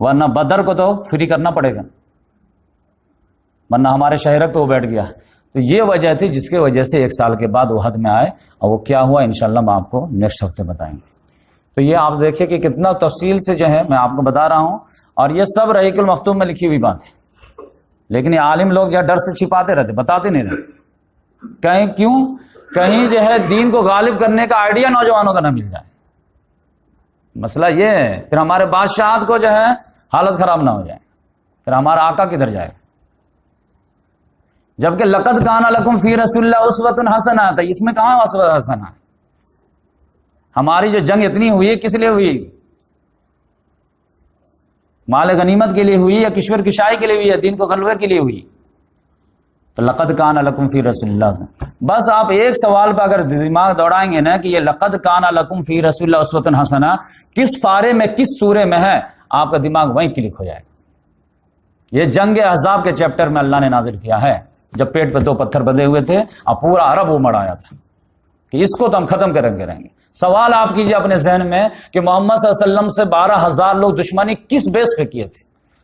ورنہ بدر کو تو فری کرنا پڑے گا، ورنہ ہمارے شہرک تو وہ بیٹھ گیا۔ تو یہ وجہ تھی جس کی وجہ سے 1 سال کے بعد عہد میں آئے، اور وہ کیا ہوا انشاءاللہ میں آپ کو نیکسٹ ہفتے بتائیں گے۔ تو یہ آپ دیکھیں کہ کتنا تفصیل سے جو ہے میں آپ کو بتا رہا ہوں، اور یہ سب رحیق المختوم میں لکھی ہوئی بات ہے، لیکن یہ عالم لوگ جو ڈر سے چھپاتے رہتے، بتاتے نہیں رہتے، کہیں کیوں، کہیں جو ہے دین کو غالب کرنے کا آئیڈیا نوجوانوں کا نہ مل جائے۔ مسئلہ یہ ہے پھر ہمارے بادشاہت کو جو ہے حالت خراب نہ ہو جائے، پھر ہمارا آقا کدھر جائے، جبکہ لقد کان لکم فی رسول اللہ اسوۃ حسنہ تھا، اس میں کہاں اسوۃ حسنہ؟ ہماری جو جنگ اتنی ہوئی کس لیے ہوئی؟ مال غنیمت کے لیے ہوئی یا کشور کشائی کے لیے ہوئی یا دین کو غلبے کے لیے ہوئی؟ تو لقد کان لکم فی رسول اللہ، بس آپ ایک سوال پہ اگر دماغ دوڑائیں گے نا کہ یہ لقد کان لکم فی رسول اللہ اسوۃ حسنہ کس پارے میں کس سورے میں ہے، آپ کا دماغ وہیں کلک ہو جائے گا۔ یہ جنگ احزاب کے چیپٹر میں اللہ نے نازل کیا ہے، جب پیٹ پہ 2 پتھر بندھے ہوئے تھے اور پورا عرب امڑ آیا تھا کہ اس کو تو ہم ختم کریں گے۔ سوال آپ کیجئے اپنے ذہن میں کہ محمد صلی اللہ علیہ وسلم سے 12,000 لوگ دشمنی کس بیس پہ کیے تھے؟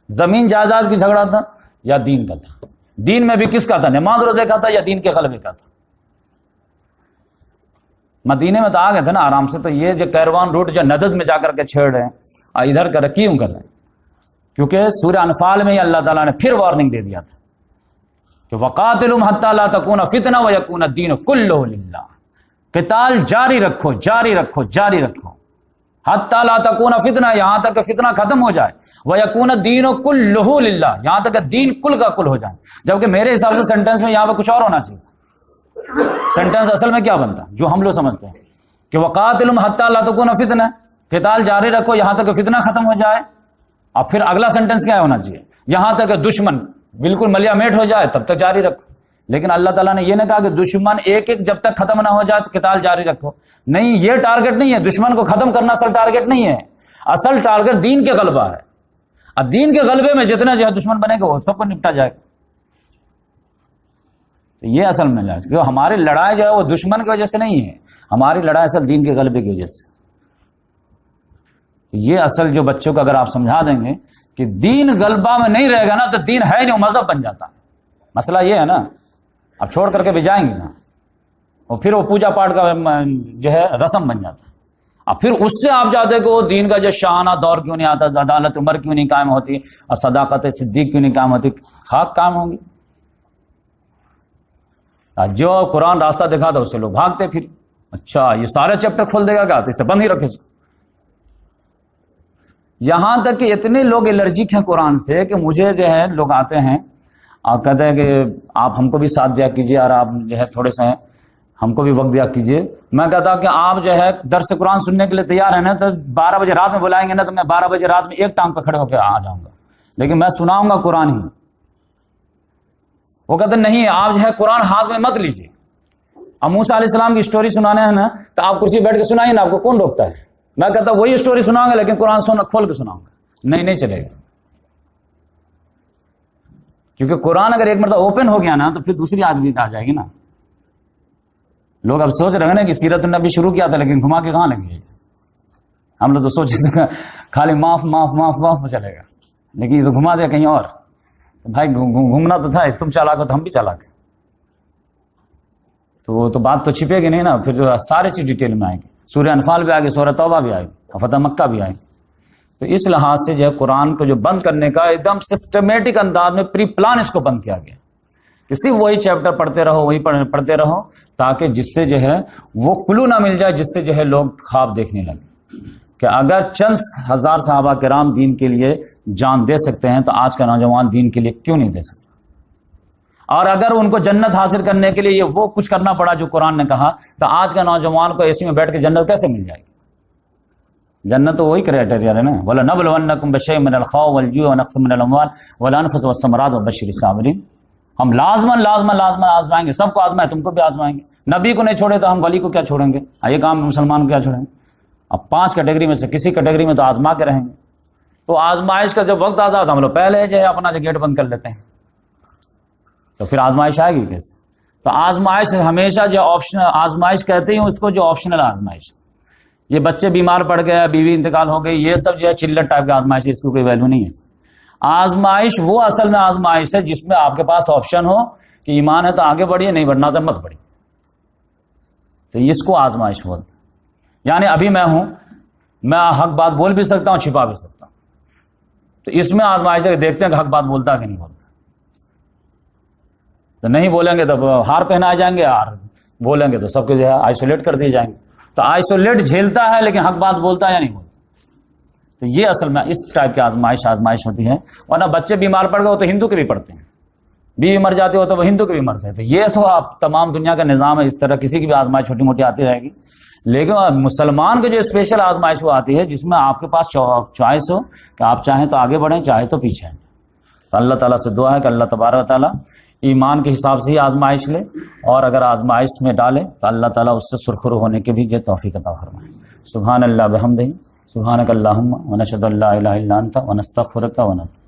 زمین جائیداد کی جھگڑا تھا یا دین کا تھا؟ دین میں بھی کس کا تھا، نماز روزے کا تھا یا دین کے غلبے کا تھا؟ مدینے میں تو آ گئے تھے نا آرام سے، تو یہ جو کیروان روٹ جو ندد میں جا کر کے چھیڑ رہے ہیں اور ادھر کر کیوں کر رہے ہیں؟ کیونکہ سورہ انفال میں ہی اللہ تعالیٰ نے پھر وارننگ دے دیا تھا کہ وَقَاتِلُهُمْ حَتَّى لَا تَكُونَ فِتْنَةٌ وَيَكُونَ الدِّينُ كُلُّهُ لِلَّهِ، قتال جاری رکھو جاری رکھو جاری رکھو، حَتَّى لَا تَكُونَ فِتْنَةٌ، یہاں تک کہ فتنہ ختم ہو جائے، وَيَكُونَ الدِّينُ كُلُّهُ لِلَّهِ، یہاں تک کہ دین کل کا کل ہو جائے۔ جبکہ میرے حساب سے سینٹینس میں یہاں پہ کچھ اور ہونا چاہیے تھا۔ سینٹینس اصل میں کیا بنتا جو ہم لوگ سمجھتے ہیں کہ وَقَاتِلُهُمْ حَتَّى لَا تَكُونَ فِتْنَةٌ، قتال جاری رکھو یہاں تک کہ فتنہ ختم ہو جائے، اور پھر اگلا سینٹینس کیا ہونا چاہیے، یہاں تک کہ دشمن بالکل ملیا میٹ ہو جائے تب تک جاری رکھو۔ لیکن اللہ تعالیٰ نے یہ نہیں کہا کہ دشمن ایک ایک جب تک ختم نہ ہو جائے تو قتال جاری رکھو، نہیں، یہ ٹارگٹ نہیں ہے، دشمن کو ختم کرنا اصل ٹارگٹ نہیں ہے، اصل ٹارگٹ دین کے غلبہ ہے، اور دین کے غلبے میں جتنا جو ہے دشمن بنے گا وہ سب کو نپٹا جائے گا۔ تو یہ اصل میں کیونکہ ہماری لڑائی جو ہے وہ دشمن کی وجہ سے نہیں ہے، ہماری لڑائی اصل دین کے غلبے کی وجہ سے۔ یہ اصل جو بچوں کو اگر آپ سمجھا دیں گے کہ دین غلبہ میں نہیں رہے گا نا تو دین ہے نہیں، مذہب بن جاتا۔ مسئلہ یہ ہے نا، اب چھوڑ کر کے بھی جائیں گے نا، اور پھر وہ پوجا پاٹ کا جو ہے رسم بن جاتا ہے، اور پھر اس سے آپ جاتے کہ وہ دین کا جو شاہانہ دور کیوں نہیں آتا، عدالت عمر کیوں نہیں قائم ہوتی، اور صداقت صدیق کیوں نہیں قائم ہوتی، خاک قائم ہوں گی۔ جو قرآن راستہ دکھا تھا اس سے لوگ بھاگتے پھر، اچھا یہ سارے چیپٹر کھول دے گا کیا، تو اسے بند ہی رکھے۔ یہاں تک کہ اتنے لوگ الرجک ہیں قرآن سے کہ مجھے جو ہے لوگ آتے ہیں اور کہتے ہیں کہ آپ ہم کو بھی ساتھ دیا کیجیے اور آپ جو ہے تھوڑے سے ہم کو بھی وقت دیا کیجیے۔ میں کہتا ہوں کہ آپ جو ہے درس قرآن سننے کے لیے تیار ہیں نا تو 12 بجے رات میں بلائیں گے نا تو میں 12 بجے رات میں ایک ٹانگ پہ کھڑے ہو کے آ جاؤں گا، لیکن میں سناؤں گا قرآن ہی۔ وہ کہتے نہیں، آپ جو ہے قرآن ہاتھ میں مت لیجیے، اب موسیٰ علیہ السلام کی سٹوری سنانے ہیں نا تو آپ کرسی بیٹھ کے سنائیے نا، آپ کو کون روکتا ہے؟ میں کہتا ہوں وہی سٹوری سناؤں گا لیکن قرآن کھول کے سناؤں گا، نہیں چلے گا، کیونکہ قرآن اگر ایک مرتبہ اوپن ہو گیا نا تو پھر دوسری آدمی آ جائے گی نا۔ لوگ اب سوچ رہے ہیں نا کہ سیرت النبی شروع کیا تھا لیکن گھما کے کہاں لگی ہے، ہم لوگ تو سوچے تھے خالی معاف معاف معاف معاف چلے گا، لیکن یہ تو گھما دیا کہیں اور۔ بھائی گھومنا تو تھا، تم چالاک ہو تو ہم بھی چالاک ہیں، تو وہ تو بات تو چھپے گی نہیں نا، پھر جو سارے چیز ڈیٹیل میں آئیں گے، سورہ انفال بھی آئے گی، سورہ توبہ بھی آئے گی، فتح مکہ بھی آئے گی. تو اس لحاظ سے جو ہے قرآن کو جو بند کرنے کا ایک دم سسٹمیٹک انداز میں پری پلان اس کو بند کیا گیا کہ صرف وہی چیپٹر پڑھتے رہو، وہی پڑھتے رہو، تاکہ جس سے جو ہے وہ کلو نہ مل جائے جس سے جو ہے لوگ خواب دیکھنے لگے کہ اگر چند ہزار صحابہ کرام دین کے لیے جان دے سکتے ہیں تو آج کا نوجوان دین کے لیے کیوں نہیں دے سکتا. اور اگر ان کو جنت حاصل کرنے کے لیے یہ وہ کچھ کرنا پڑا جو قرآن نے کہا، تو آج کا نوجوان کو اے سی میں بیٹھ کے جنت کیسے مل جائے گی؟ جنت تو وہی کرائٹیریا ہے نا، وَلَنَبْلُوَنَّكُمْ بِشَيْءٍ مِّنَ الْخَوْفِ وَالْجُوعِ وَنَقْصٍ مِّنَ الْأَمْوَالِ وَالْأَنفُسِ وَالثَّمَرَاتِ وَبَشِّرِ الصَّابِرِينَ. ہم لازماً آزمائیں گے، سب کو آزمائیں، تم کو بھی آزمائیں گے. نبی کو نہیں چھوڑے تو ہم ولی کو کیا چھوڑیں گے؟ یہ کام مسلمان کو کیا چھوڑیں گے؟ اب 5 کیٹیگری میں سے کسی کیٹیگری میں تو آزما کے رہیں گے. تو آزمائش کا جب وقت آتا ہے تو ہم لوگ پہلے جو ہے اپنا جو گیٹ بند کر لیتے ہیں، تو پھر آزمائش آئے گی کیسے؟ تو آزمائش ہمیشہ جو آپشنل آزمائش کہتے ہیں اس کو، جو آپشنل آزمائش. یہ بچے بیمار پڑ گئے، بیوی انتقال ہو گئی، یہ سب جو ہے چلر ٹائپ کا آزمائش ہے، اس کو کوئی ویلیو نہیں ہے. آزمائش وہ اصل میں آزمائش ہے جس میں آپ کے پاس آپشن ہو کہ ایمان ہے تو آگے بڑھیے، نہیں بڑھنا تو مت بڑھیے. تو اس کو آزمائش بولتے ہیں. یعنی ابھی میں ہوں، میں حق بات بول بھی سکتا ہوں، چھپا بھی سکتا ہوں. تو اس میں آزمائش ہے کہ دیکھتے ہیں کہ حق بات بولتا ہے کہ نہیں بولتا. تو نہیں بولیں گے تو ہار پہنائے جائیں گے، اور بولیں گے تو سب کے جو ہے آئسولیٹ کر دیے جائیں گے. تو آئسولیٹ جھیلتا ہے لیکن حق بات بولتا ہے یا نہیں بولتا. تو یہ اصل میں اس ٹائپ کی آزمائش ہوتی ہے. ورنہ بچے بیمار پڑ گئے تو ہندو کے بھی پڑتے ہیں، بیوی مر جاتے ہو تو وہ ہندو کے بھی مرتے ہیں. تو یہ تو آپ تمام دنیا کا نظام ہے، اس طرح کسی کی بھی آزمائش چھوٹی موٹی آتی رہے گی. لیکن مسلمان کی جو اسپیشل آزمائش وہ آتی ہے جس میں آپ کے پاس چوائس ہو کہ آپ چاہیں تو آگے بڑھیں، چاہے تو پیچھے ہیں. تو اللہ تعالیٰ سے دعا ہے کہ اللہ تبارک و تعالیٰ ایمان کے حساب سے ہی آزمائش لے، اور اگر آزمائش میں ڈالے تو اللہ تعالیٰ اس سے سرخرو ہونے کے بھی جو توفیق عطا فرمائے. سبحان اللہ بحمدہ، سبحانک اللہم ونشہد ان لا الہ الا انت ونستغفرک ونتوب